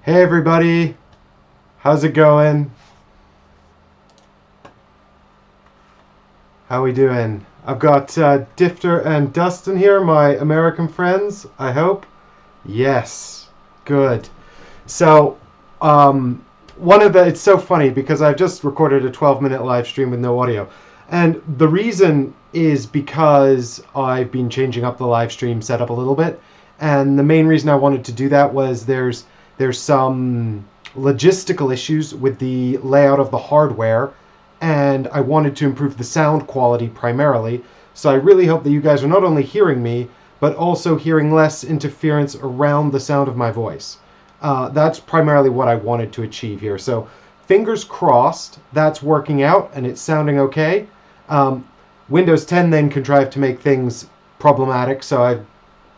Hey everybody, how's it going? How we doing? I've got Difter and Dustin here, my American friends, I hope. Yes, good. So, it's so funny because I've just recorded a 12-minute live stream with no audio. And the reason is because I've been changing up the live stream setup a little bit. And the main reason I wanted to do that was there's some logistical issues with the layout of the hardware, and I wanted to improve the sound quality primarily. So I really hope that you guys are not only hearing me, but also hearing less interference around the sound of my voice. That's primarily what I wanted to achieve here. So fingers crossed that's working out and it's sounding okay. Windows 10 then contrived to make things problematic, so I've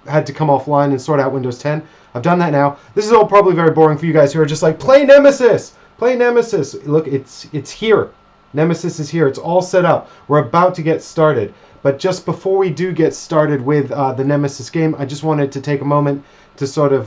had to come offline and sort out Windows 10. I've done that now. This is all probably very boring for you guys who are just like, play Nemesis! Play Nemesis! Look, it's here. Nemesis is here. It's all set up. We're about to get started. But just before we do get started with the Nemesis game, I just wanted to take a moment to sort of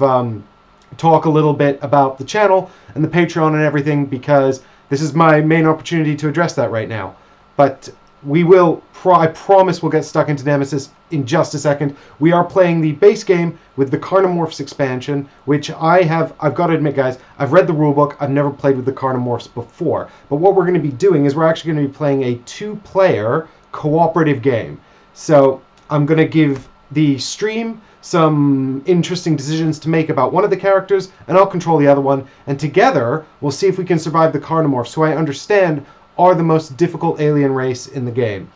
talk a little bit about the channel and the Patreon and everything, because this is my main opportunity to address that right now. But we will, I promise we'll get stuck into Nemesis in just a second. We are playing the base game with the Carnomorphs Expansion, which I've got to admit, guys, I've read the rulebook. I've never played with the Carnomorphs before. But what we're going to be doing is we're actually going to be playing a two-player cooperative game. So I'm going to give the stream some interesting decisions to make about one of the characters, and I'll control the other one. And together, we'll see if we can survive the Carnomorphs, who I understand are the most difficult alien race in the game.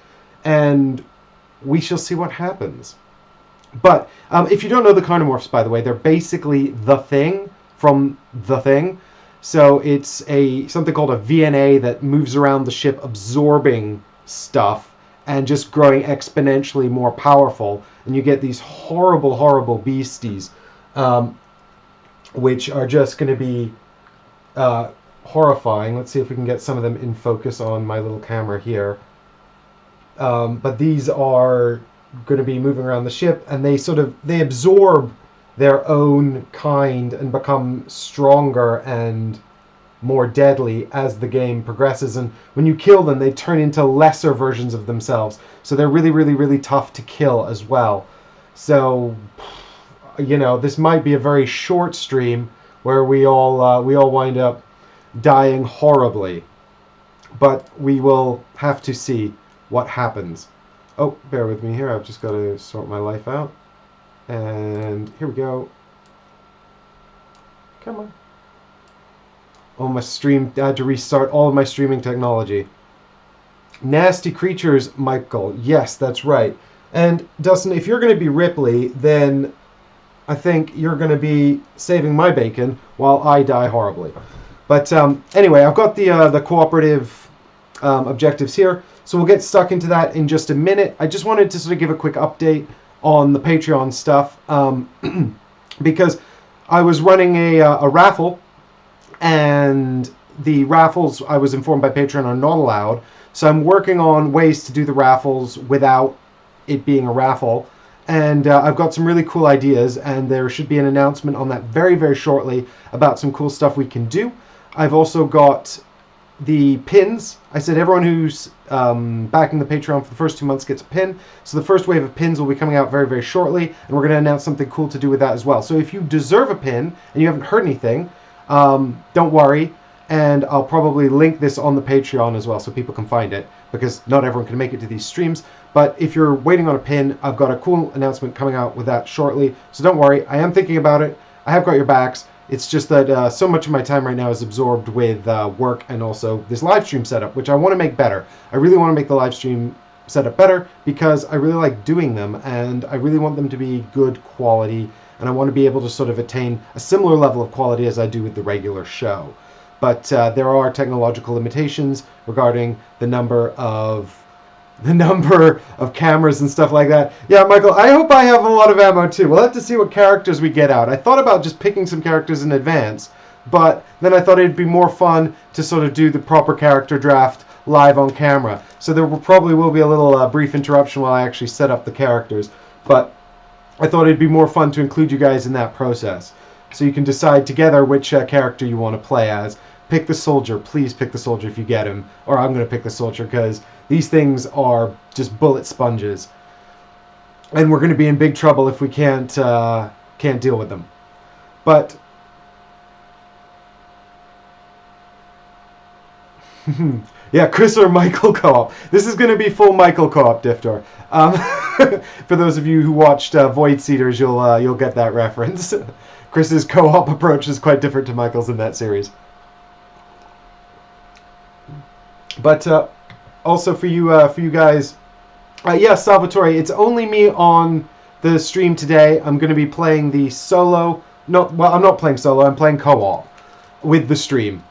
And we shall see what happens. But if you don't know the Carnomorphs, by the way, they're basically the Thing from The Thing. So it's something called a VNA that moves around the ship absorbing stuff and just growing exponentially more powerful. And you get these horrible, horrible beasties, which are just going to be horrifying. Let's see if we can get some of them in focus on my little camera here. But these are going to be moving around the ship, and they absorb their own kind and become stronger and more deadly as the game progresses. And when you kill them, they turn into lesser versions of themselves. So they're really, really, really tough to kill as well. So, you know, this might be a very short stream where we all wind up dying horribly, but we will have to see what happens. Oh, bear with me here. I've just got to sort my life out. And here we go. Come on. Oh, my stream. I had to restart all of my streaming technology. Nasty creatures, Michael. Yes, that's right. And Dustin, if you're going to be Ripley, then I think you're going to be saving my bacon while I die horribly. But anyway, I've got the cooperative objectives here, so we'll get stuck into that in just a minute. I just wanted to sort of give a quick update on the Patreon stuff, because I was running a raffle, and the raffles, I was informed by Patreon, are not allowed. So I'm working on ways to do the raffles without it being a raffle. And I've got some really cool ideas, and there should be an announcement on that very, very shortly about some cool stuff we can do. I've also got the pins. I said everyone who's backing the Patreon for the first 2 months gets a pin. So the first wave of pins will be coming out very, very shortly, and we're going to announce something cool to do with that as well. So if you deserve a pin and you haven't heard anything, don't worry, and I'll probably link this on the Patreon as well so people can find it, because not everyone can make it to these streams. But if you're waiting on a pin, I've got a cool announcement coming out with that shortly, so don't worry. I am thinking about it. I have got your backs. It's just that so much of my time right now is absorbed with work and also this live stream setup, which I want to make better. I really want to make the live stream setup better because I really like doing them, and I really want them to be good quality, and I want to be able to sort of attain a similar level of quality as I do with the regular show. But there are technological limitations regarding the number of cameras and stuff like that. Yeah, Michael, I hope I have a lot of ammo too. We'll have to see what characters we get out. I thought about just picking some characters in advance, but then I thought it'd be more fun to sort of do the proper character draft live on camera. So there probably will be a little brief interruption while I actually set up the characters, but I thought it'd be more fun to include you guys in that process. so you can decide together which character you want to play as. Pick the soldier. Please pick the soldier if you get him. Or I'm going to pick the soldier because these things are just bullet sponges. And we're going to be in big trouble if we can't deal with them. But yeah, Chris or Michael co-op. This is going to be full Michael co-op, Diftor. For those of you who watched Void Seeders, you'll get that reference. Chris's co-op approach is quite different to Michael's in that series. But also for you guys, yeah, Salvatore, it's only me on the stream today. I'm going to be playing the solo. I'm not playing solo. I'm playing co-op with the stream.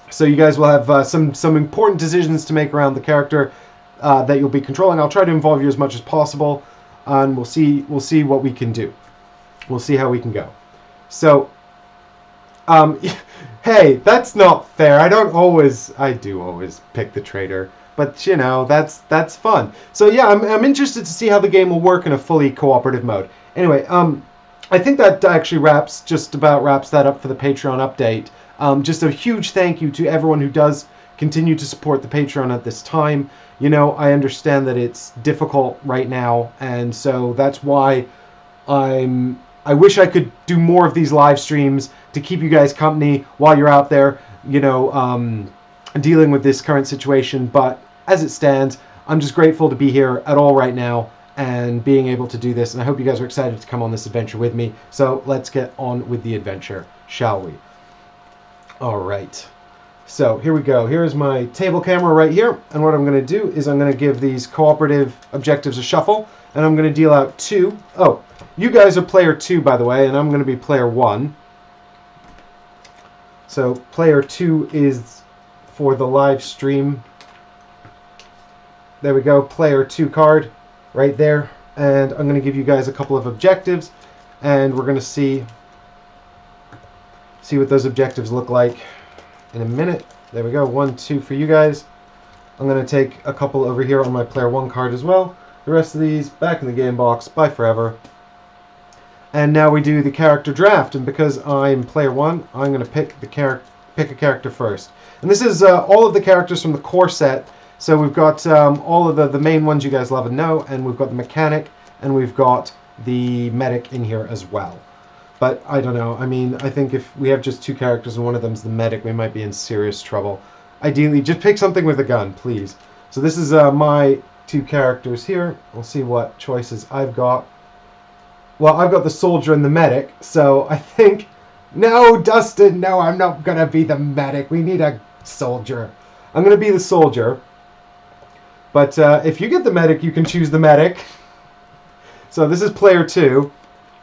So you guys will have some important decisions to make around the character that you'll be controlling. I'll try to involve you as much as possible, and we'll see what we can do. We'll see how we can go. So, hey, that's not fair. I do always pick the traitor, but you know that's fun. So yeah, I'm interested to see how the game will work in a fully cooperative mode. Anyway, I think that actually just about wraps that up for the Patreon update. Just a huge thank you to everyone who does continue to support the Patreon at this time. You know, I understand that it's difficult right now, and so that's why I wish I could do more of these live streams to keep you guys company while you're out there, you know, dealing with this current situation. But as it stands, I'm just grateful to be here at all right now and being able to do this, and I hope you guys are excited to come on this adventure with me. So let's get on with the adventure, shall we? Alright, so here we go. Here's my table camera right here, and what I'm going to do is I'm going to give these cooperative objectives a shuffle, and I'm going to deal out 2. Oh, you guys are player 2, by the way, and I'm going to be player 1. So player 2 is for the live stream. There we go, player 2 card right there, and I'm going to give you guys a couple of objectives, and we're going to see what those objectives look like in a minute. There we go, 1, 2 for you guys. I'm going to take a couple over here on my player 1 card as well. The rest of these back in the game box. Bye forever. And now we do the character draft, and because I'm player 1, I'm going to pick a character first. And this is all of the characters from the core set. So we've got all of the main ones you guys love and know, and we've got the mechanic, and we've got the medic in here as well. But I don't know. I mean, I think if we have just 2 characters and one of them's the medic, we might be in serious trouble. Ideally, just pick something with a gun, please. So this is my 2 characters here. We'll see what choices I've got. Well, I've got the soldier and the medic, so I think... No, Dustin, no, I'm not going to be the medic. We need a soldier. I'm going to be the soldier. But if you get the medic, you can choose the medic. So this is player 2.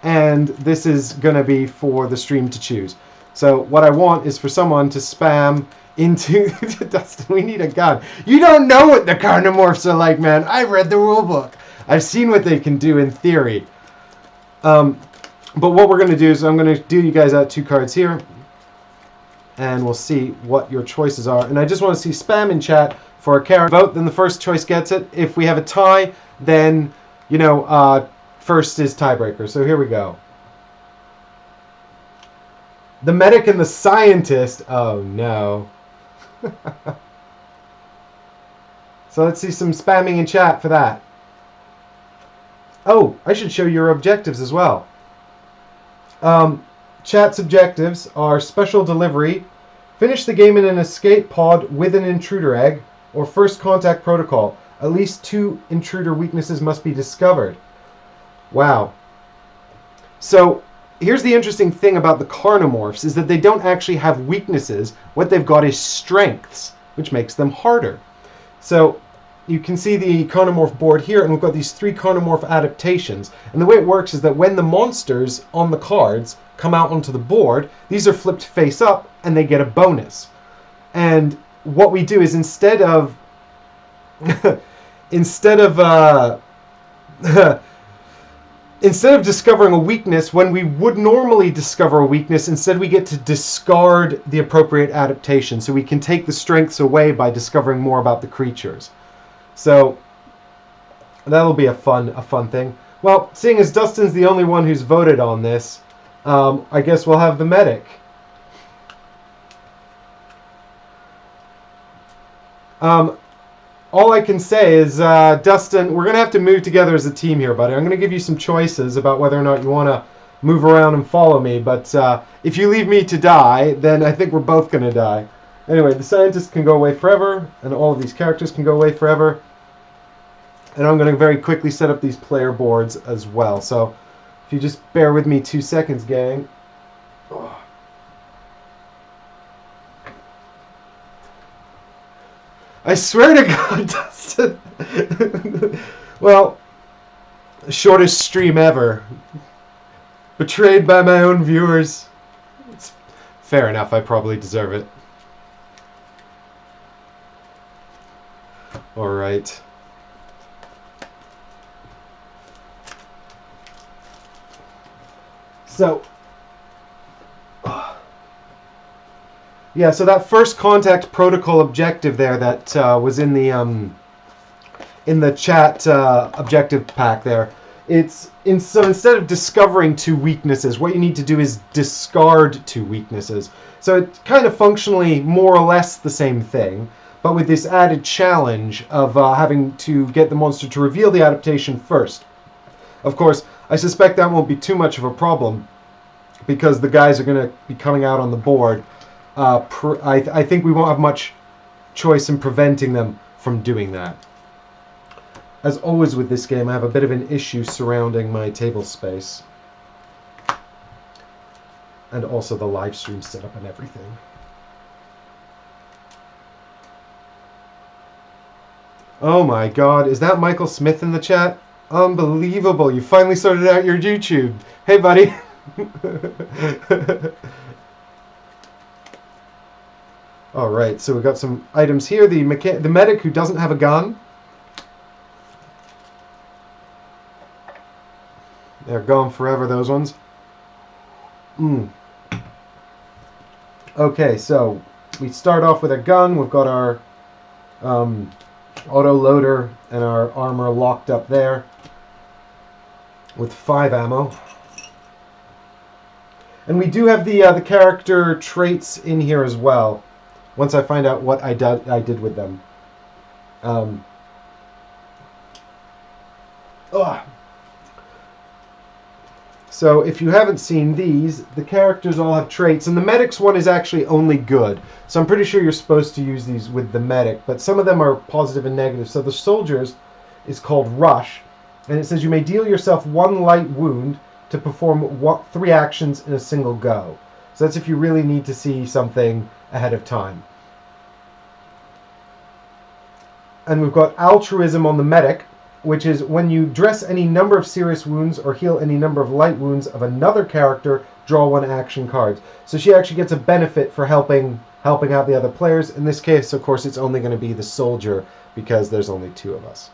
And this is going to be for the stream to choose. So what I want is for someone to spam into... Dustin, we need a gun. You don't know what the Carnomorphs are like, man. I read the rulebook. I've seen what they can do in theory. But what we're going to do is I'm going to deal you guys out 2 cards here. And we'll see what your choices are. And I just want to see spam in chat for a character. Vote, then the first choice gets it. If we have a tie, then, you know... first is tiebreaker. So here we go. The medic and the scientist. Oh no. So let's see some spamming in chat for that. Oh, I should show your objectives as well. Chat's objectives are special delivery, finish the game in an escape pod with an intruder egg, or first contact protocol. At least 2 intruder weaknesses must be discovered. Wow. So here's the interesting thing about the Carnomorphs is that they don't actually have weaknesses. What they've got is strengths, which makes them harder. So you can see the Carnomorph board here, and we've got these 3 Carnomorph adaptations. And the way it works is that when the monsters on the cards come out onto the board, these are flipped face up, and they get a bonus. And what we do is instead of discovering a weakness when we would normally discover a weakness, instead we get to discard the appropriate adaptation. So we can take the strengths away by discovering more about the creatures. So that'll be a fun thing. Well, seeing as Dustin's the only one who's voted on this, I guess we'll have the medic. All I can say is, Dustin, we're going to have to move together as a team here, buddy. I'm going to give you some choices about whether or not you want to move around and follow me, but if you leave me to die, then I think we're both going to die. Anyway, the scientist can go away forever, and all of these characters can go away forever. And I'm going to very quickly set up these player boards as well. So if you just bear with me 2 seconds, gang. Oh. I swear to God, Dustin. Well, shortest stream ever. Betrayed by my own viewers. It's fair enough, I probably deserve it. Alright. So, yeah, so that first contact protocol objective there that was in the chat objective pack there. So instead of discovering 2 weaknesses, what you need to do is discard 2 weaknesses. So it's kind of functionally more or less the same thing, but with this added challenge of having to get the monster to reveal the adaptation first. Of course, I suspect that won't be too much of a problem because the guys are going to be coming out on the board. I think we won't have much choice in preventing them from doing that. As always with this game, I have a bit of an issue surrounding my table space. And also the live stream setup and everything. Oh my God, is that Michael Smith in the chat? Unbelievable, you finally sorted out your YouTube. Hey buddy. Alright, so we've got some items here. The medic who doesn't have a gun. They're gone forever, those ones. Okay, so we start off with a gun. We've got our auto loader and our armor locked up there with 5 ammo. And we do have the character traits in here as well, once I find out what I did with them. So if you haven't seen these, the characters all have traits, and the medic's one is actually only good. So I'm pretty sure you're supposed to use these with the medic, but some of them are positive and negative. So the soldiers is called Rush, and it says you may deal yourself 1 light wound to perform 3 actions in a single go. So that's if you really need to see something ahead of time. And we've got Altruism on the medic, which is when you dress any number of serious wounds or heal any number of light wounds of another character, draw 1 action card. So she actually gets a benefit for helping out the other players. In this case, of course, it's only going to be the soldier because there's only 2 of us.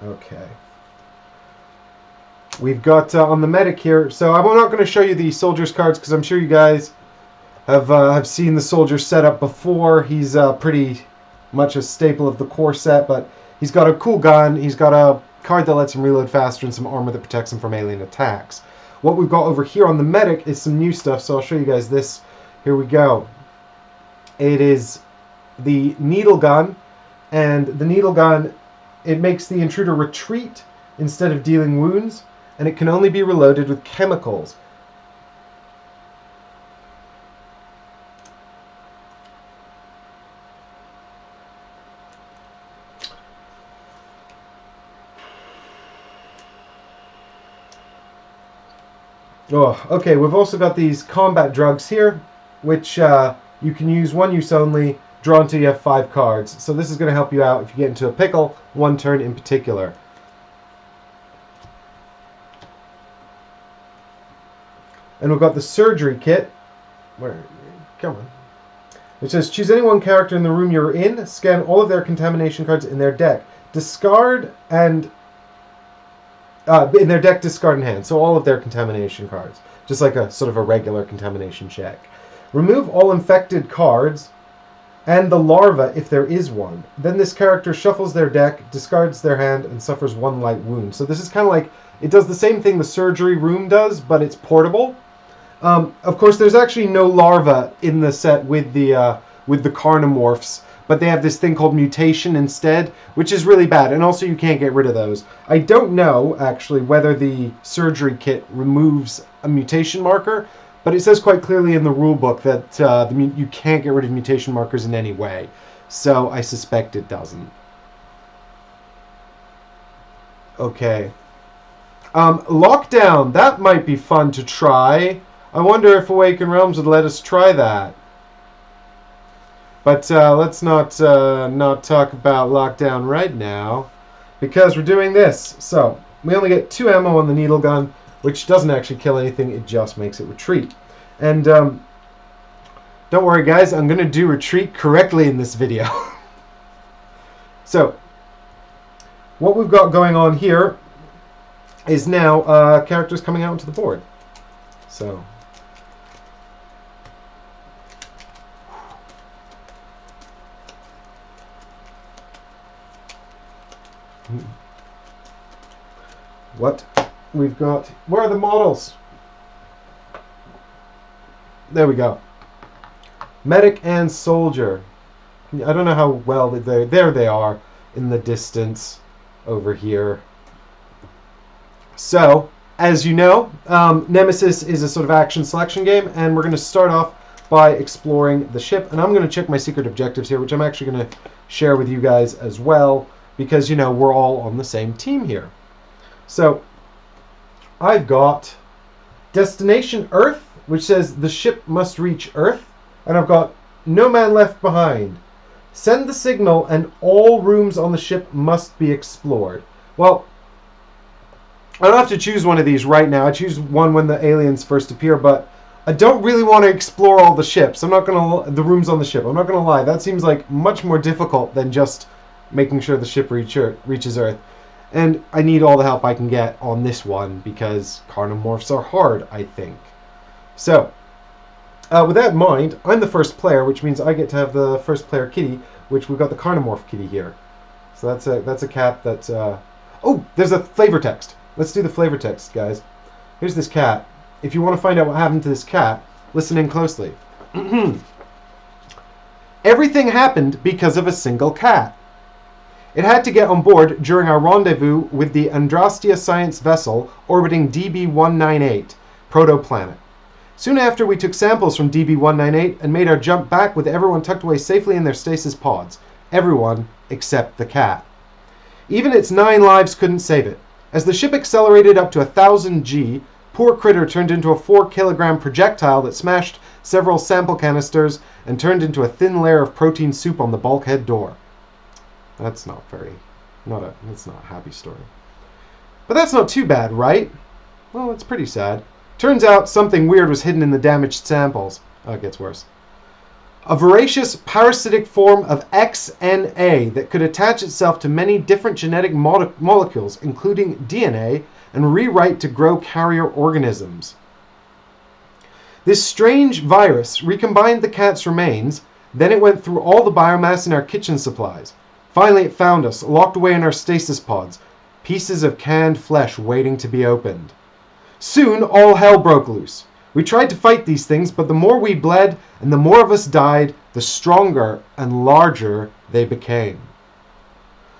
Okay. We've got on the medic here, so I'm not going to show you the soldier's cards because I'm sure you guys have seen the soldier setup before. He's pretty much a staple of the core set, but he's got a cool gun, he's got a card that lets him reload faster, and some armor that protects him from alien attacks. What we've got over here on the medic is some new stuff, so I'll show you guys this. Here we go. It is the needle gun, and the needle gun, it makes the intruder retreat instead of dealing wounds, and it can only be reloaded with chemicals. Oh, okay, we've also got these combat drugs here, which you can use 1 use only, draw until you have 5 cards. So this is going to help you out if you get into a pickle, 1 turn in particular. And we've got the surgery kit. Come on. It says, choose any 1 character in the room you're in, scan all of their contamination cards in their deck. Discard and... in their deck, discard in hand. So all of their contamination cards. Just like a sort of a regular contamination check. Remove all infected cards and the larva if there is one. Then this character shuffles their deck, discards their hand, and suffers 1 light wound. So this is kind of like, it does the same thing the surgery room does, but it's portable. Of course, there's actually no larva in the set with the Carnomorphs, but they have this thing called mutation instead, which is really bad, and also you can't get rid of those. I don't know, actually, whether the surgery kit removes a mutation marker, but it says quite clearly in the rulebook that you can't get rid of mutation markers in any way, so I suspect it doesn't. Okay. Lockdown, that might be fun to try. I wonder if Awakened Realms would let us try that. But let's not talk about lockdown right now, because we're doing this. So we only get 2 ammo on the needle gun, which doesn't actually kill anything. It just makes it retreat. And don't worry, guys. I'm going to do retreat correctly in this video. So what we've got going on here is now characters coming out onto the board. So. What we've got, where are the models? There we go. Medic and soldier. I don't know how well there they are in the distance over here. So, as you know, Nemesis is a sort of action selection game, and we're going to start off by exploring the ship. And I'm going to check my secret objectives here, which I'm actually going to share with you guys as well, because, you know, we're all on the same team here. So, I've got Destination Earth, which says the ship must reach Earth. And I've got No Man Left Behind. Send the signal and all rooms on the ship must be explored. Well, I don't have to choose one of these right now. I choose one when the aliens first appear, but I don't really want to explore all the ships. The rooms on the ship. I'm not going to lie. That seems like much more difficult than just making sure the ship reaches Earth. And I need all the help I can get on this one because Carnomorphs are hard, I think. So, with that in mind, I'm the first player, which means I get to have the first player kitty, which we've got the Carnomorph kitty here. So that's a cat that's... Oh, there's a flavor text. Let's do the flavor text, guys. Here's this cat. If you want to find out what happened to this cat, listen in closely. Everything happened because of a single cat. It had to get on board during our rendezvous with the Andrastia science vessel orbiting DB-198, protoplanet. Soon after, we took samples from DB-198 and made our jump back with everyone tucked away safely in their stasis pods. Everyone except the cat. Even its 9 lives couldn't save it. As the ship accelerated up to 1,000 G, poor critter turned into a 4-kilogram projectile that smashed several sample canisters and turned into a thin layer of protein soup on the bulkhead door. That's that's not a happy story. But that's not too bad, right? Well, it's pretty sad. Turns out something weird was hidden in the damaged samples. Oh, it gets worse. A voracious parasitic form of XNA that could attach itself to many different genetic molecules, including DNA, and rewrite to grow carrier organisms. This strange virus recombined the cat's remains, then it went through all the biomass in our kitchen supplies. Finally, it found us, locked away in our stasis pods, pieces of canned flesh waiting to be opened. Soon, all hell broke loose. We tried to fight these things, but the more we bled and the more of us died, the stronger and larger they became.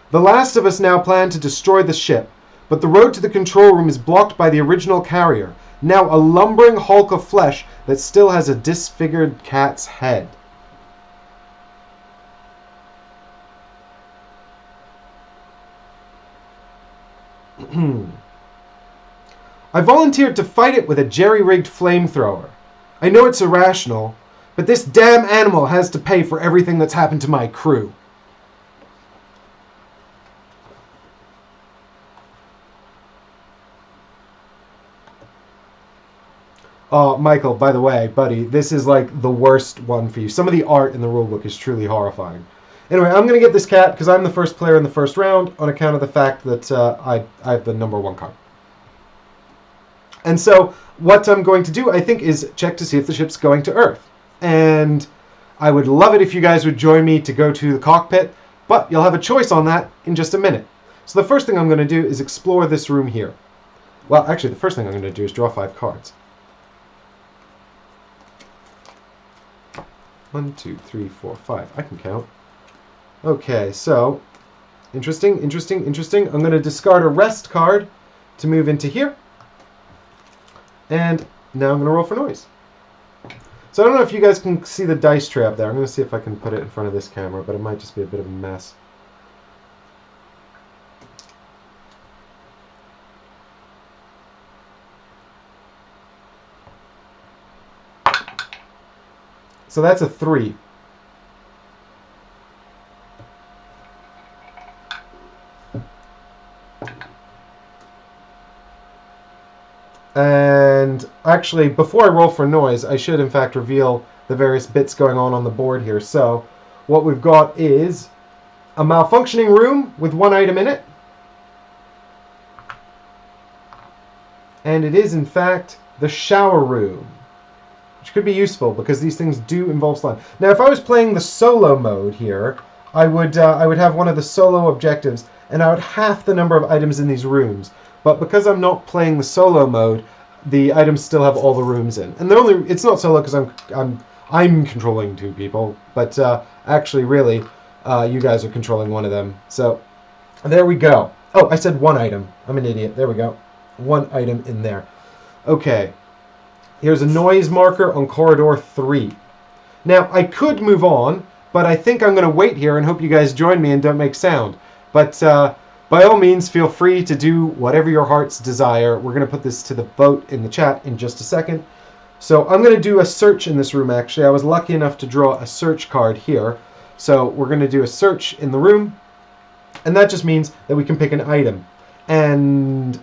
The last of us now plan to destroy the ship, but the road to the control room is blocked by the original carrier, now a lumbering hulk of flesh that still has a disfigured cat's head. I volunteered to fight it with a jerry-rigged flamethrower. I know it's irrational, but this damn animal has to pay for everything that's happened to my crew. Oh, Michael, by the way, buddy, this is like the worst one for you. Some of the art in the rulebook is truly horrifying. Anyway, I'm going to get this cat because I'm the first player in the first round on account of the fact that I have the #1 card. And so what I'm going to do, I think, is check to see if the ship's going to Earth. And I would love it if you guys would join me to go to the cockpit, but you'll have a choice on that in just a minute. So the first thing I'm going to do is explore this room here. Well, actually, the first thing I'm going to do is draw 5 cards. 1, 2, 3, 4, 5. I can count. Okay, so interesting, interesting, interesting. I'm going to discard a rest card to move into here. And now I'm going to roll for noise. So I don't know if you guys can see the dice tray up there. I'm going to see if I can put it in front of this camera, but it might just be a bit of a mess. So that's a 3. And actually, before I roll for noise, I should in fact reveal the various bits going on the board here. So what we've got is a malfunctioning room with 1 item in it. And it is in fact the shower room, which could be useful because these things do involve slime. Now, if I was playing the solo mode here, I would have one of the solo objectives, and I would half the number of items in these rooms. But because I'm not playing the solo mode, the items still have all the rooms in. And it's not solo because I'm controlling 2 people, but actually, really, you guys are controlling one of them. So there we go. Oh, I said 1 item. I'm an idiot. There we go. 1 item in there. Okay. Here's a noise marker on corridor 3. Now, I could move on, but I think I'm going to wait here and hope you guys join me and don't make sound. But by all means, feel free to do whatever your heart's desire. We're going to put this to the vote in the chat in just a second. So I'm going to do a search in this room, actually. I was lucky enough to draw a search card here. So we're going to do a search in the room. And that just means that we can pick an item. And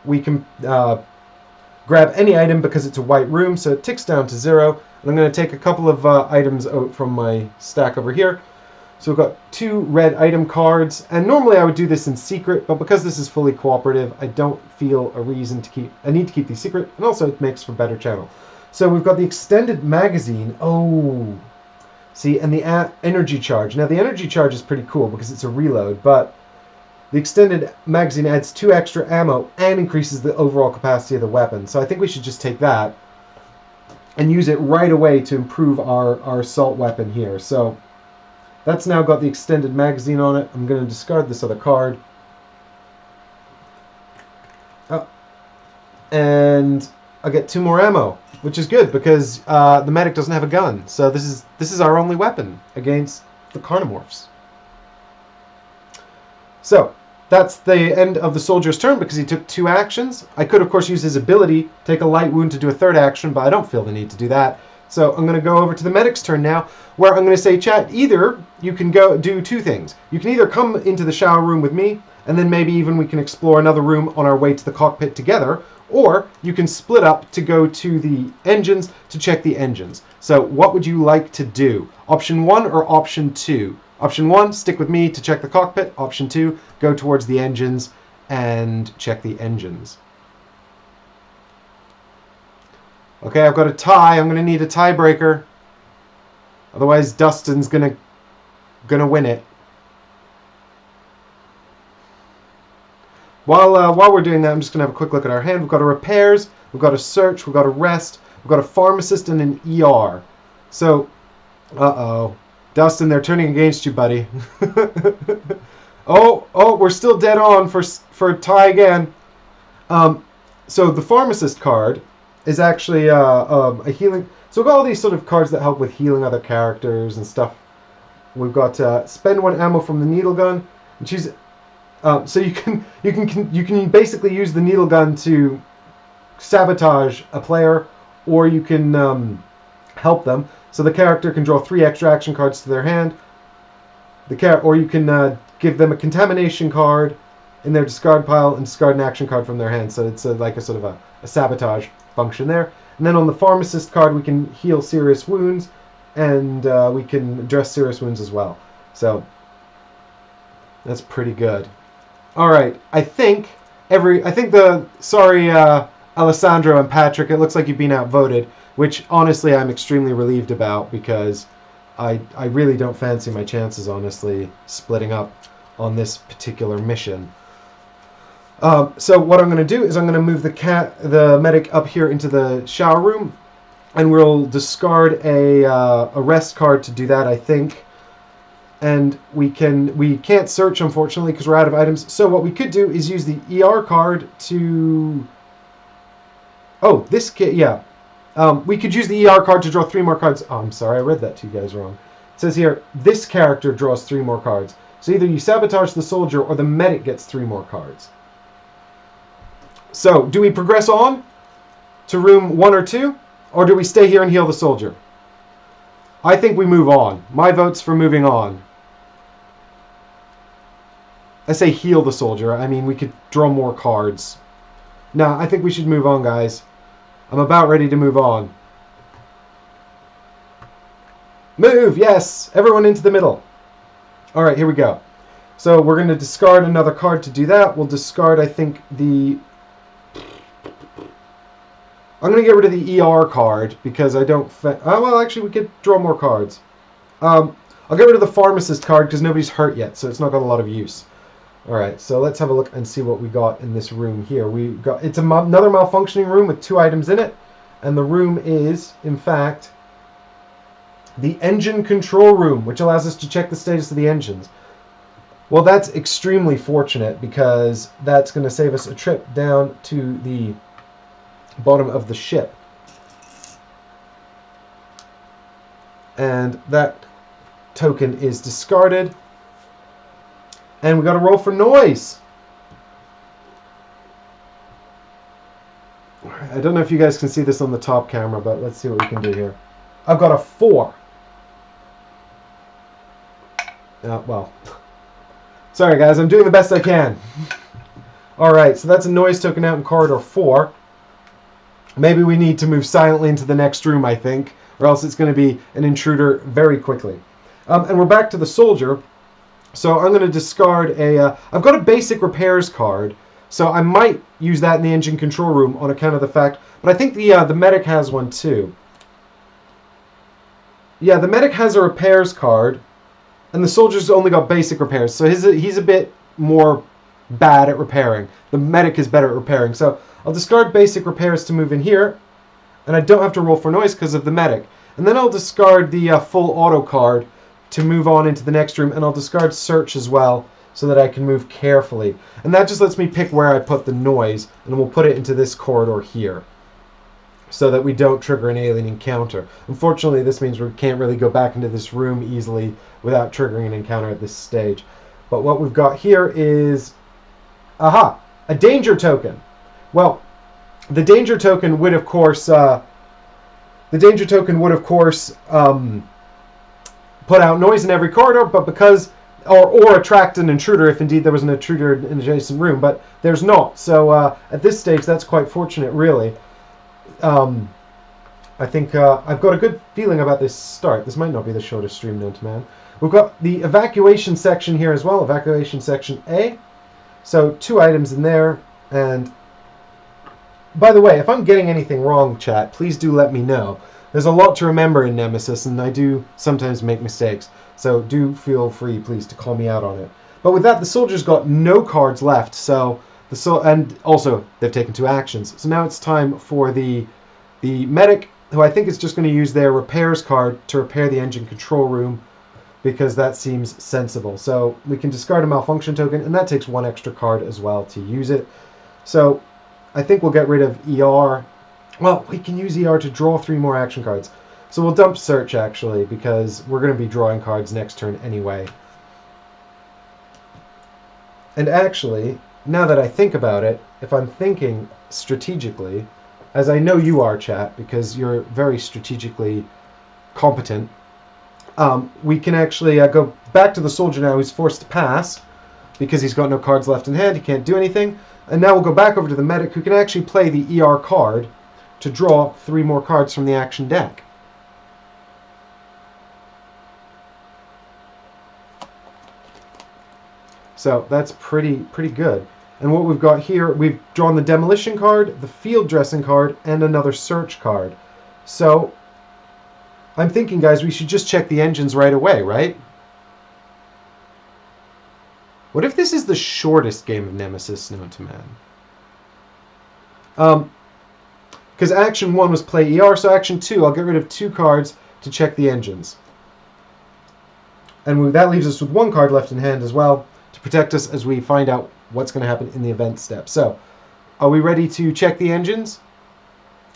we can grab any item because it's a white room, so it ticks down to 0. And I'm going to take a couple of items out from my stack over here. So we've got 2 red item cards, and normally I would do this in secret, but because this is fully cooperative, I don't feel a reason to need to keep these secret, and also it makes for better channel. So we've got the extended magazine. Oh, see, and the energy charge. Now the energy charge is pretty cool because it's a reload, but the extended magazine adds 2 extra ammo and increases the overall capacity of the weapon. So I think we should just take that and use it right away to improve our assault weapon here. So that's now got the extended magazine on it. I'm going to discard this other card. Oh. And I get 2 more ammo, which is good because the medic doesn't have a gun. So this is our only weapon against the Carnomorphs. So that's the end of the soldier's turn because he took 2 actions. I could, of course, use his ability, take a light wound to do a 3rd action, but I don't feel the need to do that. So I'm going to go over to the medic's turn now, where I'm going to say, chat, either you can go do 2 things. You can either come into the shower room with me, and then maybe even we can explore another room on our way to the cockpit together, or you can split up to go to the engines to check the engines. So what would you like to do? Option 1 or option 2? Option 1, stick with me to check the cockpit. Option 2, go towards the engines and check the engines. Okay, I've got a tie. I'm going to need a tiebreaker. Otherwise, Dustin's gonna win it. While we're doing that, I'm just going to have a quick look at our hand. We've got a repairs, we've got a search, we've got a rest, we've got a pharmacist and an ER. So, uh-oh. Dustin, they're turning against you, buddy. Oh, we're still dead on for a tie again. So the pharmacist card is actually a healing. So we've got all these sort of cards that help with healing other characters and stuff. We've got spend 1 ammo from the needle gun and choose. So you can basically use the needle gun to sabotage a player, or you can help them. So the character can draw 3 extra action cards to their hand. Or you can give them a contamination card in their discard pile and discard an action card from their hand. So it's like a sort of a sabotage function there. And then on the pharmacist card, we can heal serious wounds, and we can address serious wounds as well. So that's pretty good. All right, sorry, Alessandro and Patrick, it looks like you've been outvoted, which honestly I'm extremely relieved about because I really don't fancy my chances, honestly, splitting up on this particular mission. So what I'm going to do is I'm going to move the medic up here into the shower room, and we'll discard a rest card to do that, I think. And we can't search, unfortunately, because we're out of items. So what we could do is use the ER card to... Oh, this kit, yeah. We could use the ER card to draw 3 more cards. Oh, I'm sorry, I read that to you guys wrong. It says here, this character draws 3 more cards. So either you sabotage the soldier or the medic gets 3 more cards. So, do we progress on to room 1 or 2? Or do we stay here and heal the soldier? I think we move on. My vote's for moving on. I say heal the soldier. I mean, we could draw more cards. No, I think we should move on, guys. I'm about ready to move on. Move! Yes! Everyone into the middle. Alright, here we go. So we're going to discard another card to do that. We'll discard, I think, the... I'm going to get rid of the ER card because I don't... well, actually, we could draw more cards. I'll get rid of the pharmacist card because nobody's hurt yet, so it's not got a lot of use. Alright, so let's have a look and see what we got in this room here. It's another malfunctioning room with 2 items in it, and the room is, in fact, the engine control room, which allows us to check the status of the engines. Well, that's extremely fortunate because that's going to save us a trip down to the bottom of the ship. And that token is discarded. And we got to roll for noise. I don't know if you guys can see this on the top camera, but let's see what we can do here. I've got a 4. Well, sorry guys, I'm doing the best I can. Alright, so that's a noise token out in corridor 4. Maybe we need to move silently into the next room, I think, or else it's going to be an intruder very quickly. And we're back to the soldier. So I'm going to discard a... I've got a basic repairs card, so I might use that in the engine control room on account of the fact... But I think the medic has one too. Yeah, the medic has a repairs card, and the soldier's only got basic repairs, so he's a bit more bad at repairing. The medic is better at repairing, so I'll discard basic repairs to move in here, and I don't have to roll for noise because of the medic. And then I'll discard the full auto card to move on into the next room, and I'll discard search as well so that I can move carefully. And that just lets me pick where I put the noise, and we'll put it into this corridor here so that we don't trigger an alien encounter. Unfortunately, this means we can't really go back into this room easily without triggering an encounter at this stage. But what we've got here is, aha, a danger token. Well, the danger token would, of course, put out noise in every corridor, but because, or attract an intruder if indeed there was an intruder in an adjacent room, but there's not. So at this stage, that's quite fortunate, really. I think I've got a good feeling about this start. This might not be the shortest stream known to man. We've got the evacuation section here as well, evacuation section A. So 2 items in there, and by the way, if I'm getting anything wrong, chat, please do let me know. There's a lot to remember in Nemesis, and I do sometimes make mistakes. So do feel free, please, to call me out on it. But with that, the soldier's got no cards left, so and also they've taken 2 actions. So now it's time for the medic, who I think is just going to use their repairs card to repair the engine control room, because that seems sensible. So we can discard a malfunction token, and that takes 1 extra card as well to use it. So I think we'll get rid of ER. Well, we can use ER to draw 3 more action cards. So we'll dump search, actually, because we're going to be drawing cards next turn anyway. And actually, now that I think about it, if I'm thinking strategically, as I know you are, chat, because you're very strategically competent, we can actually go back to the soldier now who's forced to pass, because he's got no cards left in hand, he can't do anything. And now we'll go back over to the medic, who can actually play the ER card to draw 3 more cards from the action deck. So that's pretty good. And what we've got here, we've drawn the demolition card, the field dressing card, and another search card. So I'm thinking, guys, we should just check the engines right away, right? What if this is the shortest game of Nemesis known to man? Because Action 1 was play ER, so Action 2, I'll get rid of 2 cards to check the engines. And that leaves us with 1 card left in hand as well to protect us as we find out what's going to happen in the event step. So, are we ready to check the engines?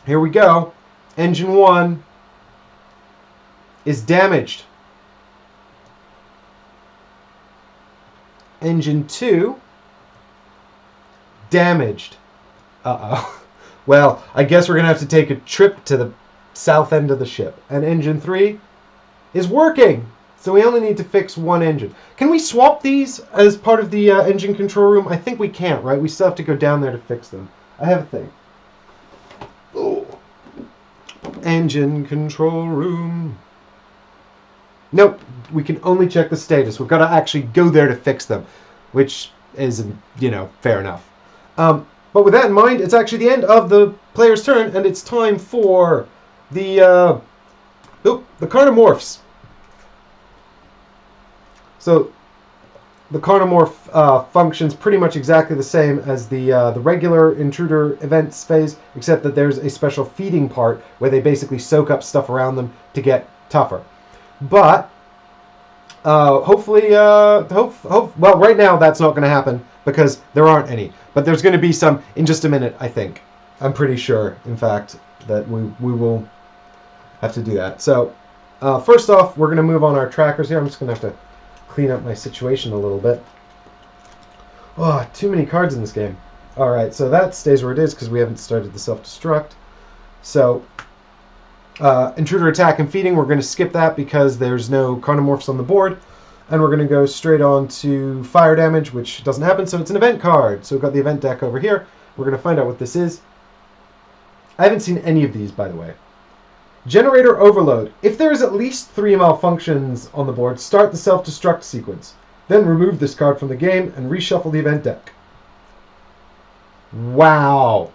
Here we go. Engine 1 is damaged. Engine 2, damaged. Uh-oh. Well, I guess we're going to have to take a trip to the south end of the ship. And Engine 3 is working. So we only need to fix 1 engine. Can we swap these as part of the engine control room? I think we can't, right? We still have to go down there to fix them. I have a thing. Oh. Engine control room. Nope. We can only check the status. We've got to actually go there to fix them. Which is, fair enough. But with that in mind, it's actually the end of the player's turn, and it's time for the Carnomorphs. So the Carnomorph functions pretty much exactly the same as the regular Intruder events phase, except that there's a special feeding part where they basically soak up stuff around them to get tougher. But hopefully, well, right now that's not going to happen because there aren't any. But there's going to be some in just a minute, I think. I'm pretty sure, in fact, that we will have to do that. So first off, we're going to move on our trackers here. I'm just going to have to clean up my situation a little bit. Oh, too many cards in this game. Alright, so that stays where it is because we haven't started the self-destruct. So, Intruder attack and feeding, we're going to skip that because there's no Carnomorphs on the board. And we're going to go straight on to fire damage, which doesn't happen, so it's an event card. So we've got the event deck over here. We're going to find out what this is. I haven't seen any of these, by the way. Generator overload. If there is at least 3 malfunctions on the board, start the self-destruct sequence. Then remove this card from the game and reshuffle the event deck. Wow.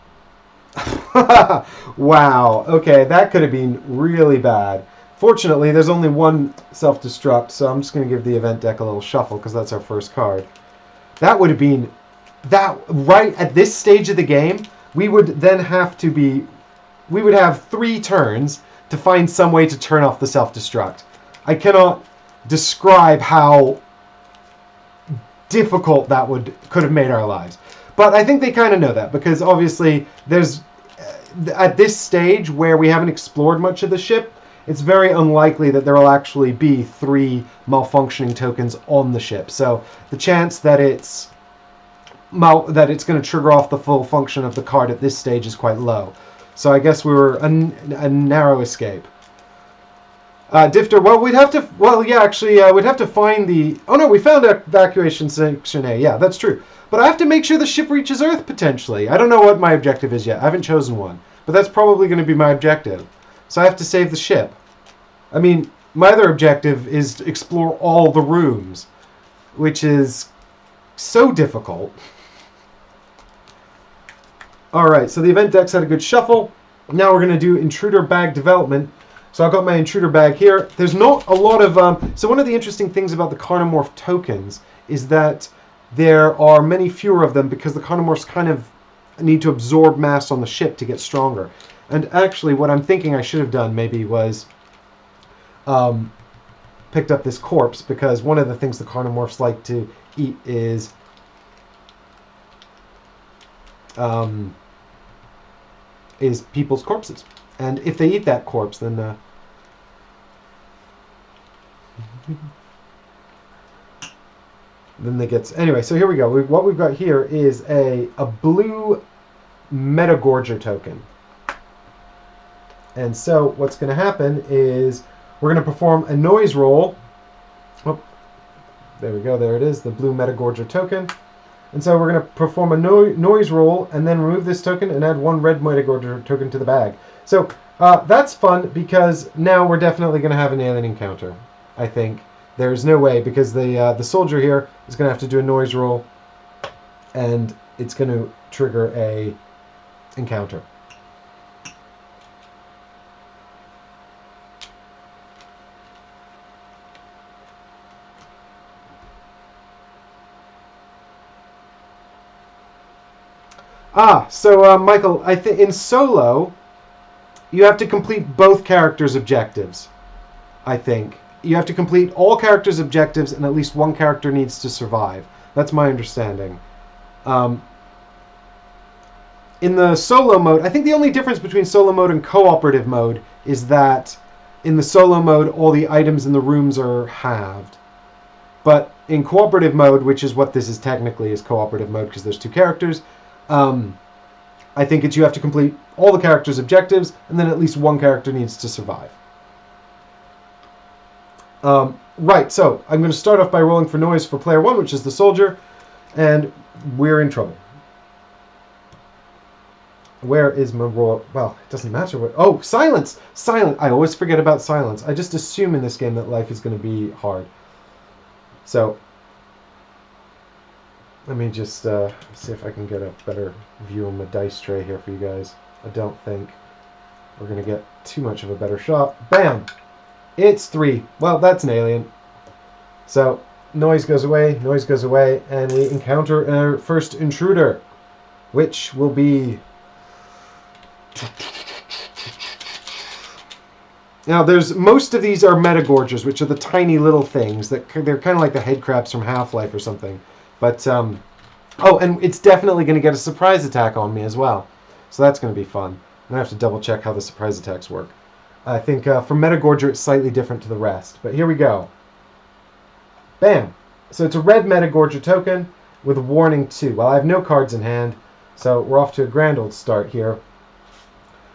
Wow. Okay, that could have been really bad. Fortunately, there's only 1 self-destruct, so I'm just going to give the event deck a little shuffle because that's our first card. That would have been... right at this stage of the game, we would then have to be... We would have 3 turns to find some way to turn off the self-destruct. I cannot describe how difficult that could have made our lives. But I think they kind of know that, because obviously there's... at this stage where we haven't explored much of the ship, it's very unlikely that there will actually be 3 malfunctioning tokens on the ship. So the chance that it's going to trigger off the full function of the card at this stage is quite low. So I guess we were a narrow escape. Difter, well, we'd have to... Well, yeah, actually, we'd have to find the... Oh, no, we found evacuation section A. Yeah, that's true. But I have to make sure the ship reaches Earth, potentially. I don't know what my objective is yet. I haven't chosen one. But that's probably going to be my objective. So I have to save the ship. I mean, my other objective is to explore all the rooms, which is so difficult. Alright, so the event deck's had a good shuffle. Now we're going to do Intruder bag development. So I've got my Intruder bag here. There's not a lot of... So one of the interesting things about the Carnomorph tokens is that there are many fewer of them because the Carnomorphs kind of need to absorb mass on the ship to get stronger. And actually, what I'm thinking I should have done maybe was picked up this corpse, because one of the things the Carnomorphs like to eat is people's corpses. And if they eat that corpse, then then they get... Anyway, so here we go. What we've got here is a blue Metagorger token. And so what's going to happen is we're going to perform a noise roll. Oh, there we go. There it is, the blue Metagorger token. And so we're going to perform a noise roll and then remove this token and add 1 red Metagorger token to the bag. So that's fun because now we're definitely going to have an alien encounter, I think. There's no way, because the soldier here is going to have to do a noise roll and it's going to trigger a encounter. So Michael, I think in solo, you have to complete both characters' objectives. I think you have to complete all characters' objectives, and at least one character needs to survive. That's my understanding. In the solo mode, I think the only difference between solo mode and cooperative mode is that in the solo mode, all the items in the rooms are halved. But in cooperative mode, which is what this is technically, is cooperative mode because there's two characters, I think it's you have to complete all the characters' objectives, and then at least one character needs to survive. Right, so I'm going to start off by rolling for noise for player 1, which is the soldier, and we're in trouble. Where is my roll? Well, it doesn't matter what... Oh, silence! Silence! I always forget about silence. I just assume in this game that life is going to be hard. So, let me just see if I can get a better view of my dice tray here for you guys. I don't think we're going to get too much of a better shot. Bam! It's 3. Well, that's an alien. So, noise goes away, and we encounter our first intruder, which will be... Now, most of these are metagorgers, which are the tiny little things that they're kind of like the head crabs from Half-Life or something. But oh, and it's definitely going to get a surprise attack on me as well, so that's going to be fun. I'm gonna have to double check how the surprise attacks work. I think for metagorger it's slightly different to the rest, but here we go. Bam! So it's a red metagorger token with a warning 2. Well, I have no cards in hand, so we're off to a grand old start here.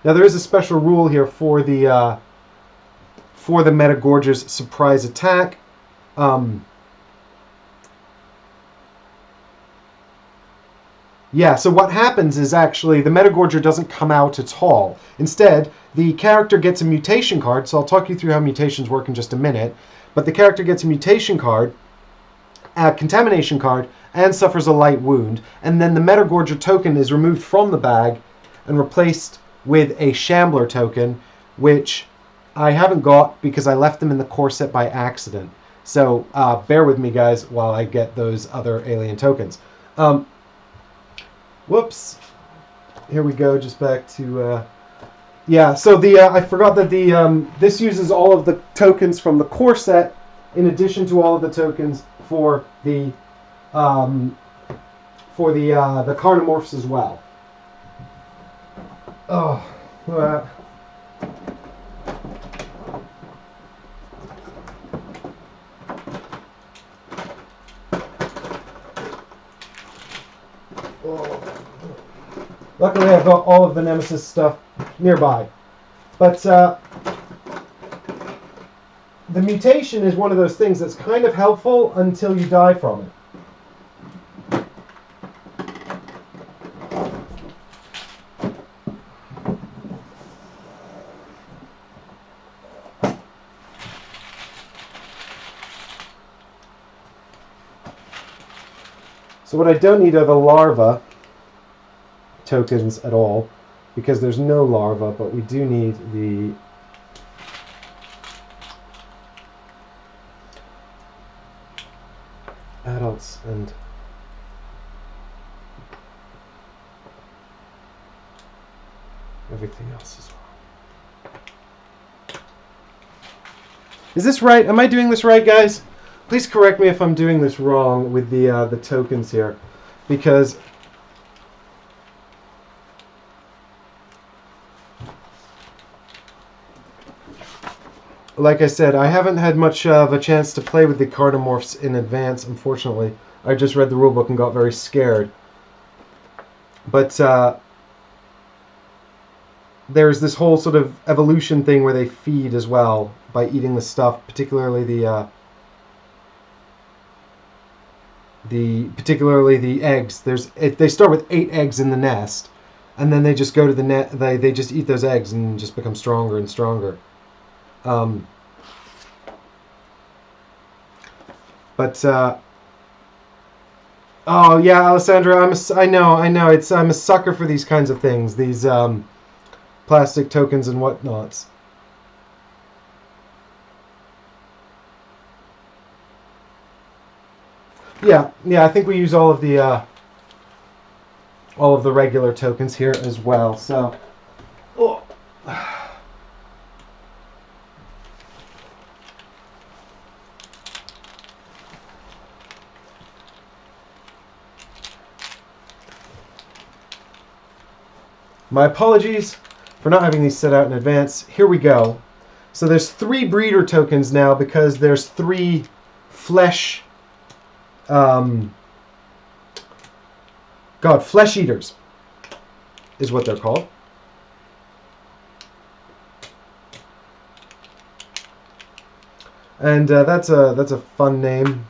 Now there is a special rule here for the metagorger's surprise attack. Yeah, so what happens is actually the metagorger doesn't come out at all. Instead, the character gets a mutation card, so I'll talk you through how mutations work in just a minute. But the character gets a mutation card, a contamination card, and suffers a light wound. And then the metagorger token is removed from the bag and replaced with a shambler token, which I haven't got because I left them in the core set by accident. So bear with me, guys, while I get those other alien tokens. Whoops. Here we go, just back to... yeah, so I forgot that this uses all of the tokens from the core set in addition to all of the tokens for the Carnomorphs as well. Oh, luckily I've got all of the Nemesis stuff nearby. But the mutation is one of those things that's kind of helpful until you die from it. So what I don't need are the larva tokens at all, because there's no larva, but we do need the adults and everything else as well. Is this right? Am I doing this right, guys? Please correct me if I'm doing this wrong with the tokens here, because like I said, I haven't had much of a chance to play with the Carnomorphs in advance, unfortunately. I just read the rulebook and got very scared. But there's this whole sort of evolution thing where they feed as well by eating the stuff, particularly the eggs. They start with 8 eggs in the nest, and then they just go to the net. They just eat those eggs and just become stronger and stronger. Oh yeah, Alessandra, I know. I'm a sucker for these kinds of things. These plastic tokens and whatnots. Yeah. I think we use all of the all of the regular tokens here as well. So, oh. My apologies for not having these set out in advance. Here we go. So there's 3 breeder tokens now because there's 3 flesh... flesh eaters is what they're called. And that's a fun name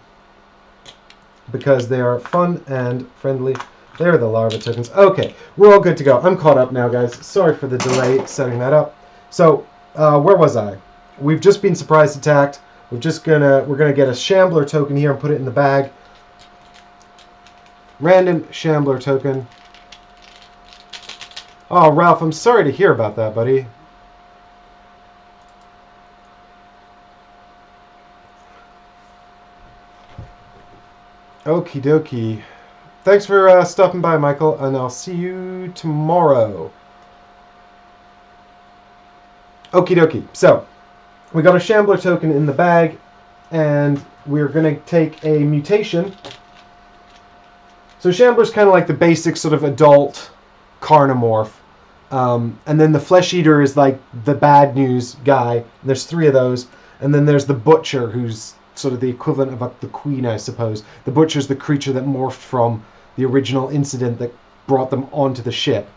because they are fun and friendly. They're the larva tokens. Okay, we're all good to go. I'm caught up now, guys. Sorry for the delay setting that up. So, where was I? We've just been surprise attacked. We're gonna get a shambler token here and put it in the bag. Random shambler token. Oh, Ralph, I'm sorry to hear about that, buddy. Okie dokie. Thanks for stopping by, Michael, and I'll see you tomorrow. Okie dokie. So, we got a shambler token in the bag, and we're going to take a mutation. So Shambler's kind of like the basic sort of adult Carnomorph. And then the Flesh Eater is like the bad news guy. There's 3 of those. And then there's the Butcher, who's sort of the equivalent of the Queen, I suppose. The Butcher's the creature that morphed from the original incident that brought them onto the ship.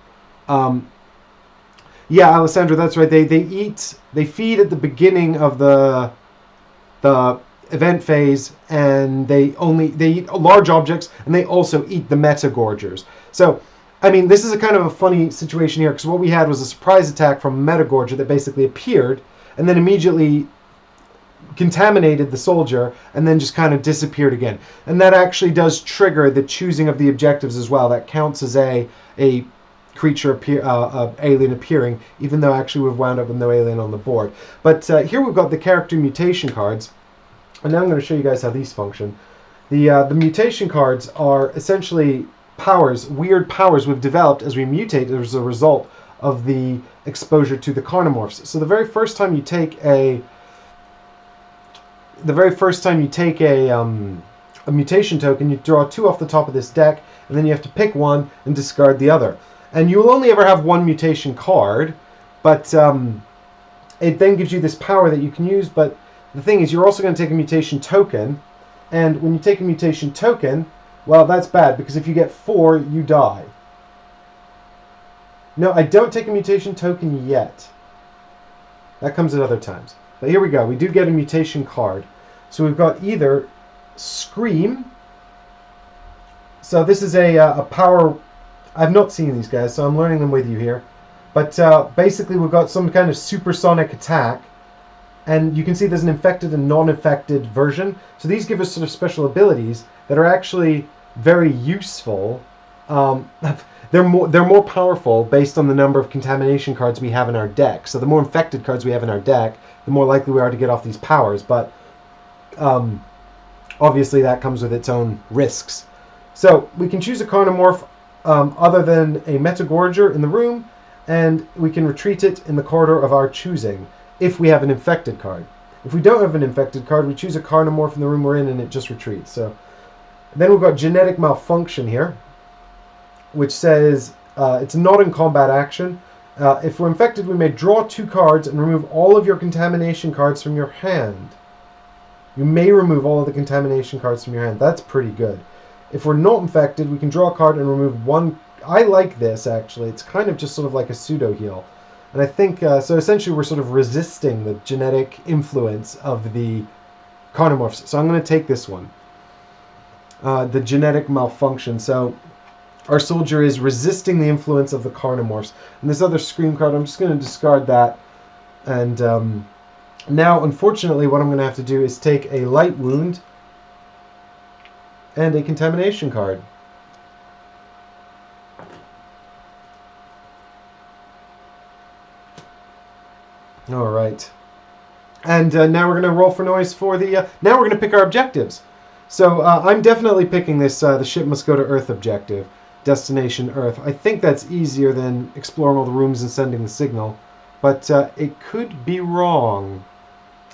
Yeah, Alessandra, that's right. They feed at the beginning of the event phase, and they eat large objects, and they also eat the Metagorgers. So, I mean, this is a kind of a funny situation here, because what we had was a surprise attack from a Metagorger that basically appeared, and then immediately contaminated the soldier, and then just kind of disappeared again. And that actually does trigger the choosing of the objectives as well. That counts as a creature alien appearing, even though actually we've wound up with no alien on the board. But here we've got the character mutation cards. And now I'm going to show you guys how these function. The mutation cards are essentially powers, weird powers we've developed as we mutate as a result of the exposure to the Carnomorphs. So the very first time you take a mutation token, you draw 2 off the top of this deck, and then you have to pick one and discard the other. And you will only ever have 1 mutation card, but it then gives you this power that you can use. But the thing is, you're also going to take a mutation token, and when you take a mutation token, well, that's bad, because if you get 4, you die. No, I don't take a mutation token yet. That comes at other times. But here we go. We do get a mutation card. So we've got either Scream. So this is a power... I've not seen these guys, so I'm learning them with you here. But basically we've got some kind of supersonic attack. And you can see there's an infected and non-infected version. So these give us sort of special abilities that are actually very useful. They're more powerful based on the number of contamination cards we have in our deck. So the more infected cards we have in our deck, the more likely we are to get off these powers. But obviously that comes with its own risks. So we can choose a Carnomorph other than a Metagorger in the room, and we can retreat it in the corridor of our choosing if we have an infected card. If we don't have an infected card, we choose a Carnomorph in the room we're in, and it just retreats. So then we've got Genetic Malfunction here, which says it's not in combat action. If we're infected, we may draw 2 cards and remove all of your contamination cards from your hand. You may remove all of the contamination cards from your hand. That's pretty good. If we're not infected, we can draw a card and remove 1. I like this, actually. It's kind of just sort of like a pseudo heal. And I think, so essentially we're sort of resisting the genetic influence of the Carnomorphs. So I'm going to take this one. The Genetic Malfunction. So our soldier is resisting the influence of the Carnomorphs. And this other Scream card, I'm just going to discard that. And now, unfortunately, what I'm going to have to do is take a Light Wound and a Contamination card. All right. And now we're going to roll for noise for the... now we're going to pick our objectives. So I'm definitely picking this, the ship must go to Earth objective. destination Earth. I think that's easier than exploring all the rooms and sending the signal, but it could be wrong.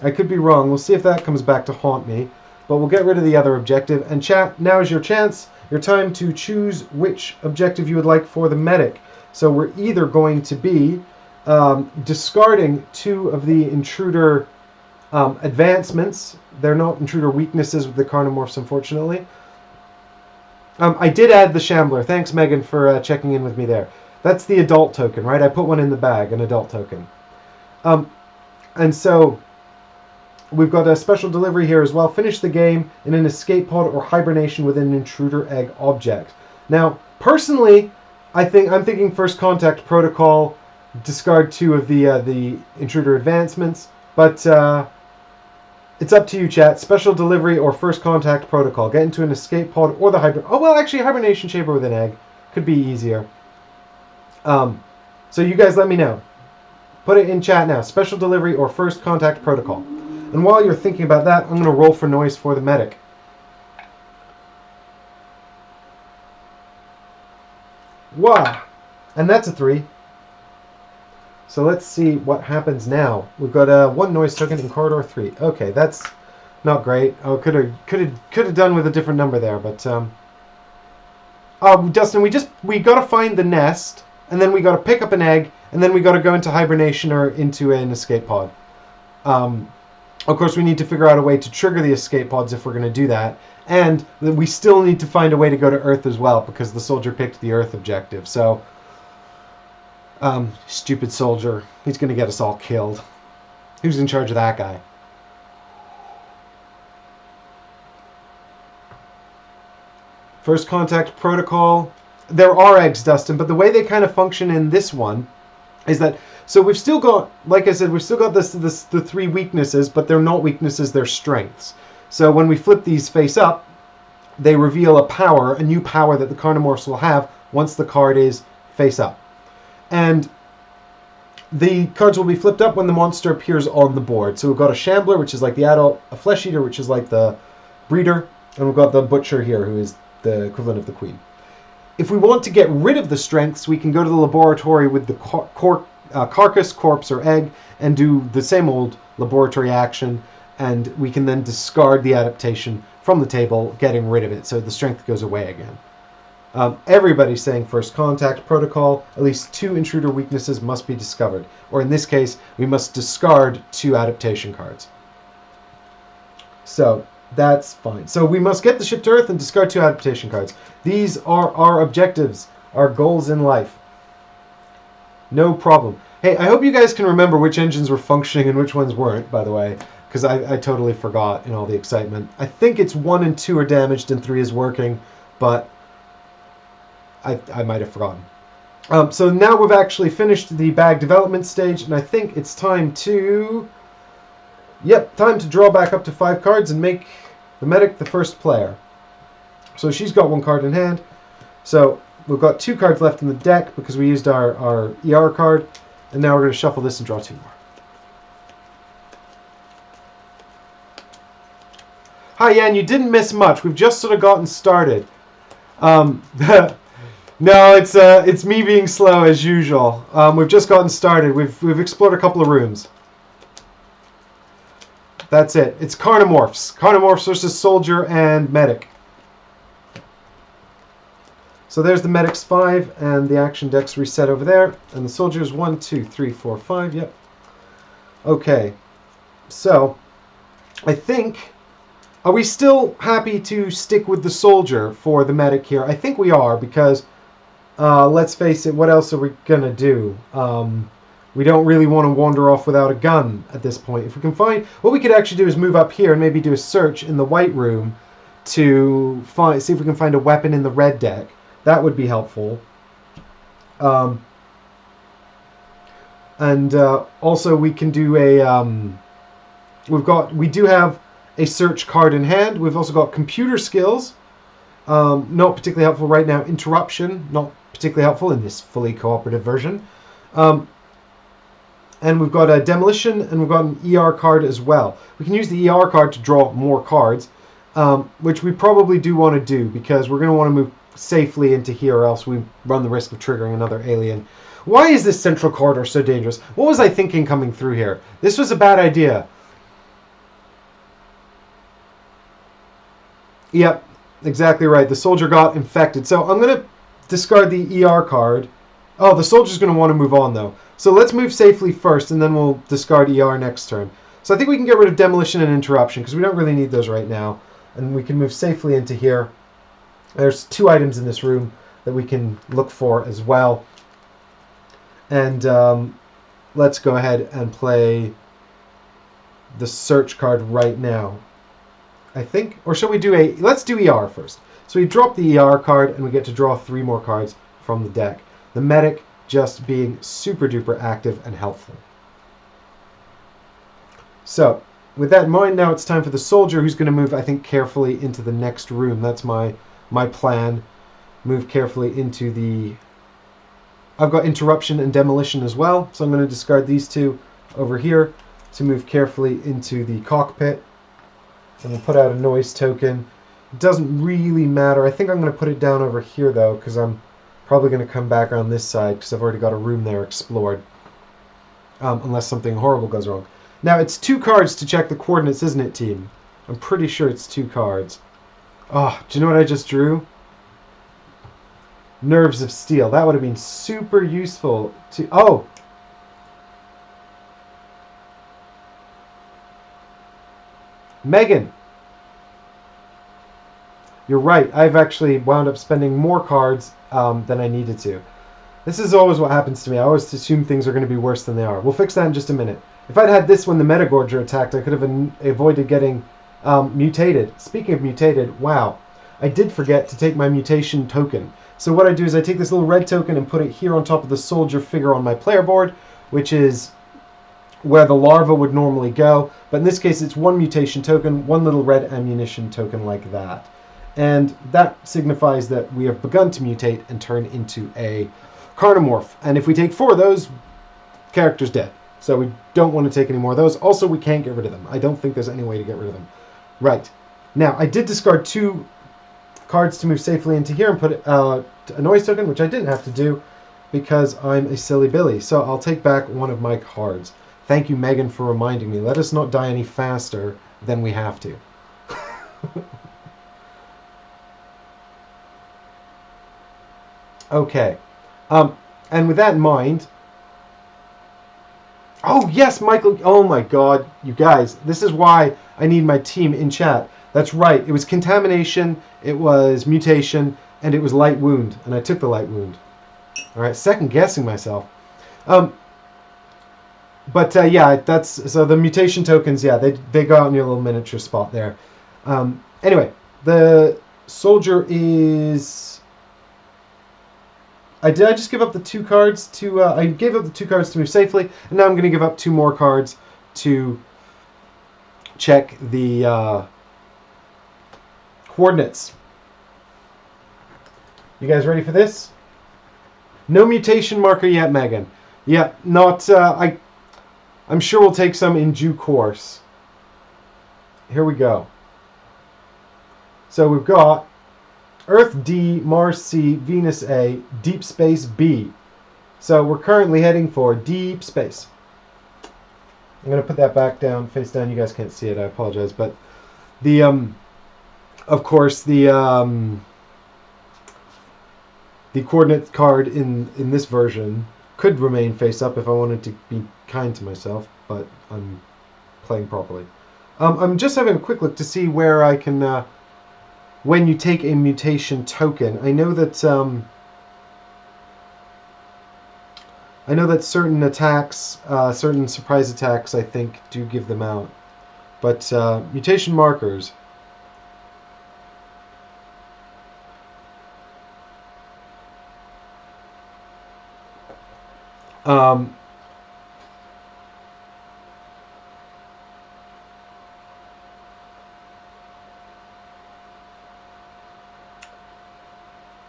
I could be wrong. We'll see if that comes back to haunt me, but we'll get rid of the other objective. And chat, now is your chance, your time to choose which objective you would like for the medic. So we're either going to be discarding 2 of the Intruder advancements. They're not Intruder weaknesses with the Carnomorphs, unfortunately. I did add the Shambler. Thanks, Megan, for checking in with me there. That's the adult token, right? I put one in the bag, an adult token. And so we've got a special delivery here as well. Finish the game in an escape pod or hibernation with an Intruder egg object. Now, personally, I'm thinking first contact protocol, discard 2 of the Intruder advancements, but it's up to you, chat. Special delivery or first contact protocol. Get into an escape pod or the hibernation chamber with an egg could be easier. So you guys let me know. Put it in chat now. Special delivery or first contact protocol. And while you're thinking about that, I'm going to roll for noise for the medic. Wow. And that's a 3. So let's see what happens now. We've got 1 noise token in corridor 3. Okay, that's not great. Oh, could have done with a different number there, but Dustin, we got to find the nest, and then we got to pick up an egg, and then we got to go into hibernation or into an escape pod. Of course, we need to figure out a way to trigger the escape pods if we're going to do that, and we still need to find a way to go to Earth as well because the soldier picked the Earth objective. So. Stupid soldier. He's going to get us all killed. Who's in charge of that guy? First contact protocol. There are eggs, Dustin, but the way they kind of function in this one is that, so we've still got, like I said, we've still got the 3 weaknesses, but they're not weaknesses, they're strengths. So when we flip these face up, they reveal a new power that the Carnomorphs will have once the card is face up. And the cards will be flipped up when the monster appears on the board. So we've got a Shambler, which is like the adult, a Flesh Eater, which is like the breeder, and we've got the Butcher here, who is the equivalent of the Queen. If we want to get rid of the strengths, we can go to the laboratory with the carcass, corpse, or egg, and do the same old laboratory action, and we can then discard the adaptation from the table, getting rid of it, so the strength goes away again. Everybody's saying first contact protocol. At least 2 Intruder weaknesses must be discovered. Or in this case, we must discard 2 adaptation cards. So that's fine. So we must get the ship to Earth and discard 2 adaptation cards. These are our objectives, our goals in life. No problem. Hey, I hope you guys can remember which engines were functioning and which ones weren't, by the way, because I totally forgot in all the excitement. I think it's 1 and 2 are damaged and 3 is working, but I might have forgotten. So now we've actually finished the bag development stage, and I think it's time to... Yep, time to draw back up to 5 cards and make the medic the first player. So she's got 1 card in hand. So we've got 2 cards left in the deck because we used our ER card, and now we're going to shuffle this and draw 2 more. Hi, Yan, you didn't miss much. We've just sort of gotten started. No, it's me being slow as usual. We've just gotten started. We've explored a couple of rooms. That's it. It's Carnomorphs. Carnomorphs versus Soldier and Medic. So there's the Medic's 5, and the action deck's reset over there. And the Soldier's 1, 2, 3, 4, 5. Yep. Okay. So, I think... Are we still happy to stick with the Soldier for the Medic here? I think we are, because... let's face it, what else are we going to do? We don't really want to wander off without a gun at this point. If we can find... What we could actually do is move up here and maybe do a search in the white room to see if we can find a weapon in the red deck. That would be helpful. And also we can do a... we do have a search card in hand. We've also got computer skills. Not particularly helpful right now. Interruption, not particularly helpful in this fully cooperative version. And we've got a demolition, and we've got an ER card as well. We can use the ER card to draw more cards, which we probably do want to do, because we're going to want to move safely into here, or else we run the risk of triggering another alien. Why is this central corridor so dangerous? What was I thinking coming through here? This was a bad idea. Yep, exactly right. The soldier got infected. So I'm going to discard the ER card. Oh, the soldier's going to want to move on, though. So let's move safely first, and then we'll discard ER next turn. So I think we can get rid of demolition and interruption, because we don't really need those right now. And we can move safely into here. There's 2 items in this room that we can look for as well. And let's go ahead and play the search card right now, I think. Or shall we do let's do ER first. So we drop the ER card, and we get to draw 3 more cards from the deck. The medic just being super duper active and helpful. So, with that in mind, now it's time for the soldier, who's going to move, I think, carefully into the next room. That's my plan. Move carefully into the... I've got interruption and demolition as well, so I'm going to discard these 2 over here to move carefully into the cockpit. And we'll put out a noise token. It doesn't really matter. I think I'm going to put it down over here, though, because I'm probably going to come back on this side, because I've already got a room there explored. Unless something horrible goes wrong. Now, it's 2 cards to check the coordinates, isn't it, team? I'm pretty sure it's 2 cards. Oh, do you know what I just drew? Nerves of Steel. That would have been super useful to... Oh! Megan! You're right. I've actually wound up spending more cards than I needed to. This is always what happens to me. I always assume things are going to be worse than they are. We'll fix that in just a minute. If I'd had this when the Metagorger attacked, I could have avoided getting mutated. Speaking of mutated, wow. I did forget to take my mutation token. So what I do is I take this little red token and put it here on top of the soldier figure on my player board, which is where the larva would normally go. But in this case, it's 1 mutation token, 1 little red ammunition token like that. And that signifies that we have begun to mutate and turn into a Carnomorph. And if we take 4 of those, character's dead. So we don't want to take any more of those. Also, we can't get rid of them. I don't think there's any way to get rid of them. Right. Now, I did discard 2 cards to move safely into here and put a noise token, which I didn't have to do because I'm a silly Billy. So I'll take back 1 of my cards. Thank you, Megan, for reminding me. Let us not die any faster than we have to. Okay. And with that in mind... Oh, yes, Michael. Oh, my God. You guys, this is why I need my team in chat. That's right. It was Contamination, it was Mutation, and it was Light Wound. And I took the Light Wound. All right, second-guessing myself. Yeah, that's... So the mutation tokens, yeah, they go out in your little miniature spot there. Anyway, the soldier is... Did I just give up the 2 cards to... I gave up the 2 cards to move safely, and now I'm going to give up 2 more cards to check the coordinates. You guys ready for this? No mutation marker yet, Megan. Yeah, not... I'm sure we'll take some in due course. Here we go. So we've got... Earth D, Mars C, Venus A, Deep Space B. So we're currently heading for deep space. I'm going to put that back down, face down. You guys can't see it, I apologize. But the, of course, the coordinate card in this version could remain face up if I wanted to be kind to myself, but I'm playing properly. I'm just having a quick look to see where I can... when you take a mutation token, I know that certain attacks, certain surprise attacks, I think, do give them out. But mutation markers.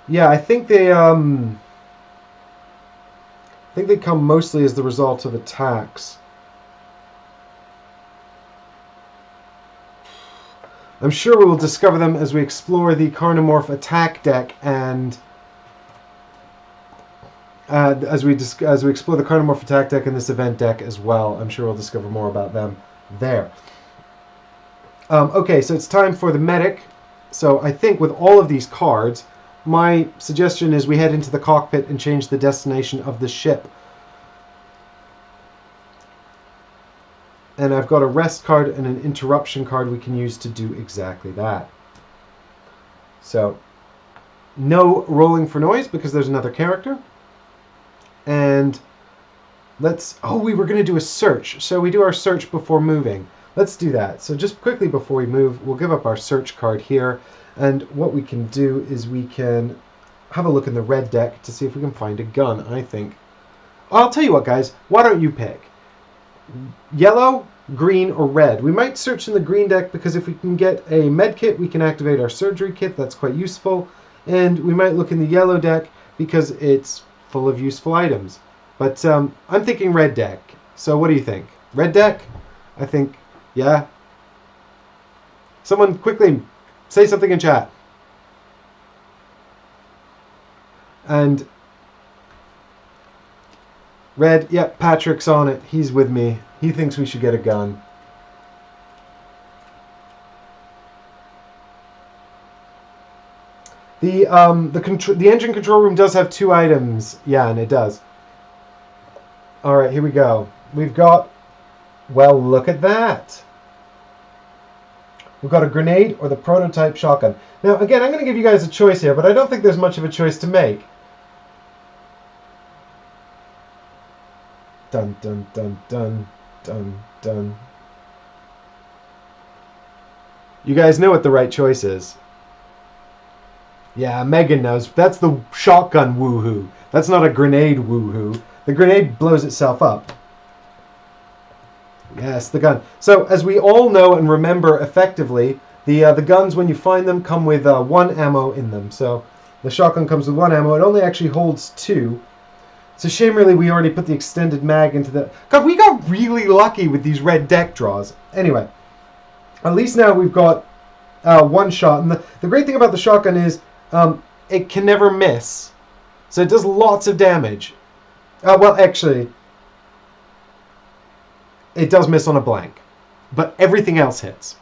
Yeah, I think they come mostly as the result of attacks. I'm sure we will discover them as we explore the Carnomorph attack deck and as we explore the Carnomorph attack deck and this event deck as well. I'm sure we'll discover more about them there. Okay, so it's time for the medic. So I think with all of these cards, my suggestion is we head into the cockpit and change the destination of the ship. And I've got a rest card and an interruption card we can use to do exactly that. So, no rolling for noise because there's another character. And let's... Oh, we were going to do a search. So we do our search before moving. Let's do that. So just quickly before we move, we'll give up our search card here. And what we can do is we can have a look in the red deck to see if we can find a gun, I think. I'll tell you what, guys. Why don't you pick? Yellow, green, or red. We might search in the green deck because if we can get a med kit, we can activate our surgery kit. That's quite useful. And we might look in the yellow deck because it's full of useful items. But I'm thinking red deck. So what do you think? Red deck? I think, yeah. Someone quickly say something in chat. And red, yep, Patrick's on it. He's with me. He thinks we should get a gun. The engine control room does have 2 items. Yeah, and it does. All right, here we go. We've got, well, look at that. We've got a grenade or the prototype shotgun. Now, again, I'm going to give you guys a choice here, but I don't think there's much of a choice to make. Dun, dun, dun, dun, dun, dun. You guys know what the right choice is. Yeah, Megan knows. That's the shotgun woohoo. That's not a grenade woohoo. The grenade blows itself up. Yes, the gun. So, as we all know and remember effectively, the guns, when you find them, come with 1 ammo in them. So, the shotgun comes with 1 ammo. It only actually holds 2. It's a shame, really, we already put the extended mag into the... God, we got really lucky with these red deck draws. Anyway, at least now we've got 1 shot. And the great thing about the shotgun is it can never miss. So it does lots of damage. Well, actually, it does miss on a blank. But everything else hits.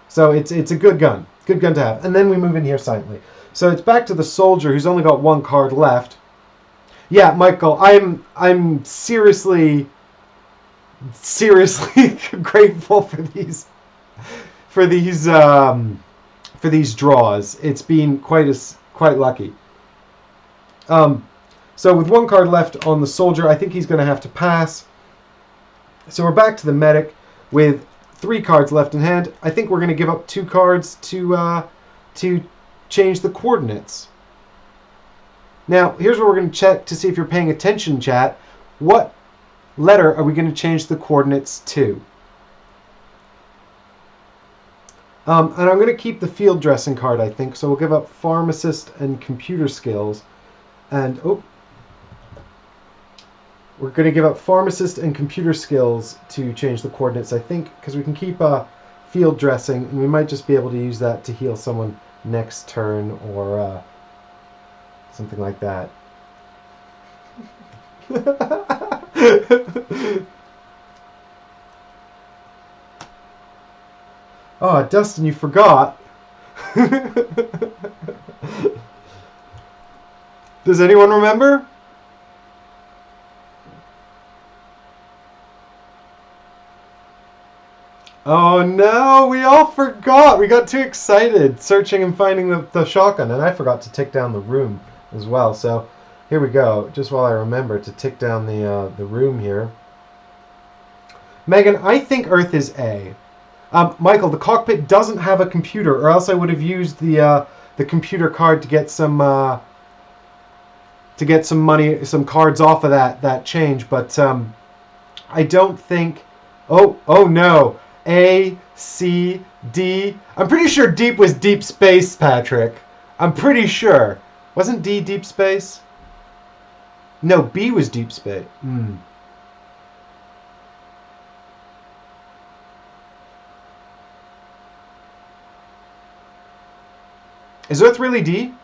So it's a good gun. Good gun to have. And then we move in here silently. So it's back to the soldier who's only got 1 card left. Yeah, Michael, I'm seriously grateful for these draws. It's been quite lucky. So with 1 card left on the soldier, I think he's going to have to pass. So we're back to the medic with 3 cards left in hand. I think we're going to give up 2 cards to change the coordinates. Now, here's where we're going to check to see if you're paying attention, chat. What letter are we going to change the coordinates to? And I'm going to keep the field dressing card, I think. So we'll give up pharmacist and computer skills. And, we're going to give up pharmacist and computer skills to change the coordinates, I think, because we can keep field dressing, and we might just be able to use that to heal someone next turn or something like that. Oh, Dustin, you forgot. Does anyone remember? Oh no, we all forgot. We got too excited searching and finding the shotgun, and I forgot to tick down the room as well. So here we go. Just while I remember to tick down the room here. Megan, I think Earth is A. Michael, the cockpit doesn't have a computer, or else I would have used the computer card to get some money, some cards off of that change. But I don't think. Oh no. A, C, D. I'm pretty sure deep was deep space, Patrick. I'm pretty sure. Wasn't D deep space? No, B was deep space. Is Earth really D?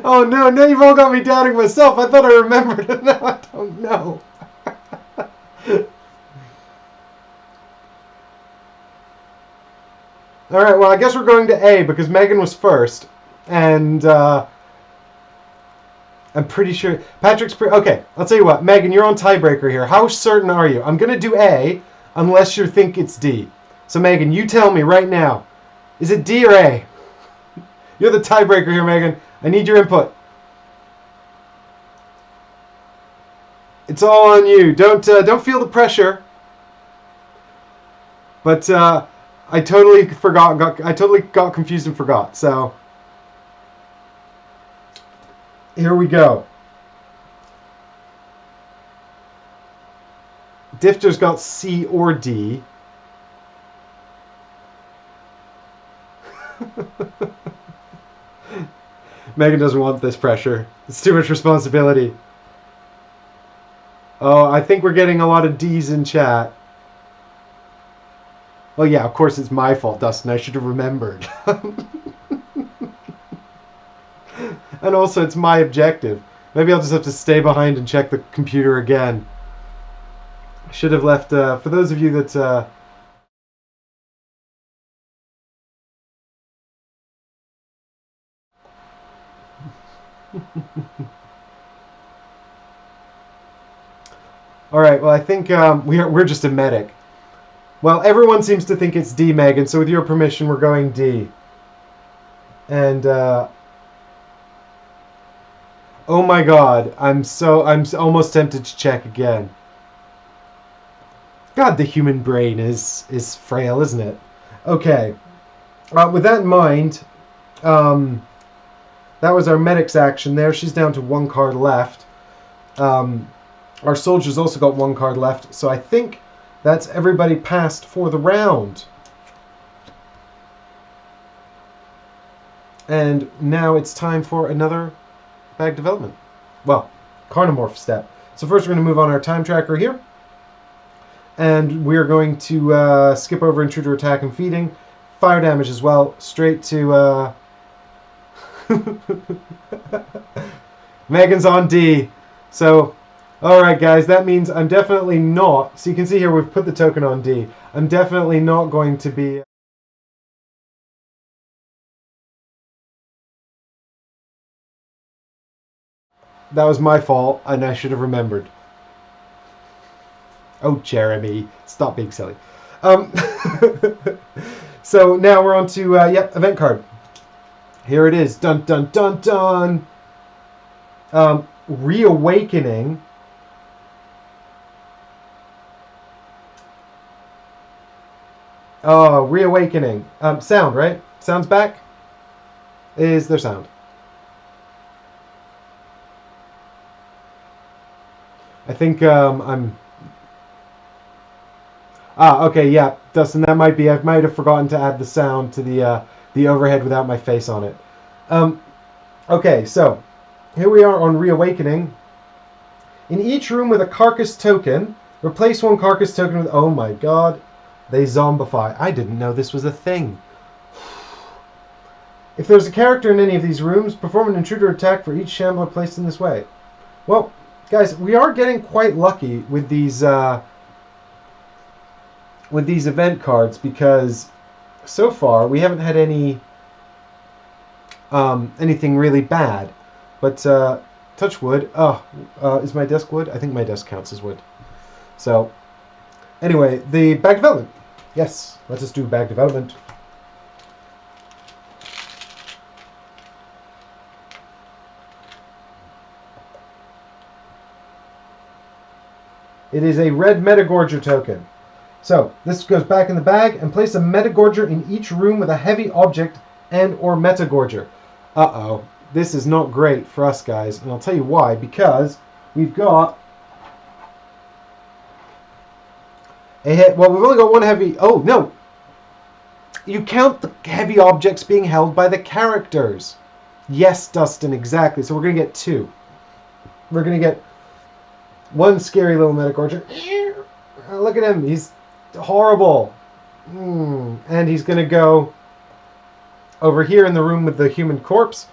Oh no, now you've all got me doubting myself. I thought I remembered it. Now I don't know. Alright, well I guess we're going to A because Megan was first. And I'm pretty sure Patrick's okay, I'll tell you what, Megan, you're on tiebreaker here. How certain are you? I'm gonna do A unless you think it's D. So Megan, you tell me right now. Is it D or A? You're the tiebreaker here, Megan. I need your input. It's all on you. Don't feel the pressure. But I totally forgot. I totally got confused and forgot. So here we go. Difter's got C or D. Megan doesn't want this pressure. It's too much responsibility. Oh, I think we're getting a lot of D's in chat. Well, yeah, of course it's my fault, Dustin. I should have remembered. And also, it's my objective. Maybe I'll just have to stay behind and check the computer again. I should have left, for those of you that... Alright, well I think we're just a medic. Well, everyone seems to think it's D, Megan, so with your permission we're going D. And oh my god, I'm almost tempted to check again. God, the human brain is frail, isn't it? Okay. With that in mind, that was our medic's action there. She's down to 1 card left. Our soldiers also got 1 card left, so I think that's everybody passed for the round. And now it's time for another bag development. Well, Carnomorph step. So first we're going to move on our time tracker here. And we're going to skip over Intruder attack and feeding. Fire damage as well, straight to... Megan's on D. So... Alright guys, that means I'm definitely not, so you can see here we've put the token on D. I'm definitely not going to be... That was my fault, and I should have remembered. Oh, Jeremy, stop being silly. So now we're on to, event card. Here it is. Dun dun dun dun! Reawakening. Oh, Reawakening. Sound, right? Sound's back? Is there sound? I think I'm... Ah, okay, yeah, Dustin, that might be... I might have forgotten to add the sound to the overhead without my face on it. Okay, so, here we are on Reawakening. In each room with a carcass token, replace 1 carcass token with... Oh my god. They zombify. I didn't know this was a thing. If there's a character in any of these rooms, perform an intruder attack for each shambler placed in this way. Well, guys, we are getting quite lucky with these event cards because so far we haven't had any anything really bad. But touch wood. Oh, is my desk wood? I think my desk counts as wood. So anyway, the bag development. Yes, let us do bag development. It is a red Metagorger token. So, this goes back in the bag, and place a Metagorger in each room with a heavy object and or Metagorger. Uh-oh, this is not great for us guys, and I'll tell you why, because we've got a hit. Well, we've only got 1 heavy... Oh, no! You count the heavy objects being held by the characters. Yes, Dustin, exactly. So we're going to get 2. We're going to get 1 scary little Metagorger. Look at him. He's horrible. And he's going to go over here in the room with the human corpse,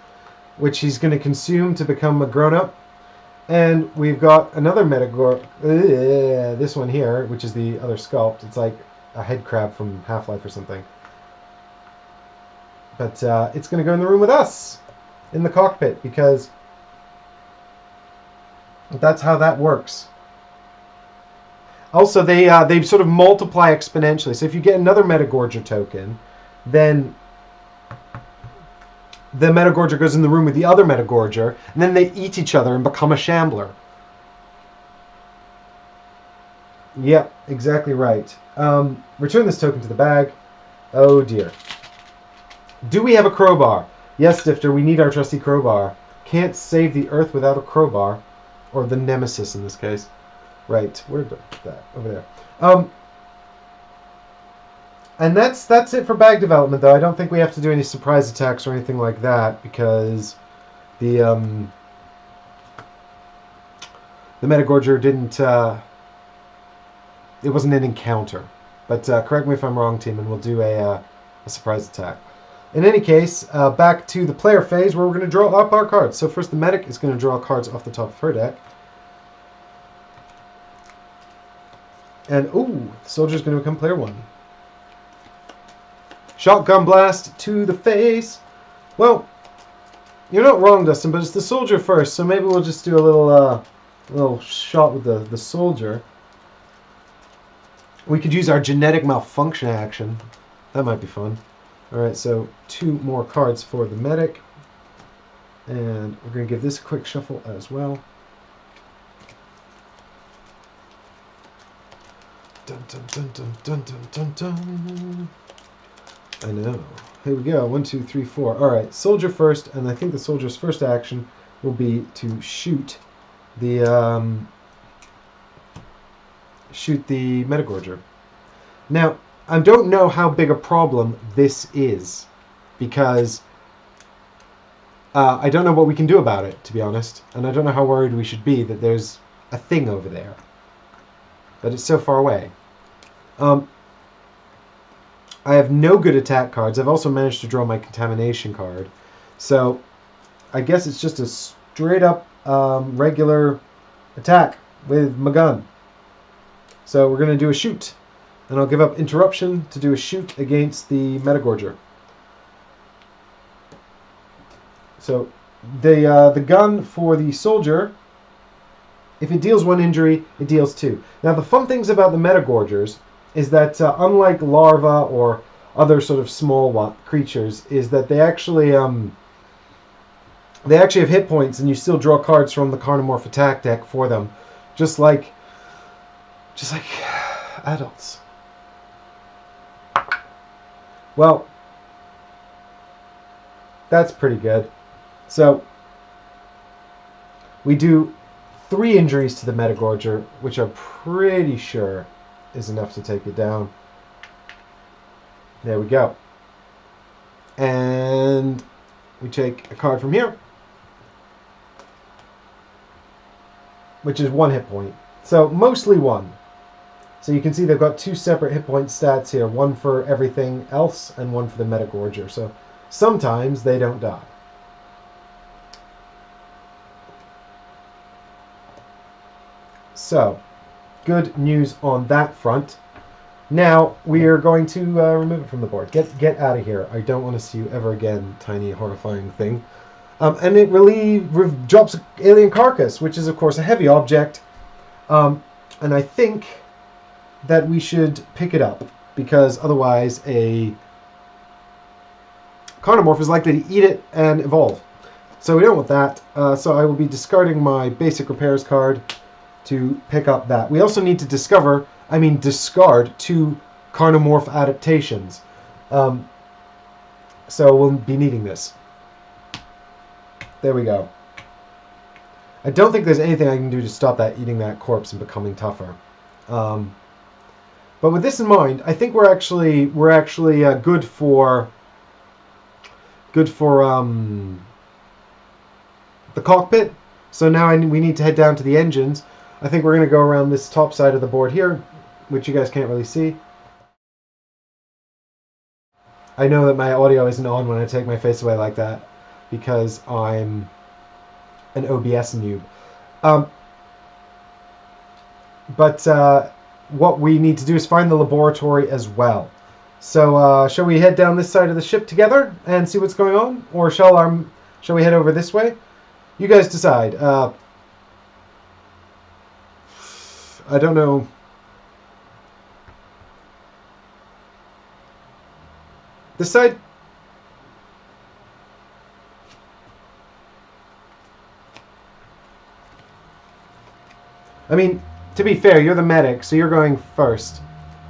which he's going to consume to become a grown-up. And we've got another Metagor, this one here, which is the other sculpt. It's like a head crab from Half-Life or something. But it's going to go in the room with us, in the cockpit, because that's how that works. Also, they sort of multiply exponentially. So if you get another Metagorger token, then the Metagorger goes in the room with the other Metagorger, and then they eat each other and become a Shambler. Yep, exactly right. Return this token to the bag. Oh dear. Do we have a crowbar? Yes, Stifter, we need our trusty crowbar. Can't save the Earth without a crowbar. Or the Nemesis in this case. Right, where's that? Over there. And that's it for bag development, though. I don't think we have to do any surprise attacks or anything like that, because the Metagorger didn't... it wasn't an encounter. But correct me if I'm wrong, team, and we'll do a surprise attack. In any case, back to the player phase, where we're going to draw up our cards. So first the medic is going to draw cards off the top of her deck. And, ooh, the soldier's going to become player 1. Shotgun blast to the face. Well, you're not wrong, Dustin, but it's the soldier first, so maybe we'll just do a little shot with the soldier. We could use our genetic malfunction action. That might be fun. Alright, so 2 more cards for the medic. And we're going to give this a quick shuffle as well. Dun dun dun dun dun dun dun dun. I know. Here we go. 1, 2, 3, 4. Alright, soldier first, and I think the soldier's first action will be to shoot the Metagorger. Now, I don't know how big a problem this is, because I don't know what we can do about it, to be honest, and I don't know how worried we should be that there's a thing over there. But it's so far away. I have no good attack cards. I've also managed to draw my Contamination card. So I guess it's just a straight up regular attack with my gun. So we're going to do a shoot. And I'll give up Interruption to do a shoot against the Metagorger. So the gun for the soldier, if it deals 1 injury, it deals 2. Now the fun things about the Metagorgers is that unlike larvae or other sort of small creatures, is that they actually have hit points, and you still draw cards from the Carnomorph attack deck for them, just like adults. Well, that's pretty good. So we do 3 injuries to the Metagorger, which I'm pretty sure is enough to take it down. There we go. And we take a card from here, which is 1 hit point. So mostly 1. So you can see they've got 2 separate hit point stats here, 1 for everything else and 1 for the Metagorger. So sometimes they don't die. So, good news on that front. Now, we are going to remove it from the board. Get out of here. I don't want to see you ever again, tiny, horrifying thing. And it drops an alien carcass, which is, of course, a heavy object. And I think that we should pick it up, because otherwise a Carnomorph is likely to eat it and evolve. So we don't want that. So I will be discarding my basic repairs card to pick up that. We also need to discard 2 Carnomorph adaptations. So we'll be needing this. There we go. I don't think there's anything I can do to stop that eating that corpse and becoming tougher. But with this in mind, I think we're actually good for the cockpit. So now we need to head down to the engines. I think we're going to go around this top side of the board here, which you guys can't really see. I know that my audio isn't on when I take my face away like that because I'm an OBS noob. But what we need to do is find the laboratory as well. So shall we head down this side of the ship together and see what's going on? Or shall we head over this way? You guys decide. I don't know. This side? I mean, to be fair, you're the medic, so you're going first.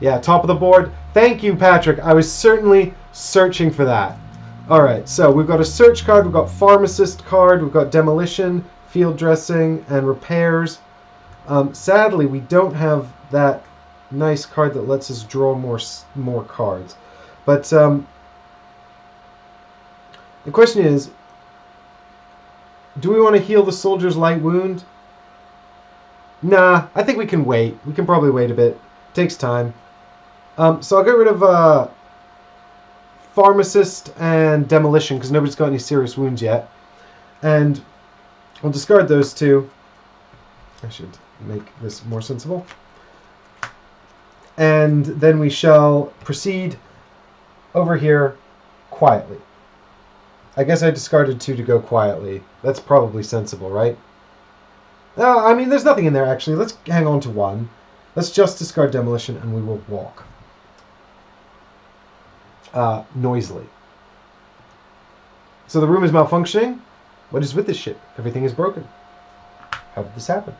Yeah, top of the board. Thank you, Patrick. I was certainly searching for that. Alright, so we've got a search card, we've got pharmacist card, we've got demolition, field dressing, and repairs. Sadly, we don't have that nice card that lets us draw more cards. But the question is, do we want to heal the soldier's light wound? Nah, I think we can wait. We can probably wait a bit. It takes time. So I'll get rid of pharmacist and demolition because nobody's got any serious wounds yet. And we'll discard those two. I should make this more sensible. And then we shall proceed over here quietly. I guess I discarded two to go quietly. That's probably sensible, right? I mean, there's nothing in there, actually. Let's hang on to one. Let's just discard demolition, and we will walk. Noisily. So the room is malfunctioning. What is with this ship? Everything is broken. How did this happen?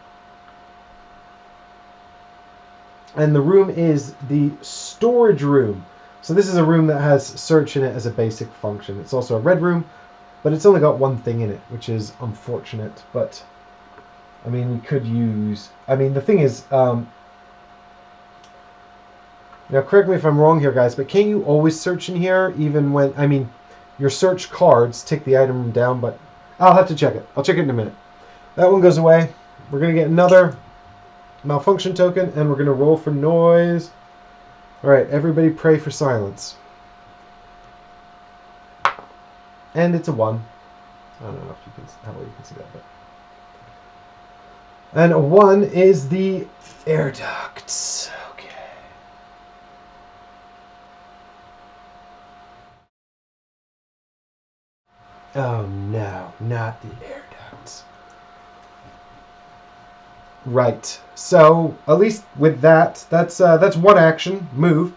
And the room is the storage room. So this is a room that has search in it as a basic function. It's also a red room, but it's only got one thing in it, which is unfortunate. But, I mean, we could use... I mean, the thing is... now, correct me if I'm wrong here, guys, but can't you always search in here, even when... I mean, your search cards take the item down, but... I'll have to check it. I'll check it in a minute. That one goes away. We're going to get another malfunction token, and we're going to roll for noise. Alright, everybody pray for silence. And it's a 1. I don't know if you can, how well you can see that, but... And a 1 is the air ducts. Okay. Oh no, not the air ducts. Right. So at least with that, that's one action move.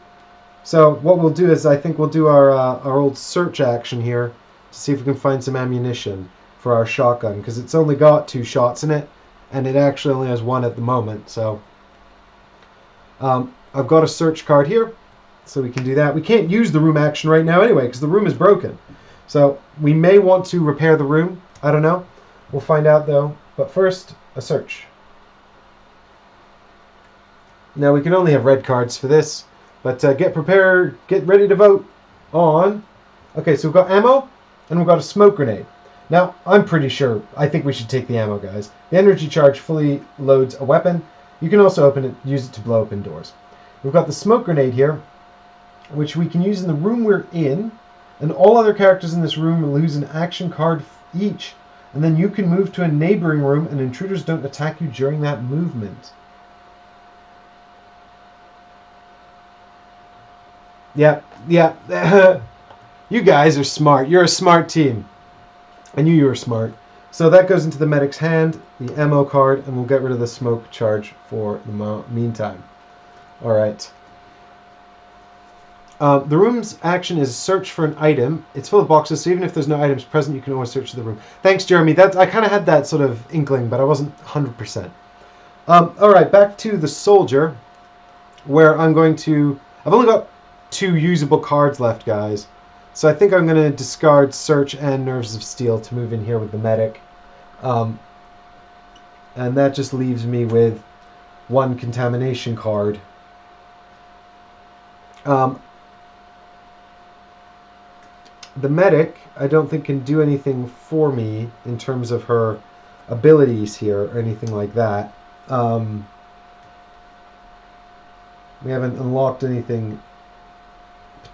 So what we'll do is I think we'll do our old search action here to see if we can find some ammunition for our shotgun because it's only got 2 shots in it, and it actually only has 1 at the moment. So I've got a search card here, so we can do that. We can't use the room action right now anyway because the room is broken. So we may want to repair the room. I don't know. We'll find out though. But first, a search. Now we can only have red cards for this, but get prepared, get ready to vote on. Okay, so we've got ammo and we've got a smoke grenade. Now I'm pretty sure I think we should take the ammo, guys. The energy charge fully loads a weapon. You can also open it, use it to blow open doors. We've got the smoke grenade here, which we can use in the room we're in. And all other characters in this room will lose an action card each. And then you can move to a neighboring room and intruders don't attack you during that movement. Yeah. You guys are smart. You're a smart team. I knew you were smart. So that goes into the medic's hand, the ammo card, and we'll get rid of the smoke charge for the meantime. Alright. The room's action is search for an item. It's full of boxes, so even if there's no items present, you can always search the room. Thanks, Jeremy. I kind of had that sort of inkling, but I wasn't 100%. Alright, back to the soldier, where I'm going to... I've only got 2 usable cards left, guys. So I think I'm going to discard Search and Nerves of Steel to move in here with the medic. And that just leaves me with 1 Contamination card. The medic, I don't think can do anything for me in terms of her abilities here or anything like that. We haven't unlocked anything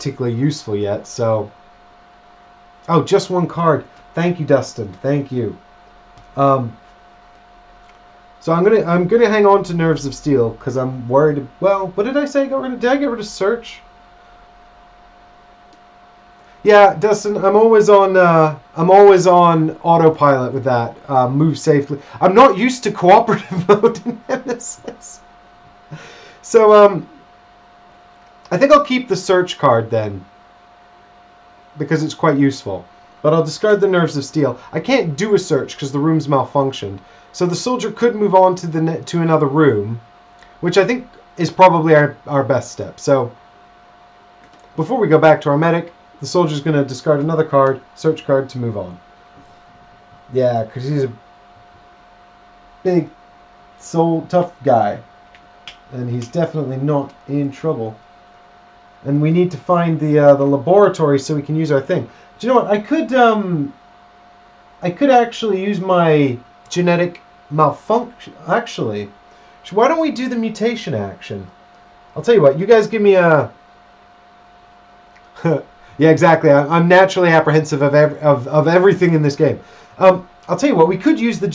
particularly useful yet. So, oh, just one card. Thank you, Dustin. Thank you. So I'm gonna hang on to Nerves of Steel because I'm worried. Well, what did I say? Did I get rid of Search? Yeah, Dustin, I'm always on autopilot with that. Move safely. I'm not used to cooperative mode in Nemesis. So I think I'll keep the Search card then because it's quite useful. But I'll discard the Nerves of Steel. I can't do a search because the room's malfunctioned. So the soldier could move on to another room, which I think is probably our best step. So before we go back to our medic, the soldier's going to discard another card, search card, to move on. Yeah, because he's a big, tough guy. And he's definitely not in trouble. And we need to find the laboratory so we can use our thing. Do you know what? I could actually use my genetic malfunction. Actually, why don't we do the mutation action? I'll tell you what. You guys give me a. Yeah, exactly. I'm naturally apprehensive of everything in this game. I'll tell you what. We could use the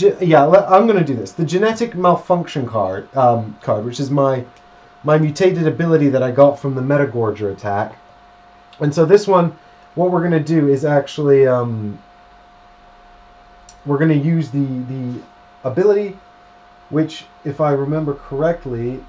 I'm going to do this. The genetic malfunction card, which is my mutated ability that I got from the Metagorger attack. And so this one, what we're going to do is actually we're going to use the ability, which, if I remember correctly,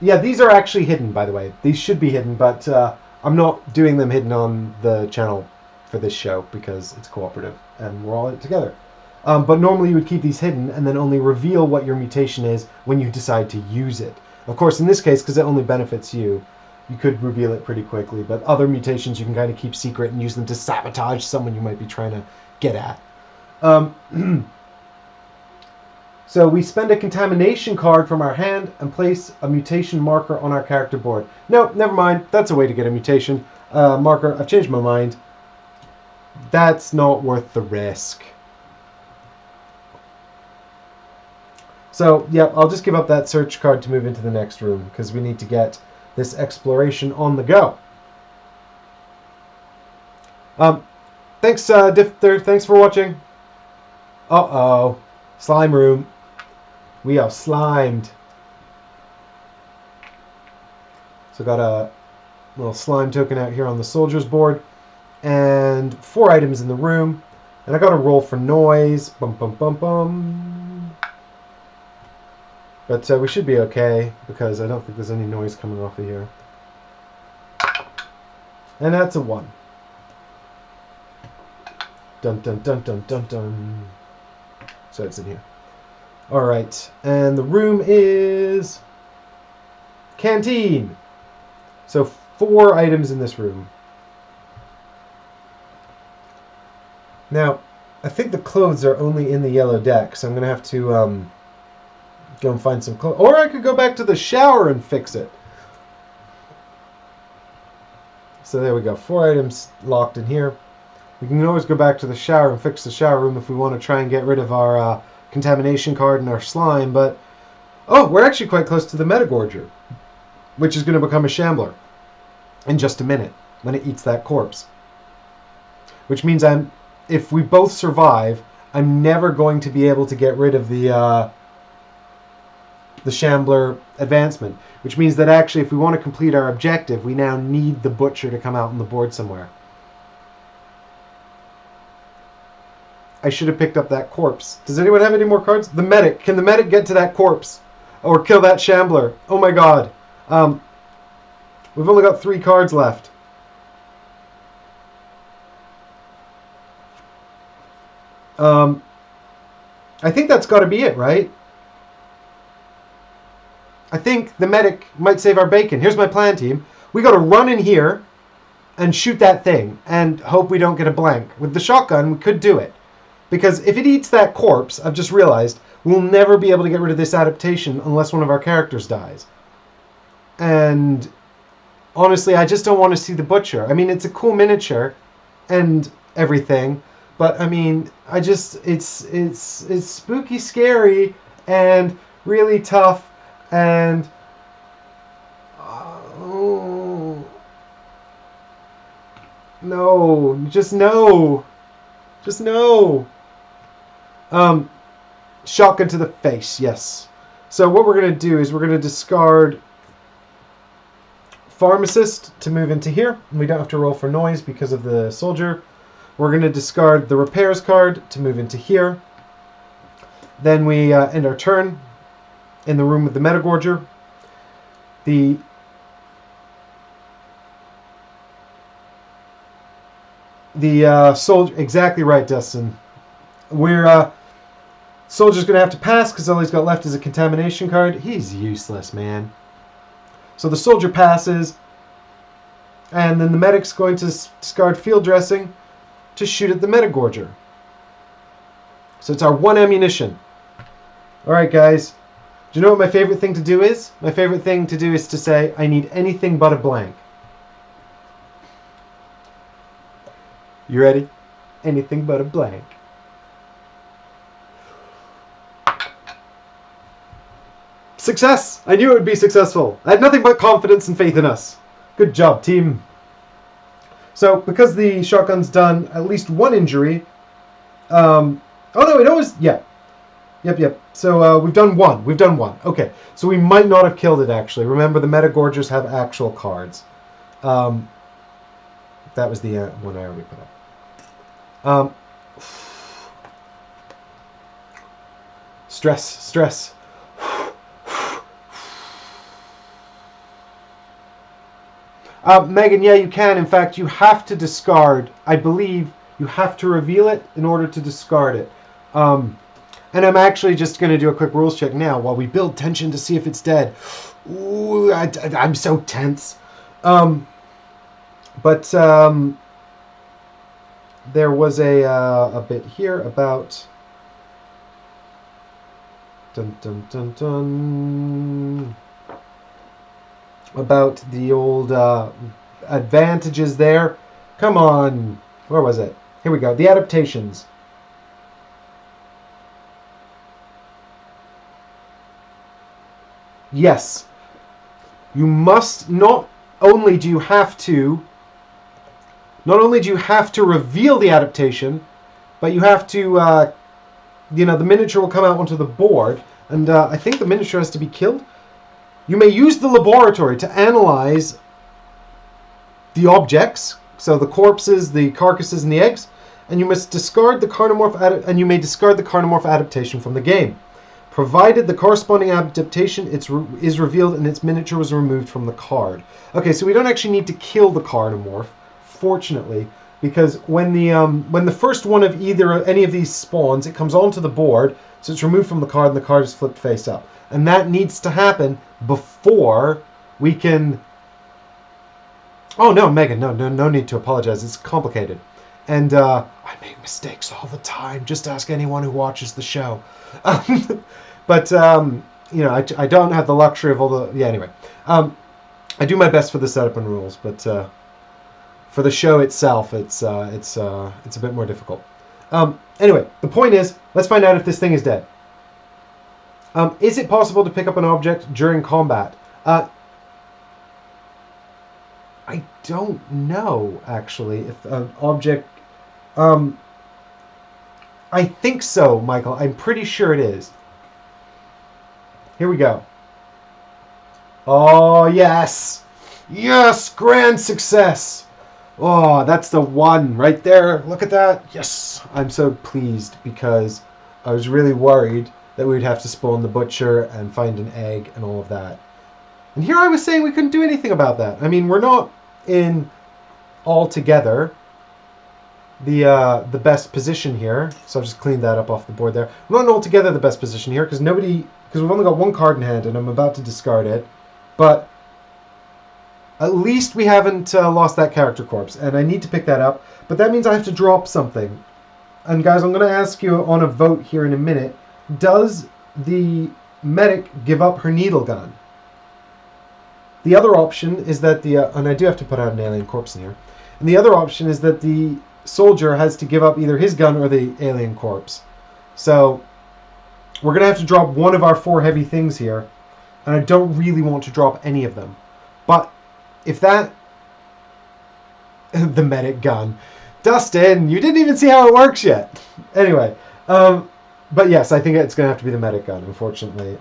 yeah, these are actually hidden, by the way. These should be hidden, but I'm not doing them hidden on the channel for this show because it's cooperative and we're all in it together. But normally you would keep these hidden and then only reveal what your mutation is when you decide to use it. Of course, in this case, because it only benefits you, you could reveal it pretty quickly. But other mutations you can kind of keep secret and use them to sabotage someone you might be trying to get at. So we spend a contamination card from our hand and place a mutation marker on our character board. No, never mind. That's a way to get a mutation marker. I've changed my mind. That's not worth the risk. So, yeah, I'll just give up that search card to move into the next room because we need to get this exploration on the go. Thanks, Difter. Thanks for watching. Uh-oh. Slime room. We are slimed. So got a little slime token out here on the soldier's board. And 4 items in the room. And I got a roll for noise. Bum, bum, bum, bum. But we should be okay because I don't think there's any noise coming off of here. And that's a 1. Dun, dun, dun, dun, dun, dun. So it's in here. Alright, and the room is canteen. So 4 items in this room. Now, I think the clothes are only in the yellow deck, so I'm going to have to go and find some clothes. Or I could go back to the shower and fix it. So there we go. 4 items locked in here. We can always go back to the shower and fix the shower room if we want to try and get rid of our contamination card and our slime. But, oh, we're actually quite close to the Metagorger, which is going to become a Shambler in just a minute when it eats that corpse. Which means if we both survive, I'm never going to be able to get rid of the Shambler advancement. Which means that actually if we want to complete our objective, we now need the Butcher to come out on the board somewhere. I should have picked up that corpse. Does anyone have any more cards? The medic. Can the medic get to that corpse? Or kill that Shambler? Oh my god. We've only got 3 cards left. I think that's got to be it, right? I think the medic might save our bacon. Here's my plan, team. We got to run in here and shoot that thing and hope we don't get a blank. With the shotgun, we could do it. Because if it eats that corpse, I've just realized, we'll never be able to get rid of this adaptation unless one of our characters dies. And honestly, I just don't want to see the Butcher. I mean, it's a cool miniature and everything, but I mean, it's spooky, scary, and really tough, and No. Just no. Just no. Shotgun to the face, yes. So what we're going to do is we're going to discard Pharmacist to move into here. We don't have to roll for noise because of the soldier. We're going to discard the Repairs card to move into here. Then we end our turn in the room with the Metagorger. The soldier, exactly right, Dustin. Soldier's going to have to pass because all he's got left is a Contamination card. He's useless, man. So the soldier passes, and then the medic's going to discard Field Dressing to shoot at the Metagorger. So it's our 1 ammunition. Alright, guys. Do you know what my favorite thing to do is? My favorite thing to do is to say, I need anything but a blank. You ready? Anything but a blank. Success! I knew it would be successful. I had nothing but confidence and faith in us. Good job, team. So, because the shotgun's done at least 1 injury... oh no, it always... Yeah. Yep. So, we've done 1. We've done 1. Okay. So, we might not have killed it, actually. Remember, the Metagorgers have actual cards. That was the one I already put up. Stress. Megan, yeah, you can. In fact, you have to discard. I believe you have to reveal it in order to discard it. And I'm actually just going to do a quick rules check now while we build tension to see if it's dead. Ooh, I'm so tense. But there was a bit here about... about the old advantages there. Come on. Where was it? Here we go. The adaptations. Yes. You must not only do you have to reveal the adaptation, but you have to the miniature will come out onto the board, and I think the miniature has to be killed. You may use the laboratory to analyze the objects, so the corpses, the carcasses, and the eggs, and you must discard the Carnomorph adaptation from the game, provided the corresponding adaptation is revealed and its miniature was removed from the card. Okay, so we don't actually need to kill the Carnomorph, fortunately, because when the first one of any of these spawns, it comes onto the board, so it's removed from the card, and the card is flipped face up. And that needs to happen before we can... Oh, no, Megan, no need to apologize. It's complicated. And I make mistakes all the time. Just ask anyone who watches the show. But, I don't have the luxury of all the... Yeah, anyway. I do my best for the setup and rules, but for the show itself, it's a bit more difficult. Anyway, the point is, let's find out if this thing is dead. Is it possible to pick up an object during combat? I don't know, actually, if an object... I think so, Michael. I'm pretty sure it is. Here we go. Oh, yes! Yes! Grand success! Oh, that's the one right there. Look at that. Yes! I'm so pleased because I was really worried that we would have to spawn the butcher and find an egg and all of that. And here I was saying we couldn't do anything about that. I mean, we're not in altogether the best position here. So I'll just clean that up off the board there. We're not in altogether the best position here because we've only got 1 card in hand and I'm about to discard it. But at least we haven't lost that character corpse, and I need to pick that up. But that means I have to drop something. And guys, I'm going to ask you on a vote here in a minute. Does the medic give up her needle gun? The other option is that and I do have to put out an alien corpse in here. And the other option is that the soldier has to give up either his gun or the alien corpse. So we're going to have to drop one of our 4 heavy things here. And I don't really want to drop any of them. But if that The medic gun. Dustin, you didn't even see how it works yet. Anyway, but yes, I think it's going to have to be the medic gun, unfortunately.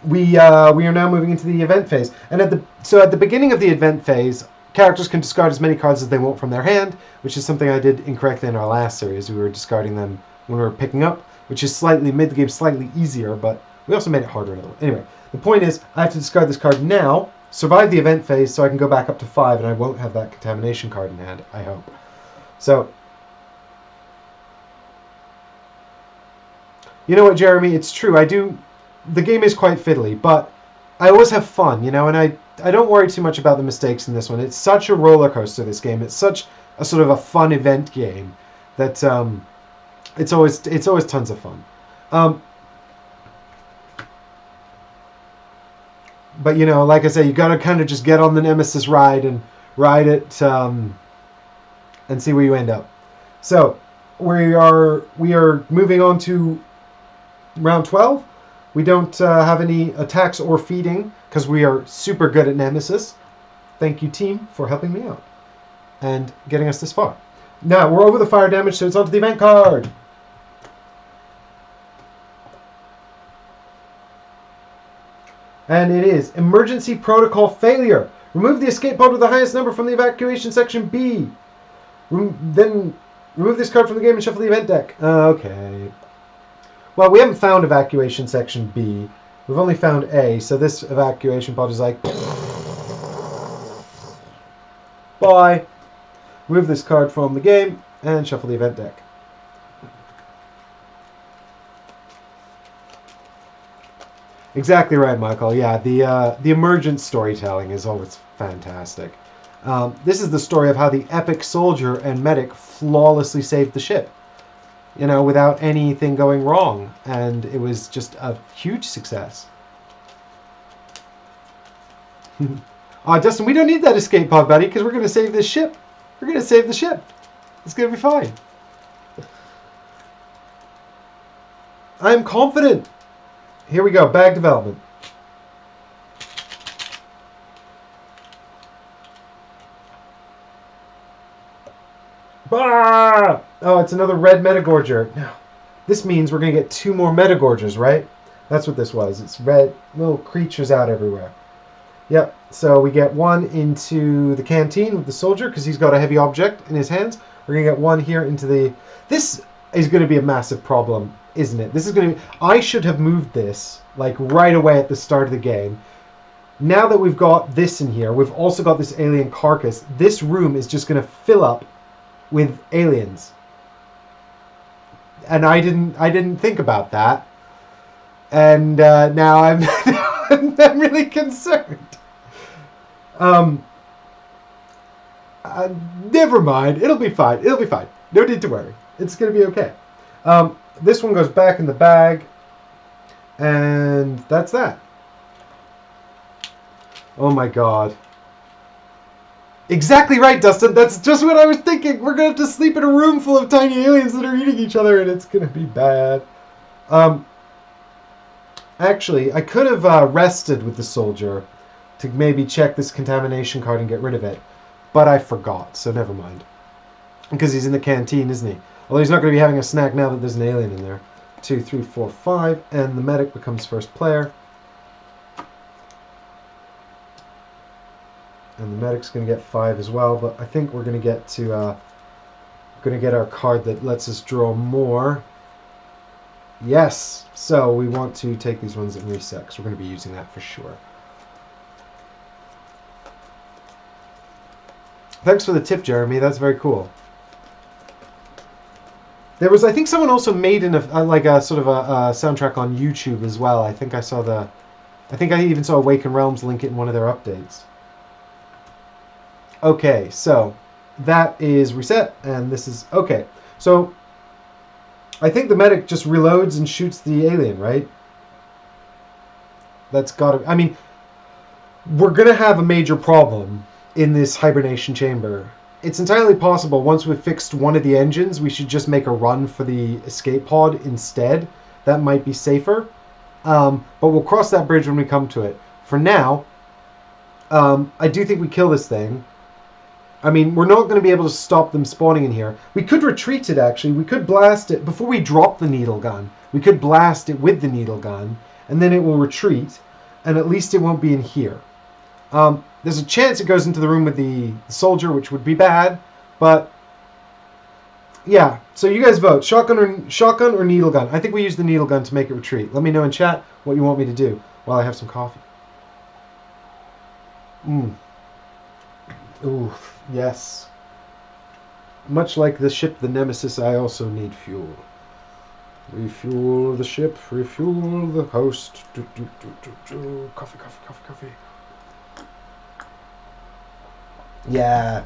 We are now moving into the event phase, and at the beginning of the event phase, characters can discard as many cards as they want from their hand, which is something I did incorrectly in our last series. We were discarding them when we were picking up, which is made the game slightly easier, but we also made it harder a little. Anyway, the point is, I have to discard this card now, survive the event phase, so I can go back up to 5, and I won't have that Contamination card in hand, I hope. So, you know what, Jeremy? It's true. The game is quite fiddly, but I always have fun, you know, and I don't worry too much about the mistakes in this one. It's such a roller coaster, this game. It's such a sort of a fun event game that it's always tons of fun. But, you know, like I say, you got to kind of just get on the Nemesis ride and ride it and see where you end up. So, we are moving on to round 12. We don't have any attacks or feeding because we are super good at Nemesis. Thank you, team, for helping me out and getting us this far. Now, we're over the fire damage, so it's on to the event card. And it is Emergency Protocol Failure. Remove the escape pod with the highest number from the evacuation section B. Then remove this card from the game and shuffle the event deck. Okay. Well, we haven't found evacuation section B. We've only found A, so this evacuation pod is like... Bye. Remove this card from the game and shuffle the event deck. Exactly right, Michael. Yeah, the emergent storytelling is always fantastic. This is the story of how the epic soldier and medic flawlessly saved the ship, you know, without anything going wrong, and it was just a huge success. Dustin, we don't need that escape pod, buddy, because we're going to save this ship. We're going to save the ship. It's going to be fine. I'm confident. Here we go, bag development. Bah! Oh, it's another red Metagorger. Now, this means we're going to get 2 more Metagorgers, right? That's what this was. It's red, little creatures out everywhere. Yep, so we get 1 into the canteen with the soldier because he's got a heavy object in his hands. We're going to get 1 here into the... This is going to be a massive problem, isn't it? This is going to be... I should have moved this, like, right away at the start of the game. Now that we've got this in here, we've also got this alien carcass. This room is just going to fill up with aliens. And I didn't think about that. And now I'm, I'm really concerned. Never mind. It'll be fine. It'll be fine. No need to worry. It's going to be okay. This one goes back in the bag. And that's that. Oh my god. Exactly right, Dustin. That's just what I was thinking. We're going to have to sleep in a room full of tiny aliens that are eating each other, and it's going to be bad. Actually, I could have rested with the soldier to maybe check this contamination card and get rid of it. But I forgot, so never mind. Because he's in the canteen, isn't he? Although he's not going to be having a snack now that there's an alien in there. 2, 3, 4, 5, and the medic becomes first player. And the medic's going to get 5 as well, but I think we're going to get to our card that lets us draw more. Yes, so we want to take these ones and reset, because we're going to be using that for sure. Thanks for the tip, Jeremy. That's very cool. There was, I think, someone also made like a sort of a soundtrack on YouTube as well. I think I saw I think I even saw Awaken Realms link it in one of their updates. Okay, so that is reset, and this is okay. So I think the medic just reloads and shoots the alien, right? That's gotta... I mean, we're gonna have a major problem in this hibernation chamber. It's entirely possible once we've fixed one of the engines, we should just make a run for the escape pod instead. That might be safer. But we'll cross that bridge when we come to it. For now, I do think we kill this thing. I mean, we're not going to be able to stop them spawning in here. We could retreat it, actually. We could blast it before we drop the needle gun. We could blast it with the needle gun, and then it will retreat, and at least it won't be in here. There's a chance it goes into the room with the soldier, which would be bad, but yeah. So you guys vote, shotgun or needle gun. I think we use the needle gun to make it retreat. Let me know in chat what you want me to do while I have some coffee. Ooh, yes. Much like the ship, the Nemesis, I also need fuel. Refuel the ship, refuel the host. Coffee, coffee, coffee, coffee. Yeah.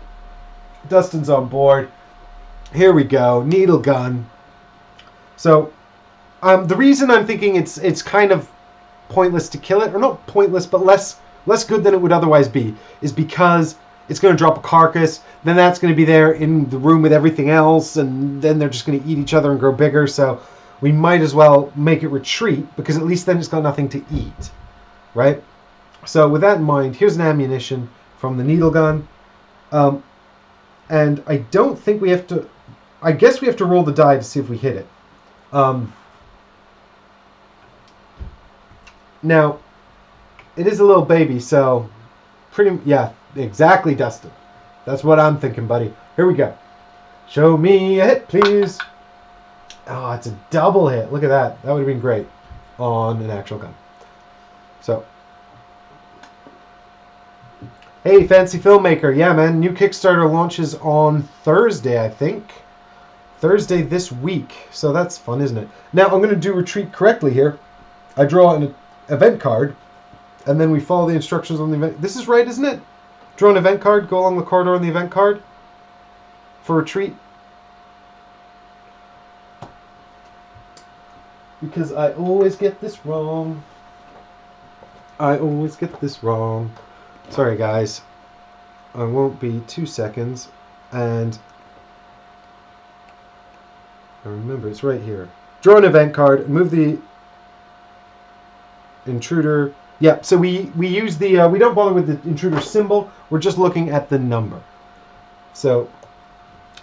Dustin's on board. Here we go. Needle gun. So, the reason I'm thinking it's kind of pointless to kill it, or not pointless, but less good than it would otherwise be, is because it's going to drop a carcass, then that's going to be there in the room with everything else, and then they're just going to eat each other and grow bigger, so we might as well make it retreat, because at least then it's got nothing to eat, right? So with that in mind, here's an ammunition from the needle gun, and I don't think we have to, I guess we have to roll the die to see if we hit it. Now, it is a little baby, so yeah, exactly, Dustin. That's what I'm thinking, buddy. Here we go. Show me a hit, please. Oh, it's a double hit. Look at that. That would have been great on an actual gun. So, hey, Fancy Filmmaker. Yeah, man, new Kickstarter launches on Thursday, I think. Thursday this week. So that's fun, isn't it? Now, I'm going to do retreat correctly here. I draw an event card, and then we follow the instructions on the event. This is right, isn't it? Draw an event card, go along the corridor on the event card for retreat. Because I always get this wrong. I always get this wrong. Sorry, guys. I won't be 2 seconds. And I remember, it's right here. Draw an event card, move the intruder. Yeah, so we use the, we don't bother with the intruder symbol. We're just looking at the number. So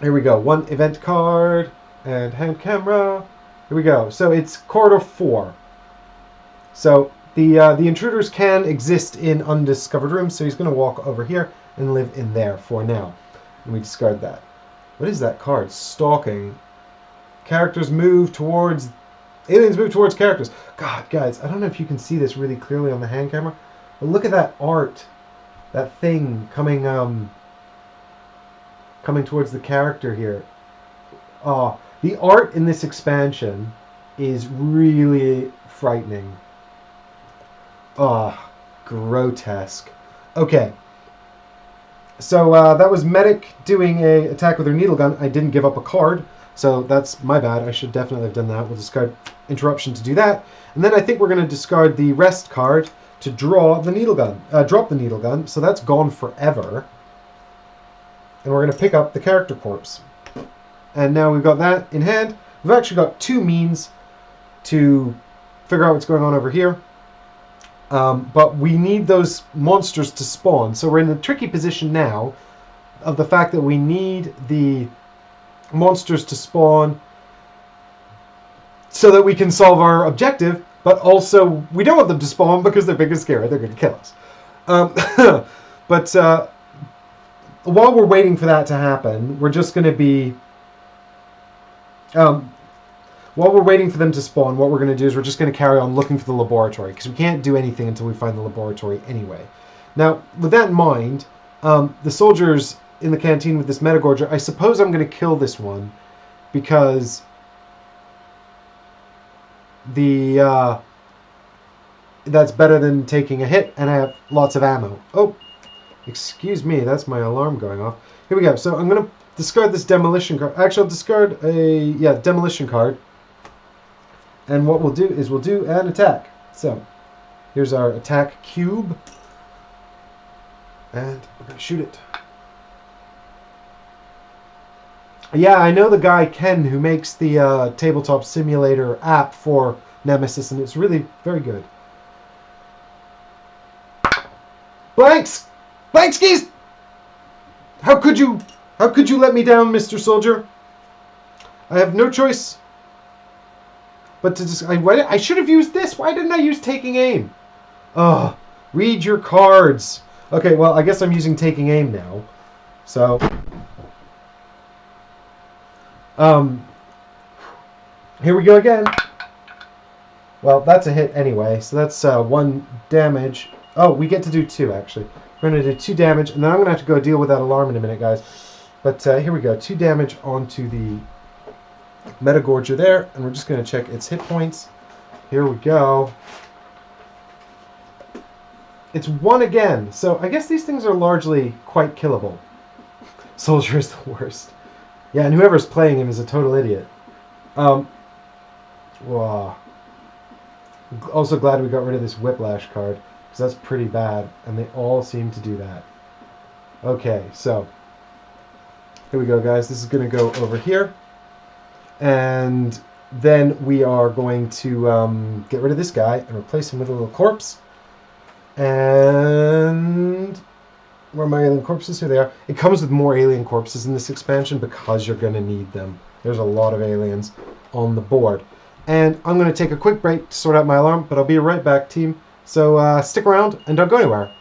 here we go. One event card and hand camera. Here we go. So it's corridor 4. So the intruders can exist in undiscovered rooms. So he's going to walk over here and live in there for now. And we discard that. What is that card? Stalking. Characters move towards... Aliens move towards characters. God, guys, I don't know if you can see this really clearly on the hand camera, but look at that art. That thing coming towards the character here. Oh, the art in this expansion is really frightening. Oh, grotesque. Okay. So that was Medic doing a attack with her needle gun. I didn't give up a card, so that's my bad. I should definitely have done that. We'll discard interruption to do that. And then I think we're going to discard the rest card to draw the needle gun, drop the needle gun. So that's gone forever. And we're going to pick up the character corpse. And now we've got that in hand. We've actually got 2 means to figure out what's going on over here. But we need those monsters to spawn. So we're in a tricky position now of the fact that we need the monsters to spawn so that we can solve our objective, but also we don't want them to spawn because they're big and scary. They're going to kill us. But while we're waiting for that to happen, we're just going to be... while we're waiting for them to spawn, what we're going to do is we're just going to carry on looking for the laboratory, because we can't do anything until we find the laboratory anyway. Now, with that in mind, the soldiers in the canteen with this Metagorger, I suppose I'm going to kill this one, because that's better than taking a hit, and I have lots of ammo. Oh, excuse me, that's my alarm going off. Here we go. So I'm going to discard this demolition card. Actually, I'll discard a demolition card. And what we'll do is we'll do an attack. So here's our attack cube. And we're going to shoot it. Yeah, I know the guy Ken who makes the tabletop simulator app for Nemesis, and it's really very good. Blanks! Blankskis! How could you let me down, Mr. Soldier? I have no choice but to just... I should have used this. Why didn't I use taking aim? Ugh. Read your cards. Okay, well, I guess I'm using taking aim now. So... Here we go again. Well, that's a hit anyway, so that's 1 damage. Oh, we get to do 2, actually. We're going to do 2 damage, and then I'm going to have to go deal with that alarm in a minute, guys. But here we go. 2 damage onto the Metagorger there, and we're just going to check its hit points. Here we go. It's 1 again, so I guess these things are largely quite killable. Soldier is the worst. Yeah, and whoever's playing him is a total idiot. Wow. Also glad we got rid of this Whiplash card, because that's pretty bad, and they all seem to do that. Okay, so here we go, guys. This is going to go over here, and then we are going to get rid of this guy and replace him with a little corpse. And where are my alien corpses? Here they are. It comes with more alien corpses in this expansion because you're going to need them. There's a lot of aliens on the board. And I'm going to take a quick break to sort out my alarm, but I'll be right back, team. So stick around and don't go anywhere.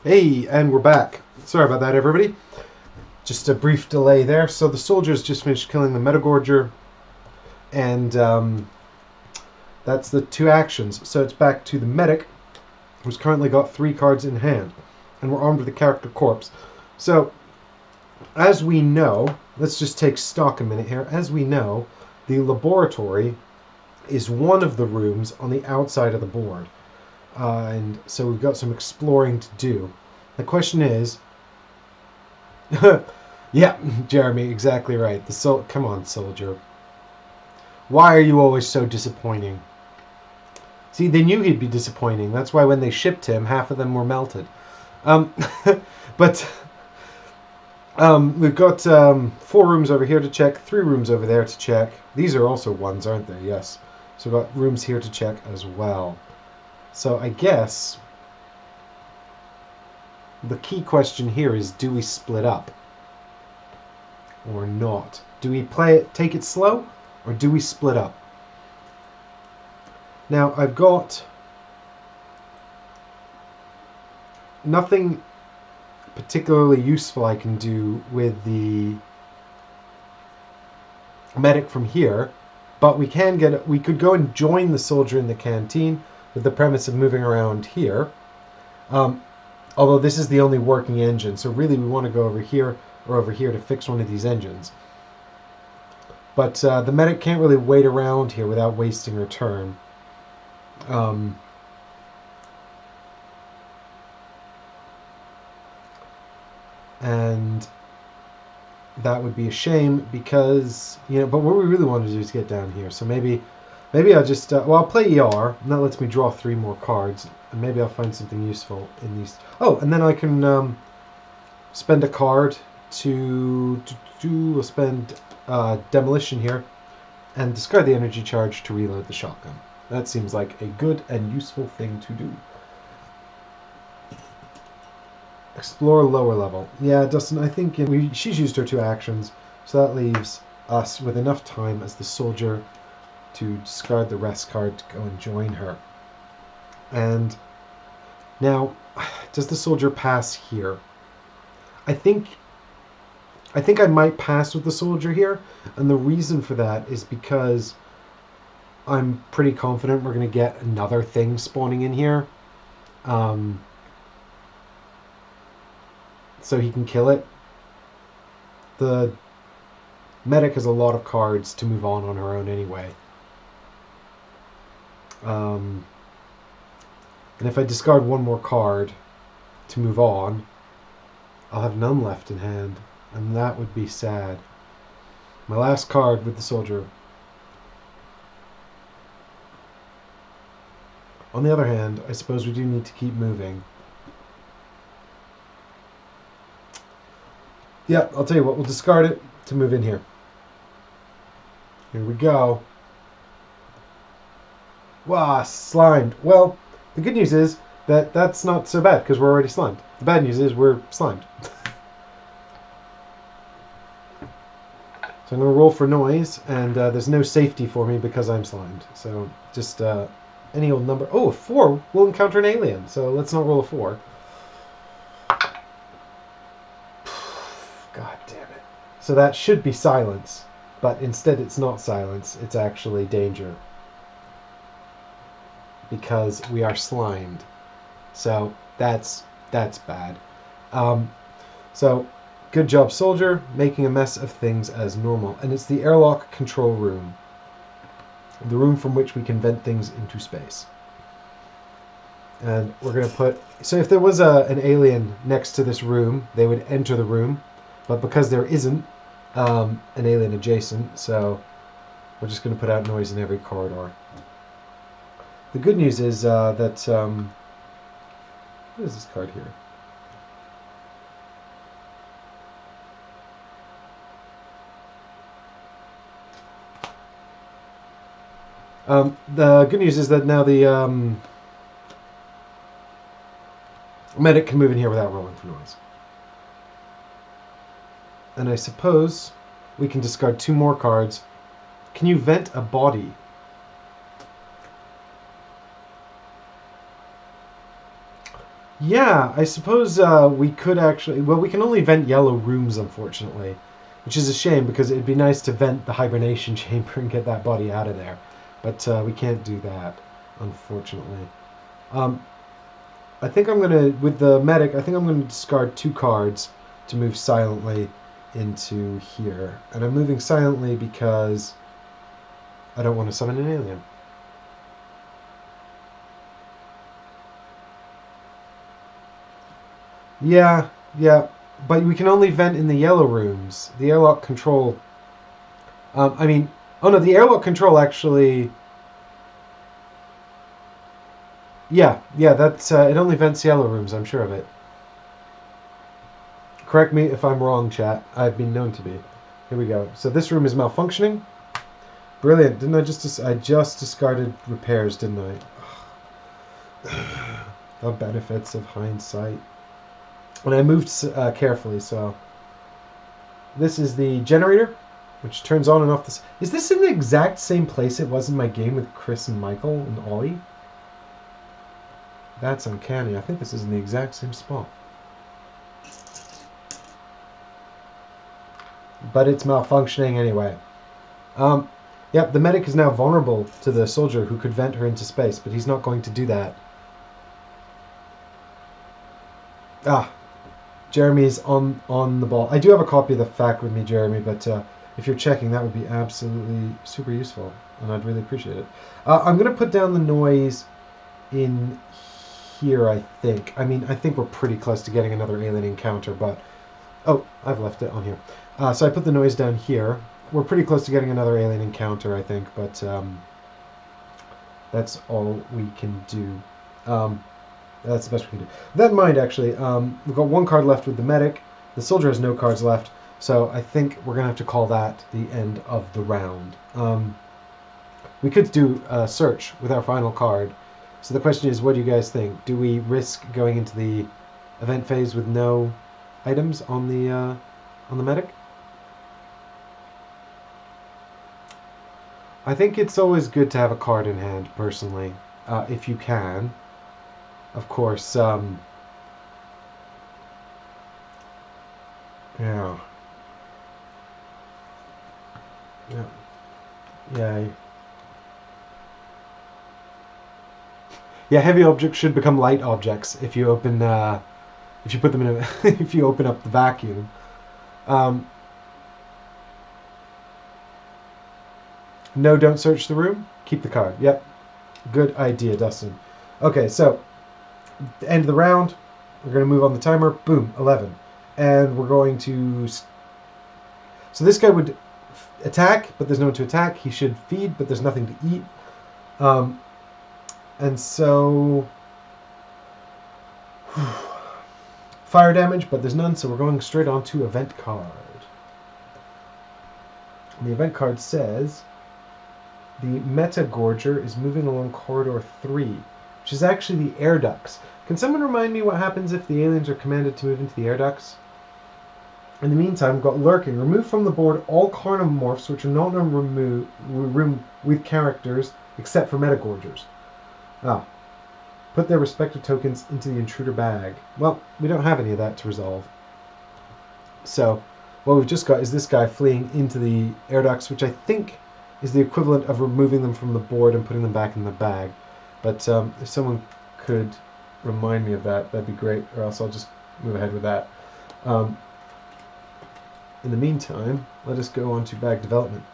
Hey, and we're back. Sorry about that, everybody. Just a brief delay there. So the soldiers just finished killing the Metagorger, and that's the 2 actions. So it's back to the medic, who's currently got 3 cards in hand, and we're armed with a character corpse. So, as we know, let's just take stock a minute here. As we know, the laboratory is one of the rooms on the outside of the board. And so we've got some exploring to do. The question is... yeah, Jeremy, exactly right. Come on, soldier. Why are you always so disappointing? See, they knew he'd be disappointing. That's why when they shipped him, half of them were melted. But we've got 4 rooms over here to check, 3 rooms over there to check. These are also 1s, aren't they? Yes. So we've got rooms here to check as well. So I guess the key question here is, do we split up or not? Do we take it slow, or do we split up? Now, I've got nothing particularly useful I can do with the medic from here, but we could go and join the soldier in the canteen with the premise of moving around here. Although this is the only working engine, so really we want to go over here or over here to fix one of these engines. But the medic can't really wait around here without wasting her turn. And that would be a shame because, but what we really want to do is get down here. So maybe I'll just, I'll play ER, and that lets me draw 3 more cards, and maybe I'll find something useful in these. Oh, and then I can spend a card to spend Demolition here, and discard the energy charge to reload the shotgun. That seems like a good and useful thing to do. Explore lower level. Yeah, Dustin, I think she's used her 2 actions, so that leaves us with enough time as the soldier to discard the rest card to go and join her. And now, does the soldier pass here? I think I might pass with the soldier here, and the reason for that is because I'm pretty confident we're going to get another thing spawning in here. So he can kill it. The medic has a lot of cards to move on her own anyway. And if I discard 1 more card to move on, I'll have none left in hand, and that would be sad. My last card with the soldier. On the other hand, I suppose we do need to keep moving. Yeah, I'll tell you what, we'll discard it to move in here. Here we go. Wow, slimed. Well, the good news is that that's not so bad because we're already slimed. The bad news is we're slimed. So I'm going to roll for noise, and there's no safety for me because I'm slimed. So just any old number. Oh, a 4 will encounter an alien, so let's not roll a 4. God damn it. So that should be silence, but instead it's not silence, it's actually danger. Because we are slimed. So that's bad. So good job, soldier, making a mess of things as normal. And it's the airlock control room. The room from which we can vent things into space. And we're going to put... So if there was an alien next to this room, they would enter the room. But because there isn't an alien adjacent, so we're just going to put out noise in every corridor. The good news is that... what is this card here? The good news is that now the medic can move in here without rolling for noise. And I suppose we can discard 2 more cards. Can you vent a body? Yeah, I suppose we could actually. Well, we can only vent yellow rooms, unfortunately, which is a shame because it'd be nice to vent the hibernation chamber and get that body out of there. But we can't do that, unfortunately. Um, I think I'm gonna, with the medic, I think I'm gonna discard 2 cards to move silently into here. And I'm moving silently because I don't want to summon an alien. Yeah, yeah, but we can only vent in the yellow rooms. The airlock control. I mean, oh no, the airlock control actually. Yeah, yeah, that's it. Only vents yellow rooms. I'm sure of it. Correct me if I'm wrong, chat. I've been known to be. Here we go. So this room is malfunctioning. Brilliant. Didn't I just discarded repairs, didn't I? The benefits of hindsight. And I moved carefully, so this is the generator, which turns on and off this. Is this in the exact same place it was in my game with Chris and Michael and Ollie? That's uncanny. I think this is in the exact same spot. But it's malfunctioning anyway. Yep, the medic is now vulnerable to the soldier who could vent her into space, but he's not going to do that. Ah, Jeremy's on the ball. I do have a copy of the fact with me, Jeremy, but if you're checking, that would be absolutely super useful, and I'd really appreciate it. I'm going to put down the noise in here, I think. I mean, I think we're pretty close to getting another alien encounter, but... Oh, I've left it on here. So I put the noise down here. We're pretty close to getting another alien encounter, I think, but that's all we can do. That's the best we can do. With that in mind, actually, we've got 1 card left with the medic. The soldier has no cards left, so I think we're going to have to call that the end of the round. We could do a search with our final card. So the question is, what do you guys think? Do we risk going into the event phase with no items on the medic? I think it's always good to have a card in hand, personally, if you can. Of course, yeah. Yeah. Yeah. Yeah, heavy objects should become light objects if you open, if you put them in a, if you open up the vacuum. No, don't search the room. Keep the card. Yep. Good idea, Dustin. Okay, so end of the round. We're going to move on the timer. Boom, 11. And we're going to... So this guy would attack, but there's no one to attack. He should feed, but there's nothing to eat. And so... Fire damage, but there's none, so we're going straight on to event card. And the event card says... The Meta Gorger is moving along corridor 3, which is actually the air ducts. Can someone remind me what happens if the aliens are commanded to move into the air ducts? In the meantime, we've got Lurking. Remove from the board all Carnomorphs which are not in a room with characters except for Meta Gorgers. Put their respective tokens into the Intruder bag. Well, we don't have any of that to resolve. So, what we've just got is this guy fleeing into the air ducts, which I think is the equivalent of removing them from the board and putting them back in the bag. But if someone could remind me of that, that'd be great, or else I'll just move ahead with that. In the meantime, let us go on to bag development.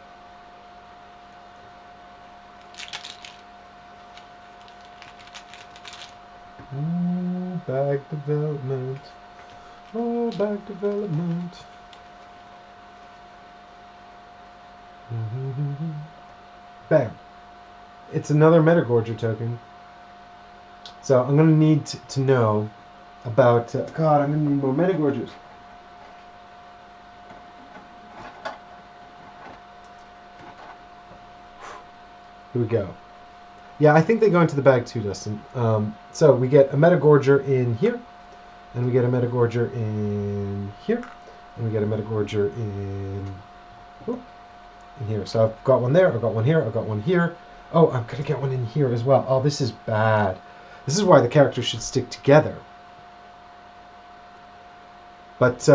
Oh, bag development. Oh, bag development. Bam. It's another Metagorger token. So I'm going to need to know about... God, I'm going to need more Metagorgers. Here we go. Yeah, I think they go into the bag too, Dustin. So we get a Metagorger in here, and we get a Metagorger in here, and we get a Metagorger in here. So I've got one there, I've got one here, I've got one here. Oh, I'm going to get one in here as well. Oh, this is bad. This is why the characters should stick together. But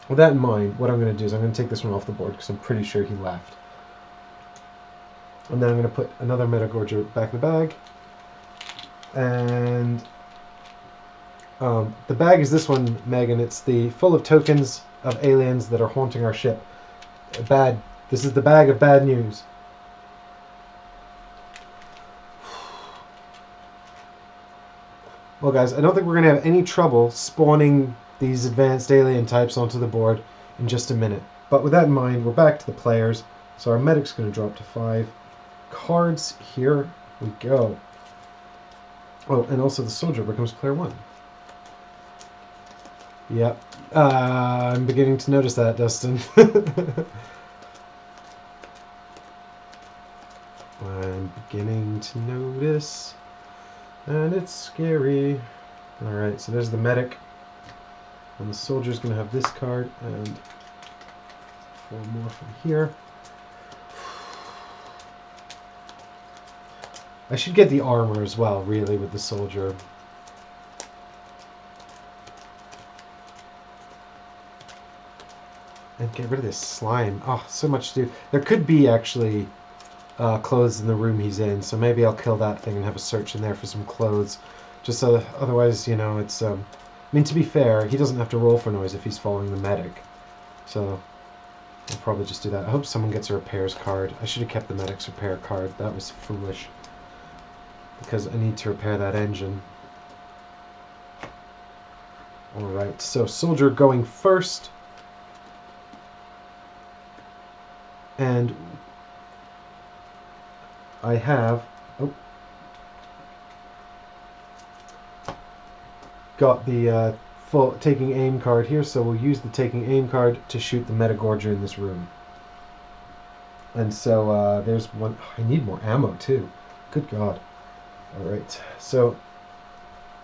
with that in mind, what I'm going to do is I'm going to take this one off the board because I'm pretty sure he left. And then I'm going to put another Metagorger back in the bag. And the bag is this one, Megan. It's the full of tokens of aliens that are haunting our ship. This is the bag of bad news. Well, guys, I don't think we're going to have any trouble spawning these advanced alien types onto the board in just a minute. But with that in mind, we're back to the players. So our medic's going to drop to 5 cards. Here we go. Oh, and also the soldier becomes player 1. Yep. I'm beginning to notice that, Dustin. I'm beginning to notice. And it's scary. Alright, so there's the medic. And the soldier's going to have this card. And 4 more from here. I should get the armor as well, really, with the soldier. And get rid of this slime. Oh, so much to do. There could be, actually, clothes in the room he's in, so maybe I'll kill that thing and have a search in there for some clothes. Just so, otherwise, you know, it's... I mean, to be fair, he doesn't have to roll for noise if he's following the medic. So, I'll probably just do that. I hope someone gets a repairs card. I should have kept the medic's repair card. That was foolish. Because I need to repair that engine. Alright, so soldier going first. And I have got the full taking aim card here, so we'll use the taking aim card to shoot the Metagorger in this room. And so there's one. I need more ammo too. Good God. Alright, so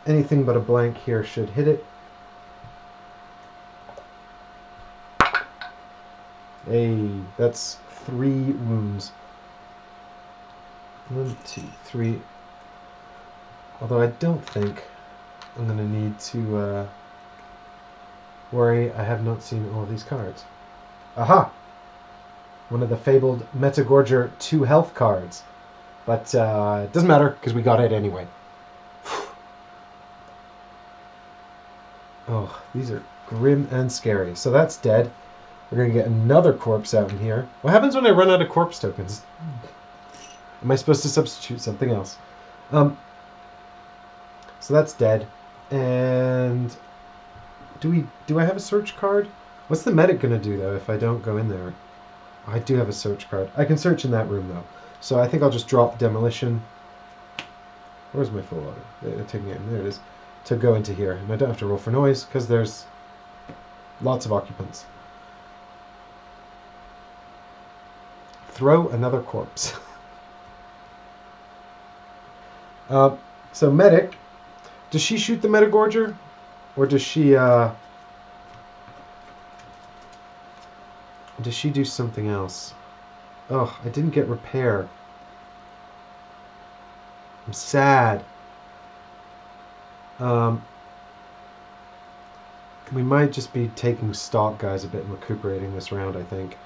anything but a blank here should hit it. Hey, that's 3 wounds. 1, 2, 3. Although I don't think I'm going to need to worry. I have not seen all of these cards. Aha! One of the fabled Metagorger 2 health cards. But it doesn't matter, because we got it anyway. Oh, these are grim and scary. So that's dead. We're going to get another corpse out in here. What happens when I run out of corpse tokens? Am I supposed to substitute something else? So that's dead. And do I have a search card? What's the medic going to do, though, if I don't go in there? I do have a search card. I can search in that room, though. So I think I'll just drop demolition. Where's my full auto? Taking it in. There it is. To go into here. And I don't have to roll for noise, because there's lots of occupants. Throw another corpse. So medic, does she shoot the Metagorger? Or does she do something else? Oh, I didn't get repair. I'm sad. We might just be taking stock, guys, a bit and recuperating this round, I think.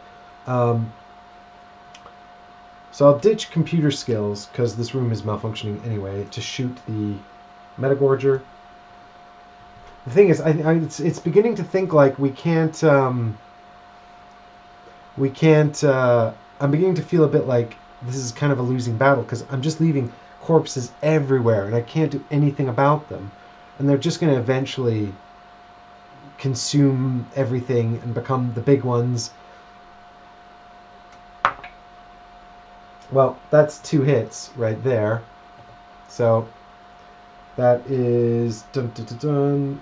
So I'll ditch computer skills, because this room is malfunctioning anyway, to shoot the Metagorger. The thing is, it's beginning to think like we can't... I'm beginning to feel a bit like this is kind of a losing battle, because I'm just leaving corpses everywhere, and I can't do anything about them. And they're just going to eventually consume everything and become the big ones. Well, that's 2 hits right there. So that is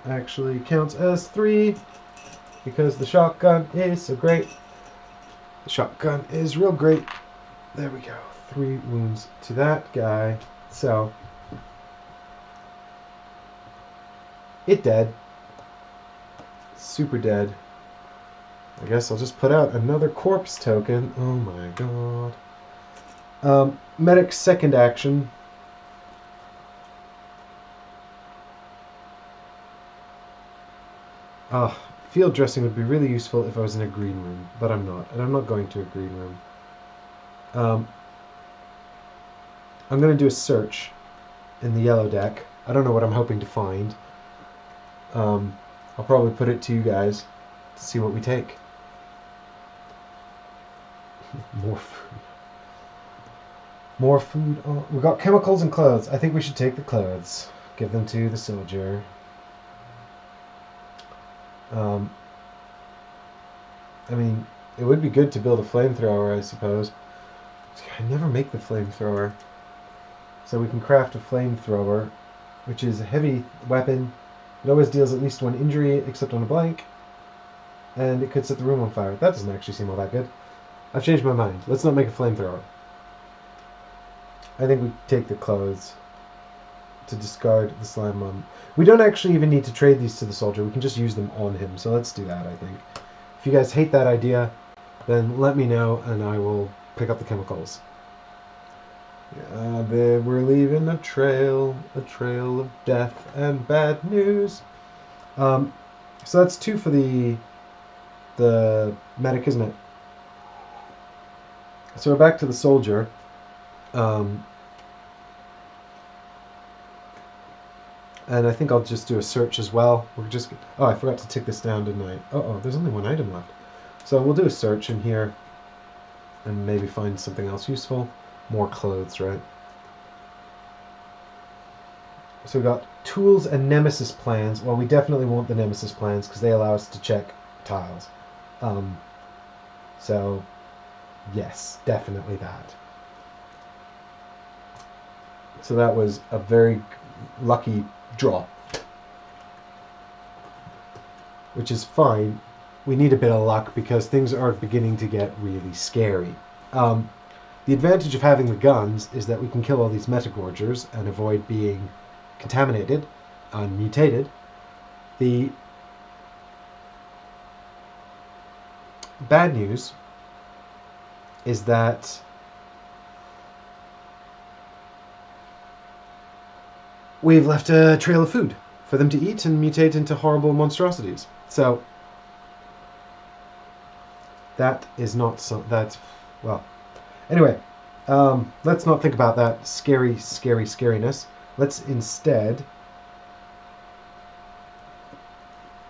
actually counts as 3 because the shotgun is so great. The shotgun is real great. There we go. 3 wounds to that guy. So it dead. Super dead. I guess I'll just put out another corpse token. Oh my god. Medic's second action. Field dressing would be really useful if I was in a green room, but I'm not, and I'm not going to a green room. I'm going to do a search in the yellow deck. I don't know what I'm hoping to find. I'll probably put it to you guys to see what we take. More food. More food. Oh, we got chemicals and clothes. I think we should take the clothes. Give them to the soldier. I mean, it would be good to build a flamethrower, I suppose. I never make the flamethrower. So we can craft a flamethrower, which is a heavy weapon. It always deals at least 1 injury, except on a blank. And it could set the room on fire. That doesn't actually seem all that good. I've changed my mind. Let's not make a flamethrower. I think we take the clothes to discard the slime bomb. We don't actually even need to trade these to the soldier. We can just use them on him. So let's do that, I think. If you guys hate that idea, then let me know and I will pick up the chemicals. Yeah, we're leaving a trail of death and bad news. So that's 2 for the medic, isn't it? So we're back to the soldier. And I think I'll just do a search as well. Oh, I forgot to tick this down, didn't I? Oh, there's only 1 item left. So we'll do a search in here and maybe find something else useful. More clothes, right? So we got tools and Nemesis plans. Well, we definitely want the Nemesis plans because they allow us to check tiles. So, yes, definitely that. So that was a very lucky draw, which is fine. We need a bit of luck because things are beginning to get really scary. The advantage of having the guns is that we can kill all these metagorgers and avoid being contaminated and mutated. The bad news is that we've left a trail of food for them to eat and mutate into horrible monstrosities. So that is not well. Anyway, let's not think about that scariness. Let's instead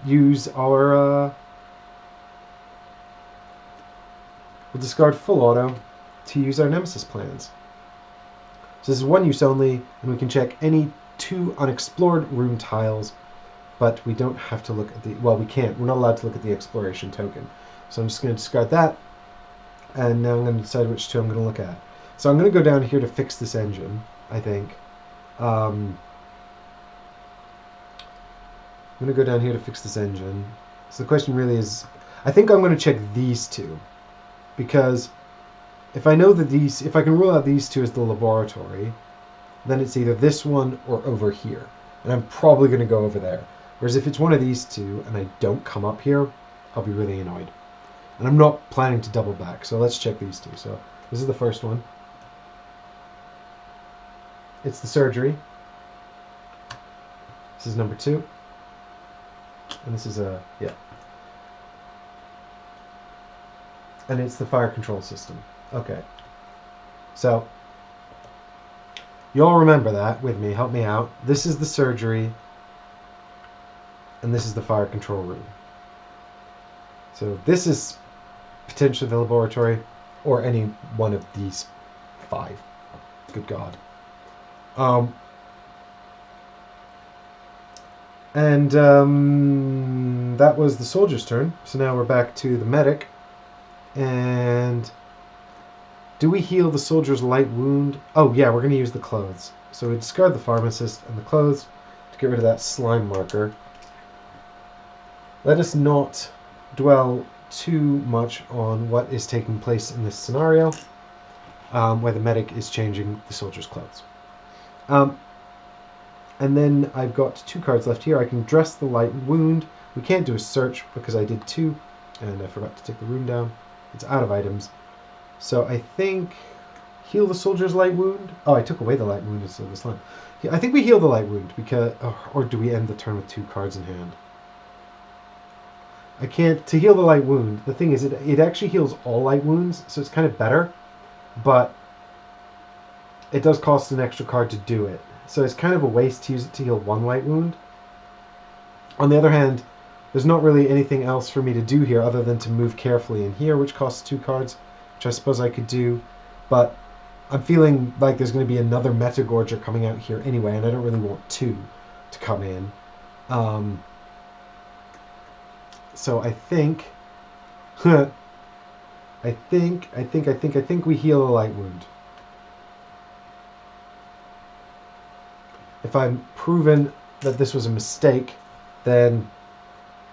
use our we'll discard full auto to use our Nemesis plans. So this is 1 use only, and we can check any 2 unexplored room tiles, but we don't have to look at the... Well, we can't. We're not allowed to look at the exploration token. So I'm just going to discard that, and now I'm going to decide which 2 I'm going to look at. So I'm going to go down here to fix this engine, I think. I'm going to go down here to fix this engine. So the question really is... I think I'm going to check these 2, because if I know that if I can rule out these 2 as the laboratory, then it's either this one or over here. And I'm probably going to go over there. Whereas if it's one of these 2 and I don't come up here, I'll be really annoyed. And I'm not planning to double back, so let's check these 2. So this is the first one. It's the surgery. This is number 2. And this is yeah. And it's the fire control system. Okay. So, you all remember that with me. Help me out. This is the surgery. And this is the fire control room. So this is potentially the laboratory, or any one of these 5. Good God. And that was the soldier's turn. So now we're back to the medic. And do we heal the soldier's light wound? Oh yeah, we're going to use the clothes. So we discard the pharmacist and the clothes to get rid of that slime marker. Let us not dwell too much on what is taking place in this scenario, where the medic is changing the soldier's clothes. And then I've got 2 cards left here. I can dress the light wound. We can't do a search because I did 2, and I forgot to take the rune down. It's out of items. So I think heal the soldier's light wound. Oh, I took away the light wound instead of the slime. Yeah, I think we heal the light wound because, or do we end the turn with 2 cards in hand? I can't, to heal the light wound, the thing is it actually heals all light wounds, so it's kind of better, but it does cost an extra card to do it. So it's kind of a waste to use it to heal one light wound. On the other hand, there's not really anything else for me to do here other than to move carefully in here, which costs 2 cards, which I suppose I could do, but I'm feeling like there's going to be another Metagorger coming out here anyway, and I don't really want 2 to come in. So I think, I think we heal a light wound. If I'm proven that this was a mistake, then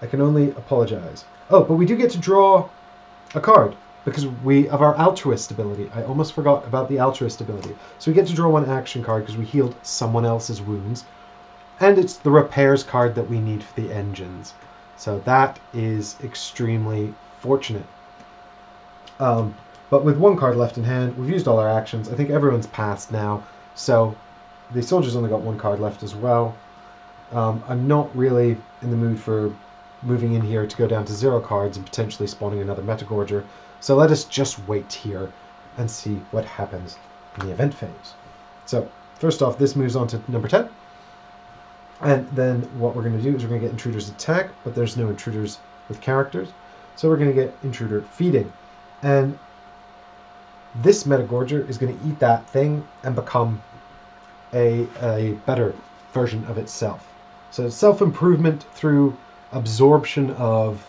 I can only apologize. Oh, but we do get to draw a card because we have our altruist ability. I almost forgot about the altruist ability. So we get to draw 1 action card because we healed someone else's wounds. And it's the repairs card that we need for the engines. So that is extremely fortunate. But with 1 card left in hand, we've used all our actions. I think everyone's passed now. So the soldiers only got 1 card left as well. I'm not really in the mood for moving in here to go down to 0 cards and potentially spawning another Metagorger. So let us just wait here and see what happens in the event phase. So first off, this moves on to number 10. And then what we're going to do is we're going to get Intruder's attack, but there's no Intruders with characters. So we're going to get Intruder feeding. And this Metagorger is going to eat that thing and become a better version of itself. So self-improvement through absorption of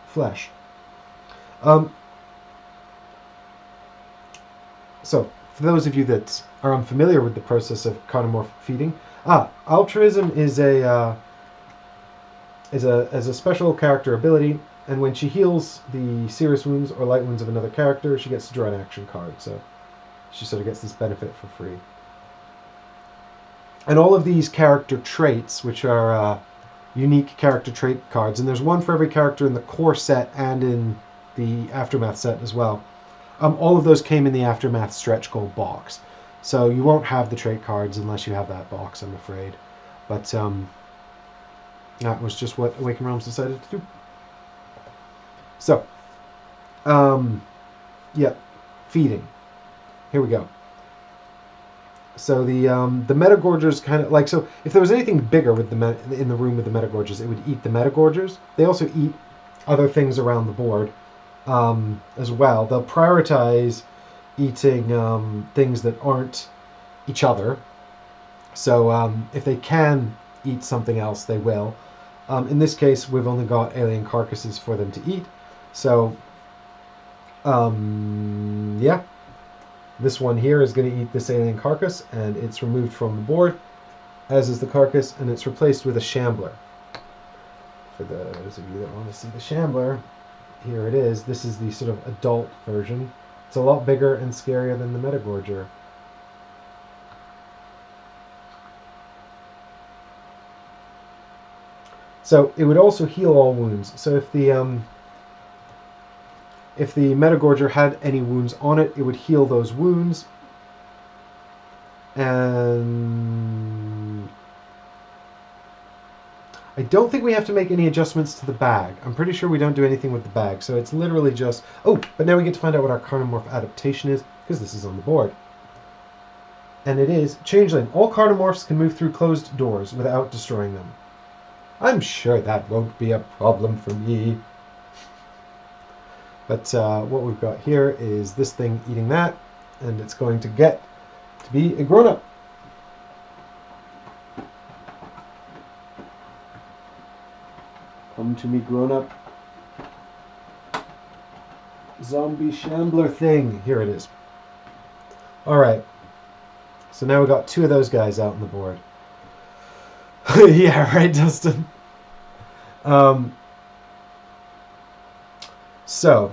flesh. So for those of you that are unfamiliar with the process of Carnomorph feeding, altruism is a special character ability, and when she heals the serious wounds or light wounds of another character, she gets to draw an action card. So she sort of gets this benefit for free. And all of these character traits, which are unique character trait cards, and there's 1 for every character in the core set and in the Aftermath set as well. All of those came in the Aftermath stretch goal box. So you won't have the trait cards unless you have that box, I'm afraid. But that was just what Awakened Realms decided to do. So, yeah, feeding. Here we go. So the Metagorgers kind of like, so if there was anything bigger with in the room with the Metagorgers, it would eat the Metagorgers. They also eat other things around the board as well. They'll prioritize eating things that aren't each other. So if they can eat something else, they will. In this case, we've only got alien carcasses for them to eat. So, yeah. This one here is going to eat this alien carcass, and it's removed from the board, as is the carcass, and it's replaced with a shambler. For those of you that want to see the shambler, here it is. This is the sort of adult version. It's a lot bigger and scarier than the Metagorger. So it would also heal all wounds. So if the Metagorger had any wounds on it, it would heal those wounds. And I don't think we have to make any adjustments to the bag. I'm pretty sure we don't do anything with the bag. So it's literally just... Oh, but now we get to find out what our Carnomorph adaptation is, because this is on the board. And it is Changeling. All Carnomorphs can move through closed doors without destroying them. I'm sure that won't be a problem for me. But what we've got here is this thing eating that, and it's going to get to be a grown-up. Come to me, grown-up. Zombie shambler thing. Here it is. Alright. So now we've got 2 of those guys out on the board. Yeah, right, Dustin? So,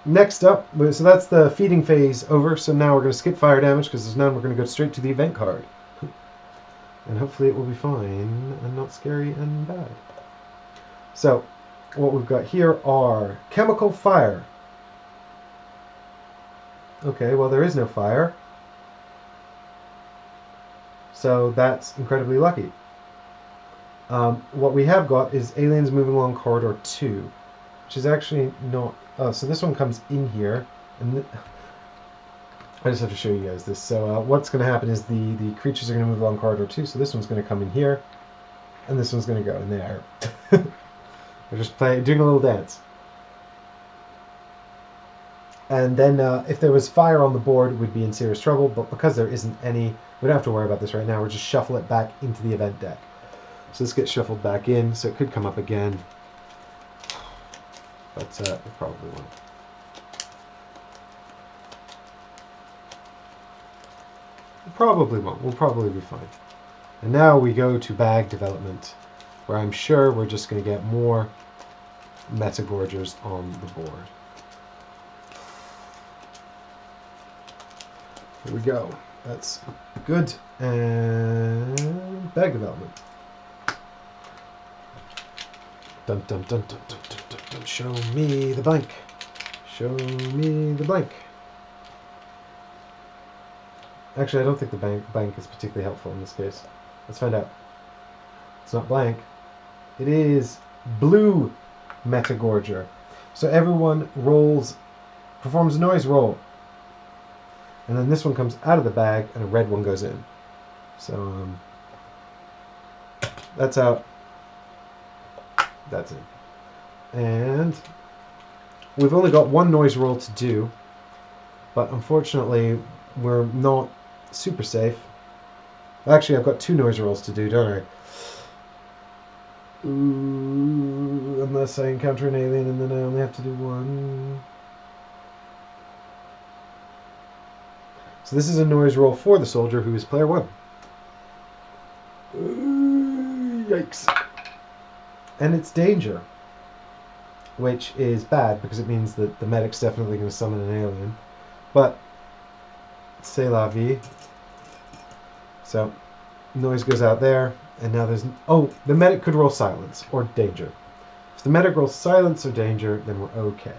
next up, so that's the feeding phase over, so now we're going to skip fire damage, because there's none. We're going to go straight to the event card. And hopefully it will be fine, and not scary and bad. So, what we've got here are chemical fire. Okay, well there is no fire. So that's incredibly lucky. What we have got is aliens moving along corridor 2, which is actually not... Oh, so this one comes in here, and I just have to show you guys this. So what's going to happen is the creatures are going to move along corridor 2, so this one's going to come in here, and this one's going to go in there. They're just doing a little dance. And then if there was fire on the board, we'd be in serious trouble, but because there isn't any, we don't have to worry about this right now. We'll just shuffle it back into the event deck. So this gets shuffled back in, so it could come up again, but it probably won't. It probably won't. We'll probably be fine. And now we go to bag development, where I'm sure we're just going to get more Metagorgers on the board. Here we go. That's good. And bag development. Dun dun dun dun dun dun dun dun. Show me the blank. Show me the blank. Actually, I don't think the blank is particularly helpful in this case. Let's find out. It's not blank. It is blue Metagorger. So everyone performs a noise roll. And then this one comes out of the bag and a red one goes in. So that's out. That's it. And we've only got one noise roll to do, but unfortunately we're not super safe. Actually, I've got two noise rolls to do, don't I? Ooh, unless I encounter an alien and then I only have to do one. So this is a noise roll for the soldier, who is player 1. Yikes. And it's danger, which is bad because it means that the medic's definitely going to summon an alien. But c'est la vie. So noise goes out there, and now there's... Oh, the medic could roll silence or danger. If the medic rolls silence or danger, then we're okay.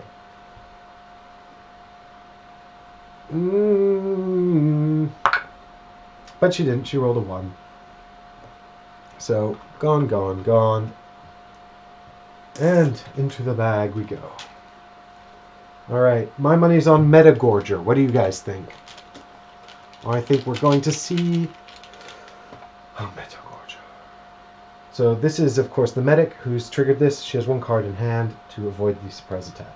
But she didn't. She rolled a 1. So gone, gone, gone. And into the bag we go. Alright, my money's on Metagorger. What do you guys think? I think we're going to see... Oh, Metagorger. So this is, of course, the medic who's triggered this. She has 1 card in hand to avoid the surprise attack.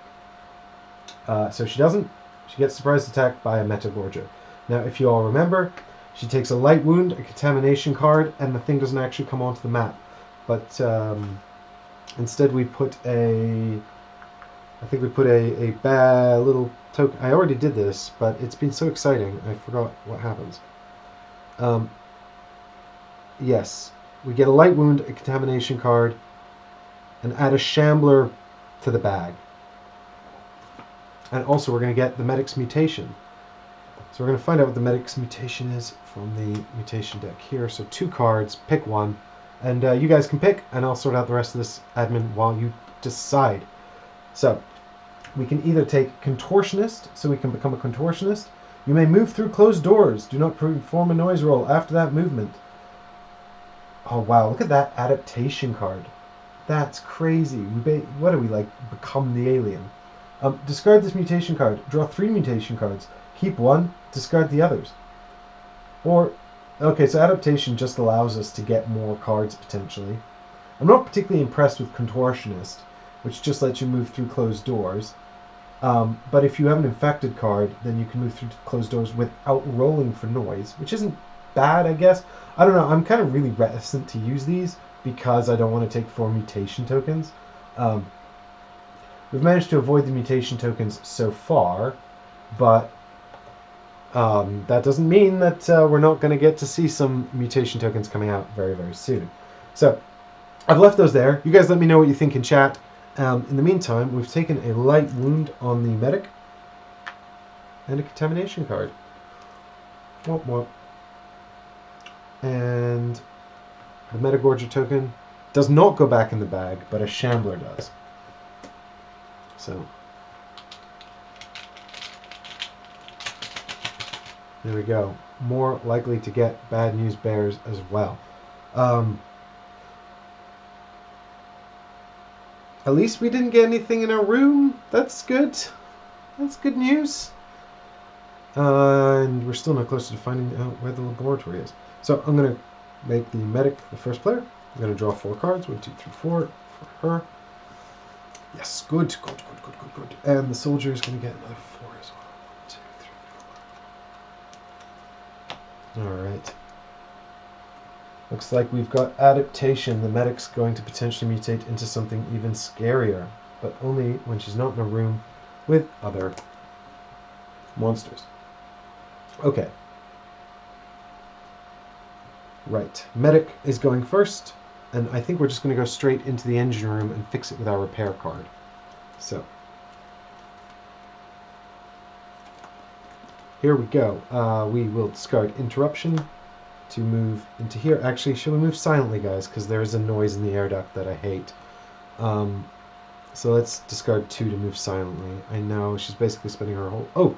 So she doesn't. She gets surprise attacked by a Metagorger. Now, if you all remember, she takes a light wound, a contamination card, and the thing doesn't actually come onto the map. But... instead we put I think we put a bad little token. I already did this, but it's been so exciting, I forgot what happens. Yes, we get a light wound, a contamination card, and add a shambler to the bag. And also we're going to get the medic's mutation. So we're going to find out what the medic's mutation is from the mutation deck here. So 2 cards, pick one. And you guys can pick, and I'll sort out the rest of this admin while you decide. So, we can either take Contortionist, so we can become a Contortionist. You may move through closed doors. Do not perform a noise roll after that movement. Oh, wow. Look at that adaptation card. That's crazy. What do we, like, become the alien? Discard this mutation card. Draw 3 mutation cards. Keep 1. Discard the others. Or... Okay, so adaptation just allows us to get more cards, potentially. I'm not particularly impressed with Contortionist, which just lets you move through closed doors. But if you have an infected card, then you can move through closed doors without rolling for noise, which isn't bad, I guess. I don't know, I'm kind of really reticent to use these because I don't want to take 4 mutation tokens. We've managed to avoid the mutation tokens so far, but... that doesn't mean that we're not going to get to see some mutation tokens coming out very, very soon. So, I've left those there. You guys let me know what you think in chat. In the meantime, we've taken a light wound on the medic and a contamination card. Whoop, whoop. And the Metagorger token does not go back in the bag, but a Shambler does. So... there we go. More likely to get bad news bears as well. At least we didn't get anything in our room. That's good. That's good news. And we're still not closer to finding out where the laboratory is. So I'm going to make the medic the first player. I'm going to draw 4 cards. 1, 2, 3, 4 for her. Yes, good. And the soldier is going to get another 4 as well. 1, 2, 3, 4. Alright. Looks like we've got adaptation. The medic's going to potentially mutate into something even scarier, but only when she's not in a room with other monsters. Okay. Right. Medic is going first, and I think we're just going to go straight into the engine room and fix it with our repair card. So, here we go. We will discard interruption to move into here. Actually, should we move silently, guys? Because there is a noise in the air duct that I hate. So let's discard 2 to move silently. I know she's basically spending her whole... Oh!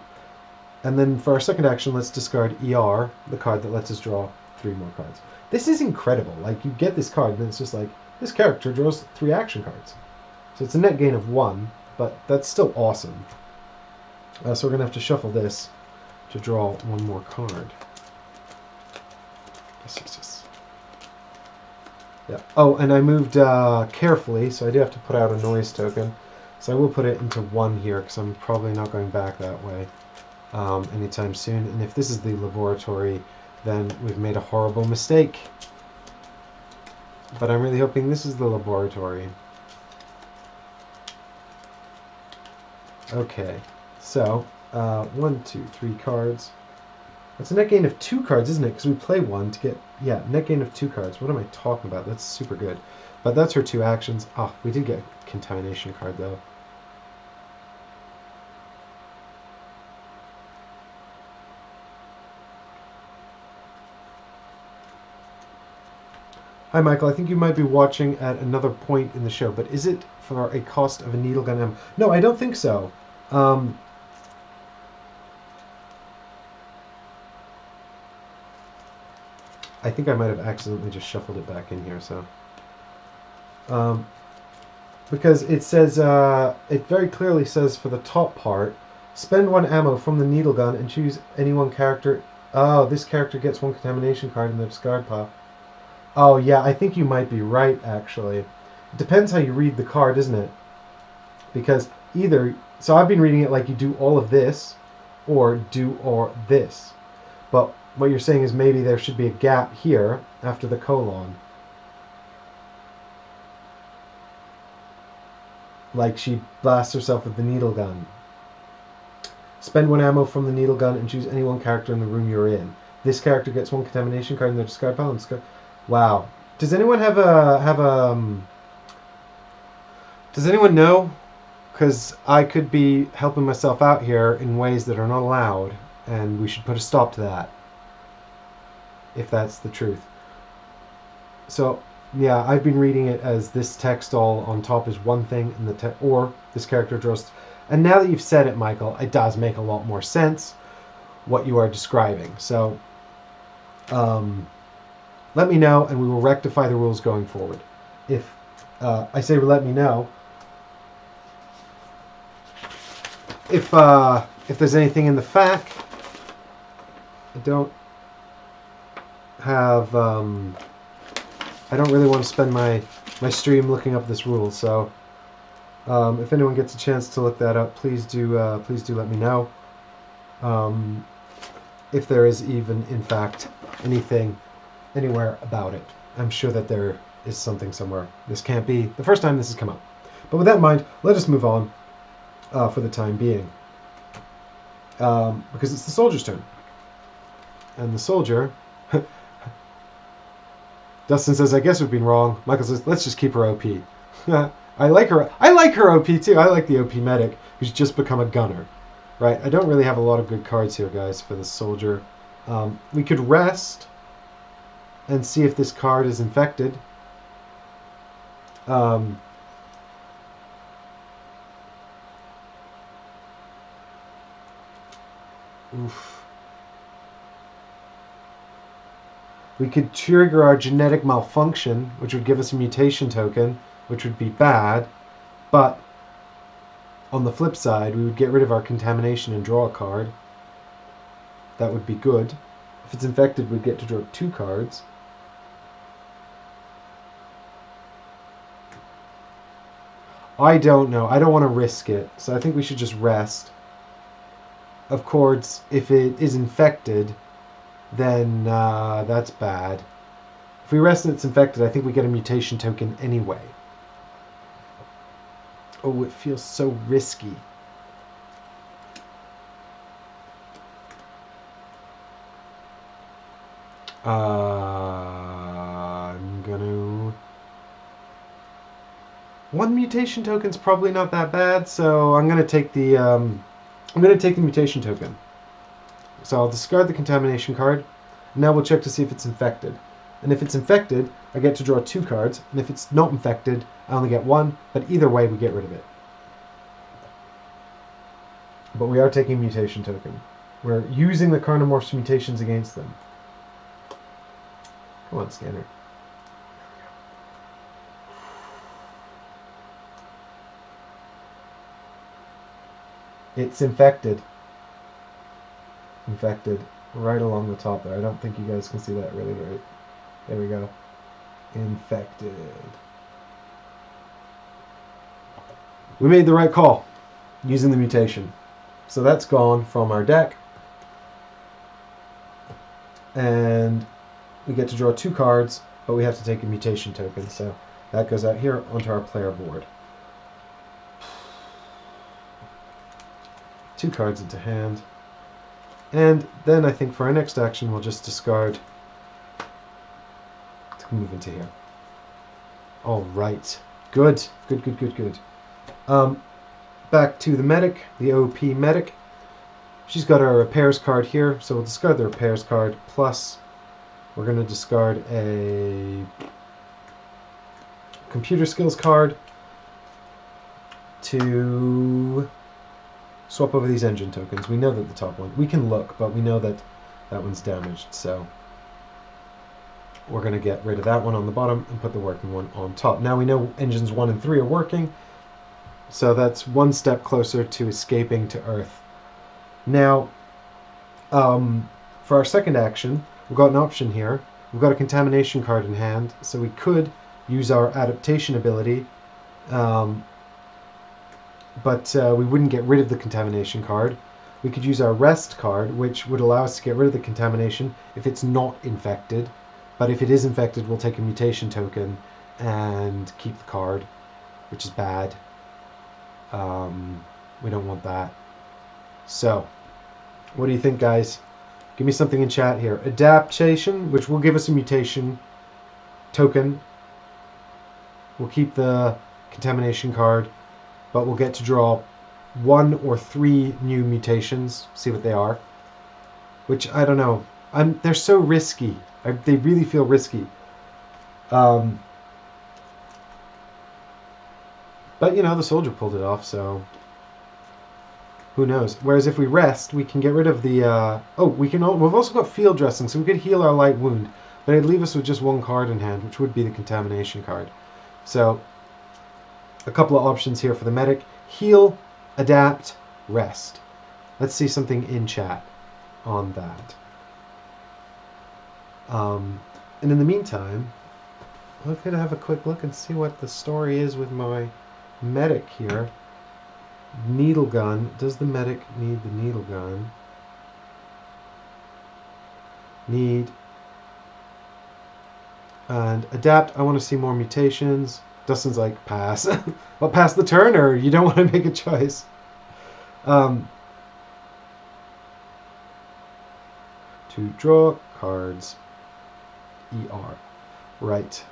And then for our second action, let's discard ER, the card that lets us draw 3 more cards. This is incredible. Like, you get this card, and it's just like, this character draws 3 action cards. So it's a net gain of 1, but that's still awesome. So we're going to have to shuffle this to draw 1 more card. Yes. Yeah. Oh, and I moved carefully, so I do have to put out a noise token. So I will put it into 1 here, because I'm probably not going back that way anytime soon. And if this is the laboratory, then we've made a horrible mistake. But I'm really hoping this is the laboratory. Okay, so 1, 2, 3 cards. That's a net gain of 2 cards, isn't it? Because we play 1 to get... Yeah, net gain of 2 cards. What am I talking about? That's super good. But that's her 2 actions. Oh, we did get a Contamination card, though. Hi, Michael. I think you might be watching at another point in the show, but is it for a cost of a needle gun ammo? No, I don't think so. I think I might have accidentally just shuffled it back in here, so... because it says, it very clearly says for the top part, spend 1 ammo from the needle gun and choose any 1 character. Oh, this character gets 1 Contamination card in the discard pile. Oh, yeah, I think you might be right, actually. It depends how you read the card, isn't it? Because either... So I've been reading it like you do all of this, or do or this. But what you're saying is maybe there should be a gap here after the colon. Like she blasts herself with the needle gun. Spend 1 ammo from the needle gun and choose any 1 character in the room you're in. This character gets 1 Contamination card in their discard pile. Wow. Does anyone have a Does anyone know? Because I could be helping myself out here in ways that are not allowed, and we should put a stop to that. If that's the truth. So, yeah, I've been reading it as this text all on top is 1 thing, and or this character draws... And now that you've said it, Michael, it does make a lot more sense what you are describing. So, let me know, and we will rectify the rules going forward. If I say let me know, if there's anything in the FAQ, I don't have... I don't really want to spend my stream looking up this rule, so if anyone gets a chance to look that up, please do let me know. If there is even, in fact, anything anywhere about it. I'm sure that there is something somewhere. This can't be the first time this has come up. But with that in mind, let us move on for the time being. Because it's the soldier's turn. And the soldier... Dustin says, I guess we've been wrong. Michael says, let's just keep her OP. I like her OP too. I like the OP medic who's just become a gunner. Right? I don't really have a lot of good cards here, guys, for the soldier. We could rest and see if this card is infected. Oof. We could trigger our genetic malfunction, which would give us a mutation token, which would be bad. But on the flip side, we would get rid of our contamination and draw a card. That would be good. If it's infected, we'd get to draw 2 cards. I don't know. I don't want to risk it. So I think we should just rest. Of course, if it is infected, then that's bad. If we rest and it's infected, I think we get a mutation token anyway. Oh, it feels so risky. I'm gonna... 1 mutation token's probably not that bad, so I'm gonna take the mutation token. So I'll discard the contamination card. Now we'll check to see if it's infected. And if it's infected, I get to draw 2 cards. And if it's not infected, I only get 1. But either way, we get rid of it. But we are taking mutation token. We're using the Carnomorphs mutations against them. Come on, scanner. It's infected. Infected. Right along the top there. I don't think you guys can see that really right. There we go. Infected. We made the right call using the mutation. So that's gone from our deck. And we get to draw 2 cards, but we have to take a mutation token. So that goes out here onto our player board. 2 cards into hand. And then I think for our next action, we'll just discard to move into here. All right. Good. Good, good, good, good. Back to the medic, the OP medic. She's got our repairs card here, so we'll discard the repairs card. Plus, we're going to discard a computer skills card to swap over these engine tokens. We know that the top one, we can look, but we know that that one's damaged, so we're going to get rid of that one on the bottom and put the working one on top. Now we know engines 1 and 3 are working, so that's 1 step closer to escaping to Earth. Now, for our second action, we've got an option here. We've got a contamination card in hand, so we could use our adaptation ability, but we wouldn't get rid of the contamination card. We could use our rest card, which would allow us to get rid of the contamination if it's not infected. But if it is infected, we'll take a mutation token and keep the card, which is bad. We don't want that. So, what do you think, guys? Give me something in chat here. Adaptation, which will give us a mutation token. We'll keep the contamination card, but we'll get to draw 1 or 3 new mutations. See what they are. Which, I don't know. They're so risky. They really feel risky. But, you know, the soldier pulled it off, so who knows. Whereas if we rest, we can get rid of the... we've also got field dressing, so we could heal our light wound. But it'd leave us with just 1 card in hand, which would be the contamination card. So, a couple of options here for the medic. Heal, adapt, rest. Let's see something in chat on that. And in the meantime, I'm going to have a quick look and see what the story is with my medic here. Needle gun. Does the medic need the needle gun? Need. And adapt. I want to see more mutations. Dustin's like, pass. Well, pass the turn, or you don't want to make a choice. To draw cards. ER. Right.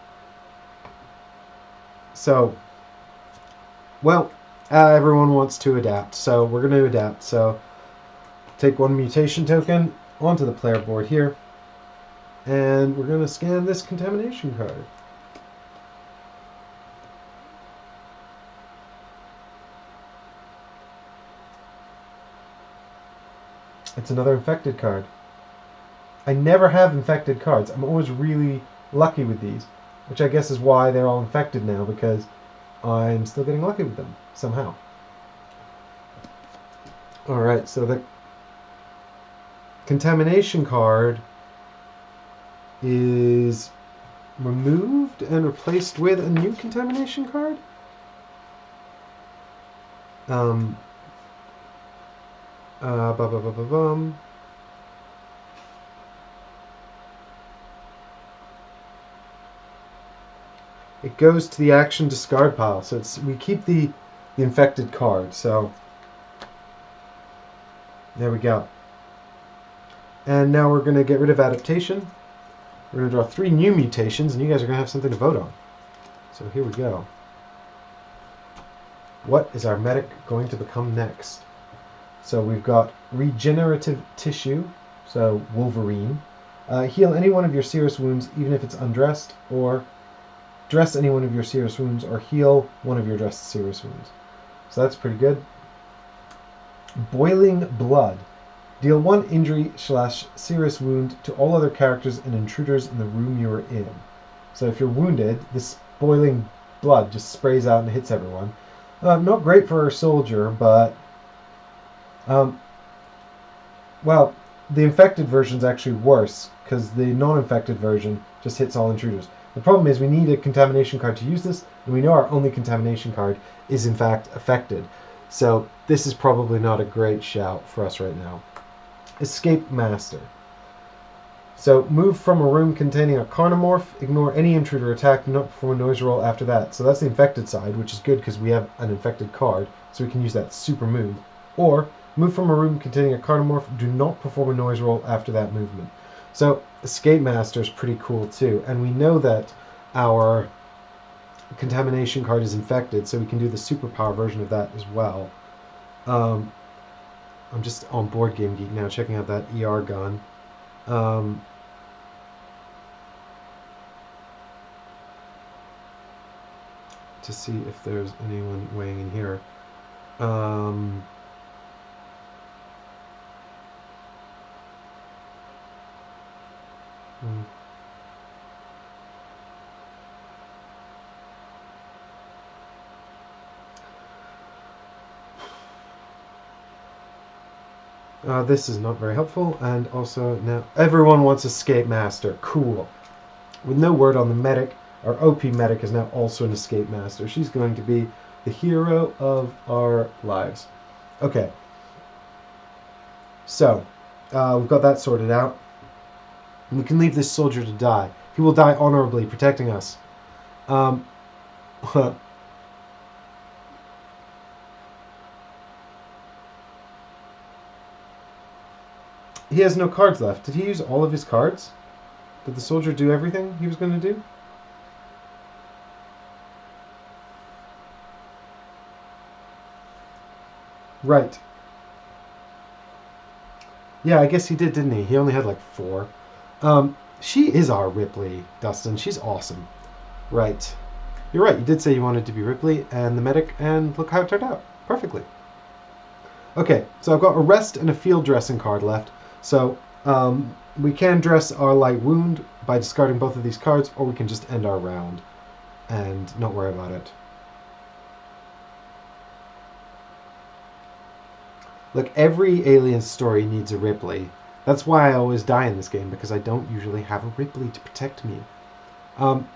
So, well, everyone wants to adapt, so we're going to adapt. So, take 1 mutation token onto the player board here, and we're going to scan this contamination card. It's another infected card. I never have infected cards. I'm always really lucky with these, which I guess is why they're all infected now, because I'm still getting lucky with them, somehow. Alright, so the Contamination card is removed and replaced with a new Contamination card? Bum. It goes to the action discard pile, so we keep the infected card. So there we go. And now we're going to get rid of adaptation. We're going to draw 3 new mutations, and you guys are going to have something to vote on. So here we go. What is our medic going to become next? So we've got regenerative tissue, so Wolverine. Heal any one of your serious wounds, even if it's undressed, or dress any one of your serious wounds, or heal one of your dressed serious wounds. So that's pretty good. Boiling blood. Deal 1 injury/serious wound to all other characters and intruders in the room you are in. So if you're wounded, this boiling blood just sprays out and hits everyone. Not great for our soldier, but well, the infected version is actually worse because the non-infected version just hits all intruders. The problem is we need a contamination card to use this, and we know our only contamination card is in fact affected. So this is probably not a great shout for us right now. Escape Master. So move from a room containing a Carnomorph, ignore any intruder attack, do not perform a noise roll after that. So that's the infected side, which is good because we have an infected card, so we can use that super move. Or move from a room containing a Carnomorph, do not perform a noise roll after that movement. So Escape Master is pretty cool too, and we know that our Contamination card is infected, so we can do the superpower version of that as well. I'm just on Board Game Geek now, checking out that ER gun. To see if there's anyone weighing in here. This is not very helpful, and also now everyone wants Escape Master. Cool. With no word on the medic, our OP medic is now also an Escape Master. She's going to be the hero of our lives. Okay. So, we've got that sorted out. We can leave this soldier to die. He will die honorably, protecting us. He has no cards left. Did he use all of his cards? Did the soldier do everything he was going to do? Right. Yeah, I guess he did, didn't he? He only had like 4. She is our Ripley, Dustin. She's awesome. Right. You're right. You did say you wanted to be Ripley and the medic, and look how it turned out. Perfectly. Okay, so I've got a rest and a field dressing card left. So we can dress our light wound by discarding both of these cards, or we can just end our round and not worry about it. Look, every Alien story needs a Ripley. That's why I always die in this game, because I don't usually have a Ripley to protect me. I'm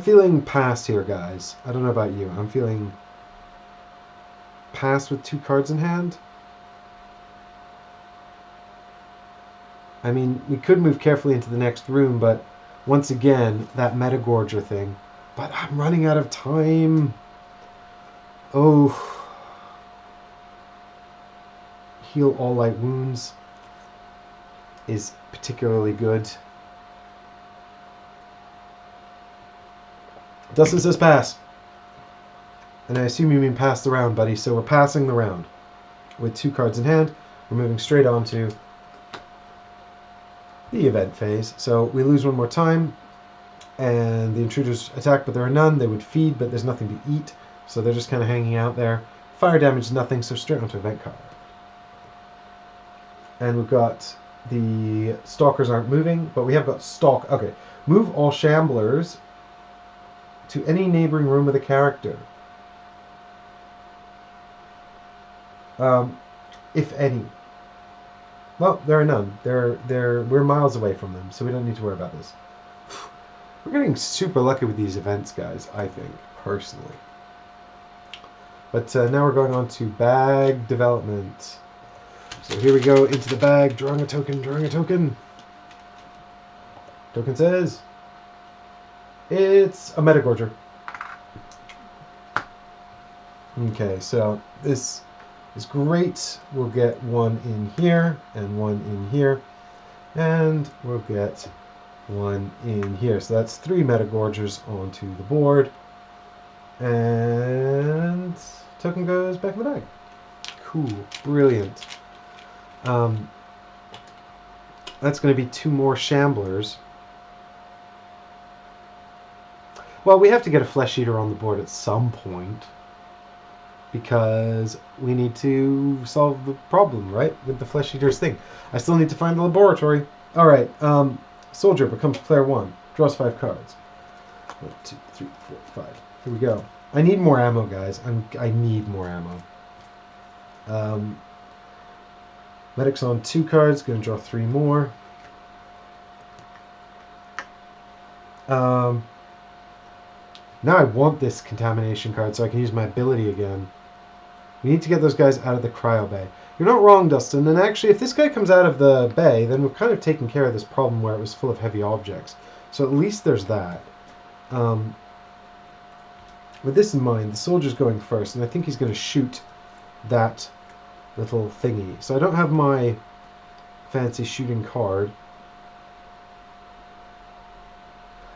feeling past here, guys. I don't know about you. I'm feeling past with 2 cards in hand. I mean, we could move carefully into the next room, but once again, that Metagorger thing. But I'm running out of time. Oh. Heal all light wounds is particularly good. Dustin says pass. And I assume you mean pass the round, buddy. So we're passing the round. With 2 cards in hand, we're moving straight on to the event phase. So we lose 1 more time, and the intruders attack, but there are none. They would feed, but there's nothing to eat, so they're just kind of hanging out there. Fire damage, nothing, so straight onto event card. And we've got the stalkers aren't moving, but we have got stalk. Okay, move all shamblers to any neighboring room with a character. If any. Well, there are none. We're miles away from them, so we don't need to worry about this. We're getting super lucky with these events, guys, I think, personally. But now we're going on to bag development. So here we go into the bag, drawing a token, drawing a token. Token says it's a Metagorger. Okay, so this is great. We'll get one in here and one in here, and we'll get one in here. So that's 3 Metagorgers onto the board, and token goes back in the bag. Cool, brilliant. That's going to be 2 more Shamblers. Well, we have to get a Flesh Eater on the board at some point, because we need to solve the problem, right, with the Flesh Eaters thing. I still need to find the laboratory. All right, Soldier becomes player 1, draws 5 cards. 1, 2, 3, 4, 5. Here we go. I need more ammo, guys. I need more ammo. Medic's on 2 cards, going to draw 3 more. Now I want this Contamination card so I can use my ability again. We need to get those guys out of the Cryo Bay. You're not wrong, Dustin. And actually, if this guy comes out of the bay, then we're kind of taking care of this problem where it was full of heavy objects. So at least there's that. With this in mind, the soldier's going first, and I think he's going to shoot that little thingy. So I don't have my fancy shooting card.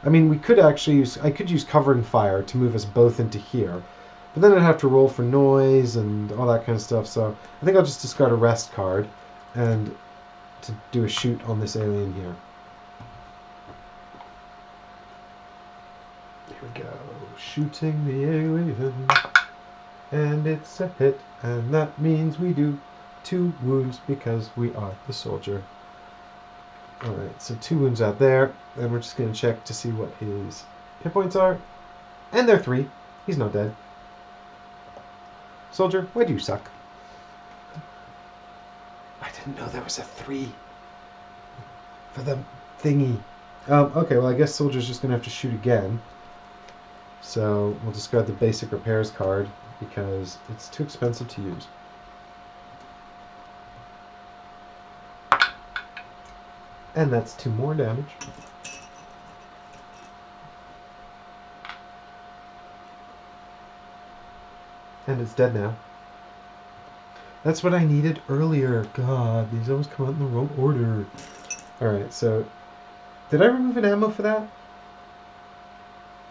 I mean, we could actually use... I could use Covering Fire to move us both into here. But then I'd have to roll for noise and all that kind of stuff. So I think I'll just discard a rest card and to do a shoot on this alien here. Here we go. Shooting the alien. And it's a hit. And that means we do 2 wounds because we are the soldier. Alright, so 2 wounds out there. And we're just going to check to see what his hit points are. And they're 3. He's not dead. Soldier, why do you suck? I didn't know there was a 3 for the thingy. Okay, well I guess Soldier's just going to have to shoot again. So we'll discard the basic repairs card because it's too expensive to use. And that's 2 more damage. And it's dead now. That's what I needed earlier. God, these always come out in the wrong order. Alright, so... Did I remove an ammo for that?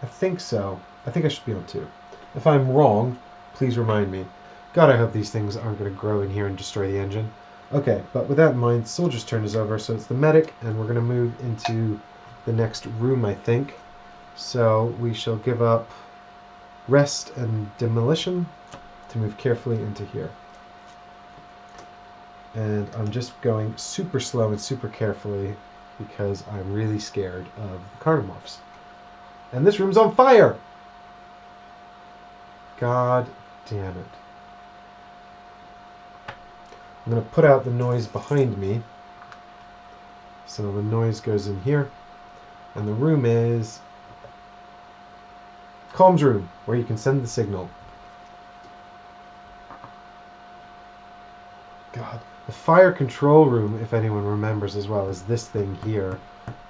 I think so. I think I should be on 2. If I'm wrong, please remind me. God, I hope these things aren't going to grow in here and destroy the engine. Okay, but with that in mind, Soldier's turn is over, so it's the medic, and we're going to move into the next room, I think. So we shall give up rest and demolition to move carefully into here. And I'm just going super slow and super carefully because I'm really scared of the Carnomorphs. And this room's on fire! God damn it. I'm going to put out the noise behind me. So the noise goes in here. And the room is comms room, where you can send the signal. God. The fire control room, if anyone remembers as well, is this thing here.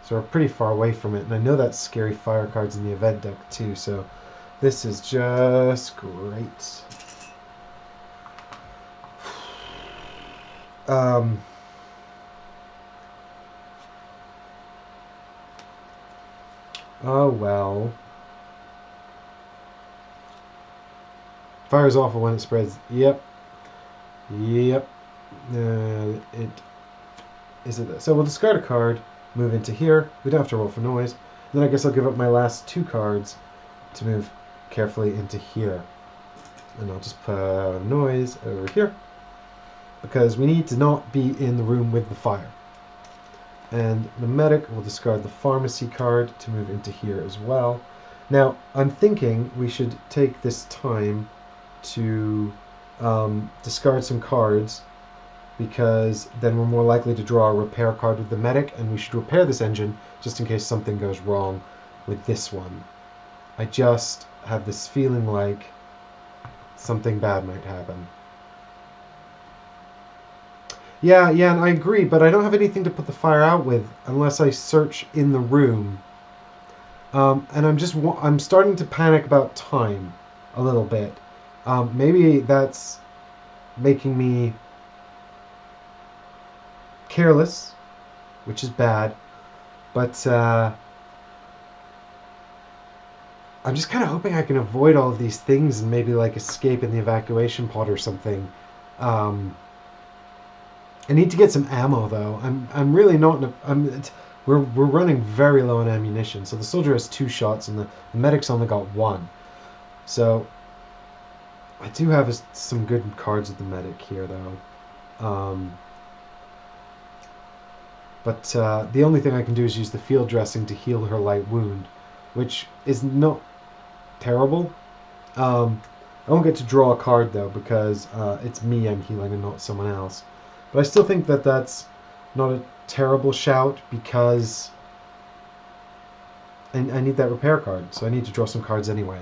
So we're pretty far away from it. And I know that's scary fire cards in the event deck too. So this is just great. Oh well. Fire's awful when it spreads. Yep. Yep. It is it. So we'll discard a card, move into here. We don't have to roll for noise. Then I guess I'll give up my last 2 cards to move carefully into here. And I'll just put a noise over here because we need to not be in the room with the fire. And the medic will discard the pharmacy card to move into here as well. Now, I'm thinking we should take this time to discard some cards, because then we're more likely to draw a repair card with the medic, and we should repair this engine just in case something goes wrong with this one. I just have this feeling like something bad might happen. Yeah, and I agree, but I don't have anything to put the fire out with unless I search in the room. And I'm starting to panic about time a little bit. Maybe that's making me careless, which is bad, but I'm just kind of hoping I can avoid all of these things and maybe like escape in the evacuation pod or something. I need to get some ammo though. I'm really not. We're running very low on ammunition. So the soldier has 2 shots and the medic's only got 1. So I do have some good cards with the medic here though. But the only thing I can do is use the field dressing to heal her light wound, which is not terrible. I won't get to draw a card though because it's me I'm healing and not someone else. But I still think that that's not a terrible shout because I need that repair card, so I need to draw some cards anyway.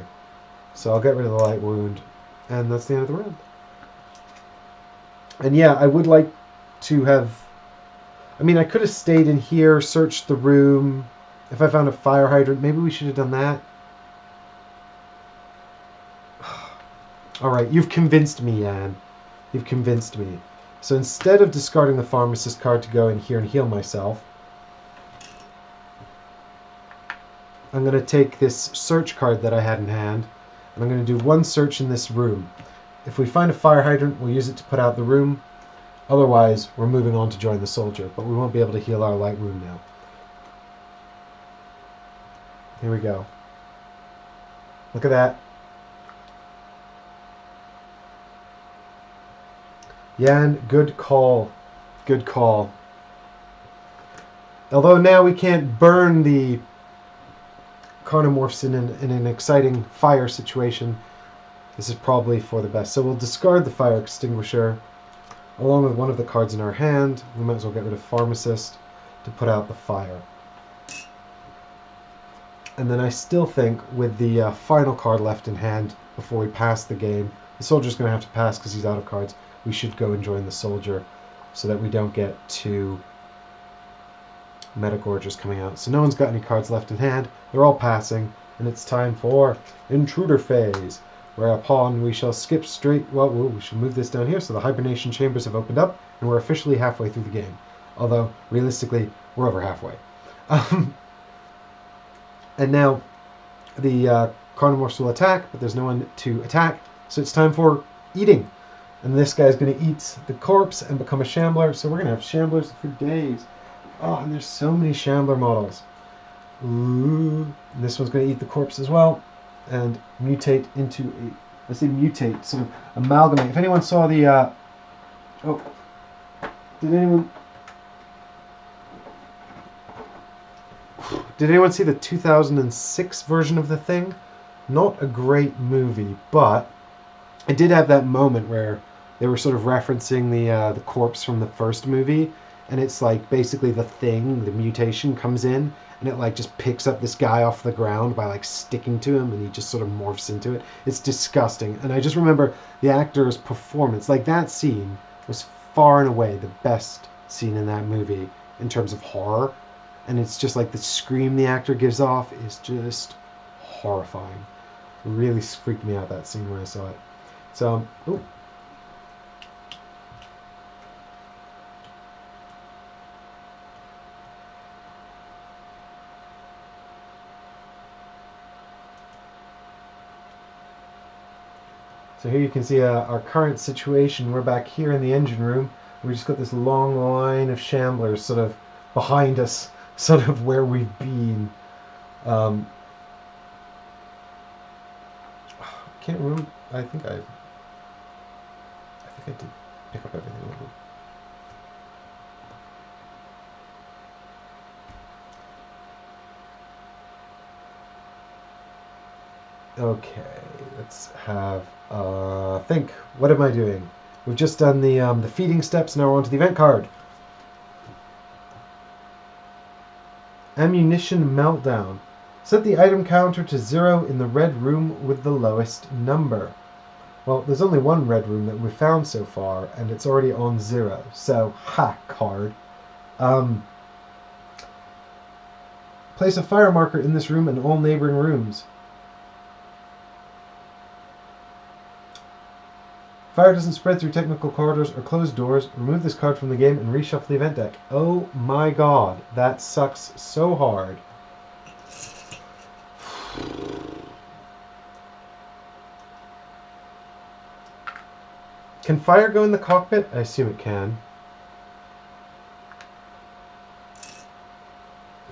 So I'll get rid of the light wound, and that's the end of the round. And yeah, I would like to have... I mean, I could have stayed in here, searched the room. If I found a fire hydrant, maybe we should have done that. Alright, you've convinced me, Anne. You've convinced me. So instead of discarding the pharmacist card to go in here and heal myself, I'm going to take this search card that I had in hand, and I'm going to do 1 search in this room. If we find a fire hydrant, we'll use it to put out the room. Otherwise, we're moving on to join the soldier, but we won't be able to heal our light wound now. Here we go. Look at that. Yan, good call. Good call. Although now we can't burn the Carnomorphs in an exciting fire situation, this is probably for the best. So we'll discard the fire extinguisher along with one of the cards in our hand. We might as well get rid of pharmacist to put out the fire. And then I still think with the final card left in hand before we pass the game, the soldier's going to have to pass because he's out of cards. We should go and join the soldier so that we don't get 2 Metagorgers coming out. So no one's got any cards left in hand. They're all passing, and it's time for Intruder phase, whereupon we shall skip straight... Well, we should move this down here. So the hibernation chambers have opened up, and we're officially halfway through the game. Although, realistically, we're over halfway. And now the Carnomorphs will attack, but there's no one to attack. So it's time for eating. And this guy's going to eat the corpse and become a shambler. So we're going to have shamblers for days. Oh, and there's so many shambler models. Ooh. And this one's going to eat the corpse as well and mutate into a... Let's say mutate, sort of amalgamate. If anyone saw the... Oh. Did anyone see the 2006 version of The Thing? Not a great movie, but it did have that moment where they were sort of referencing the corpse from the first movie, and it's like basically the Thing, the mutation comes in, and it like just picks up this guy off the ground by like sticking to him, and he just sort of morphs into it. It's disgusting, and I just remember the actor's performance. Like that scene was far and away the best scene in that movie in terms of horror, and it's just like the scream the actor gives off is just horrifying. It really freaked me out, that scene when I saw it. So, ooh. So here you can see our current situation. We're back here in the engine room. We just got this long line of shamblers sort of behind us, sort of where we've been. Can't remember. I think I did pick up everything. Okay, let's have think. What am I doing? We've just done the feeding steps. Now we're on to the event card. Ammunition meltdown. Set the item counter to 0 in the red room with the lowest number. Well, there's only one red room that we've found so far, and it's already on 0. So, card. Place a fire marker in this room and all neighboring rooms. Fire doesn't spread through technical corridors or closed doors. Remove this card from the game and reshuffle the event deck. Oh my god, that sucks so hard. Can fire go in the cockpit? I assume it can.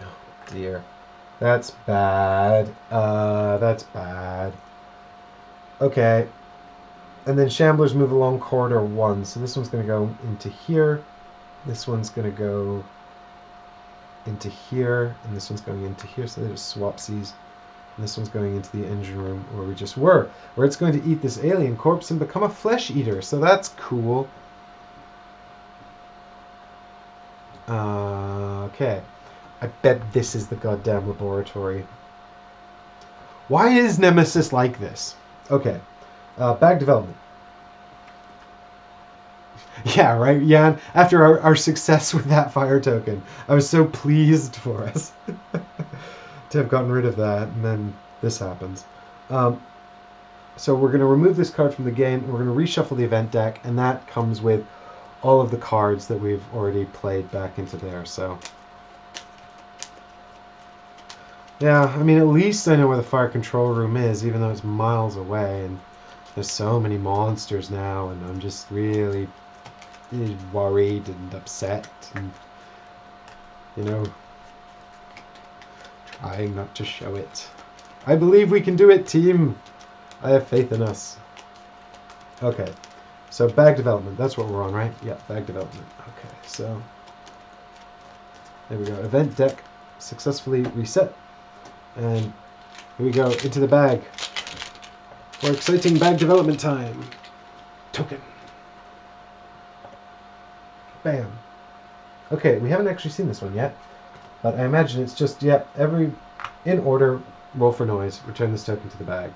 Oh dear. That's bad. That's bad. Okay. And then Shamblers move along corridor 1. So this one's going to go into here. This one's going to go into here. And this one's going into here. So they're just swapsies. And this one's going into the engine room where we just were. Where it's going to eat this alien corpse and become a flesh eater. So that's cool. Okay. I bet this is the goddamn laboratory. Why is Nemesis like this? Okay. Bag development. Yeah, right, Jan? After our success with that fire token, I was so pleased for us to have gotten rid of that, and then this happens. So we're going to remove this card from the game, we're going to reshuffle the event deck, and that comes with all of the cards that we've already played back into there, so... Yeah, I mean, at least I know where the fire control room is, even though it's miles away, and there's so many monsters now, and I'm just really worried and upset, and, you know, trying not to show it. I believe we can do it, team! I have faith in us. Okay, so bag development, that's what we're on, right? Yeah, bag development. Okay, so there we go. Event deck successfully reset. And here we go, into the bag. For exciting bag development time. Token. Bam. Okay, we haven't actually seen this one yet. But I imagine it's just, in order, roll for noise, return this token to the bag.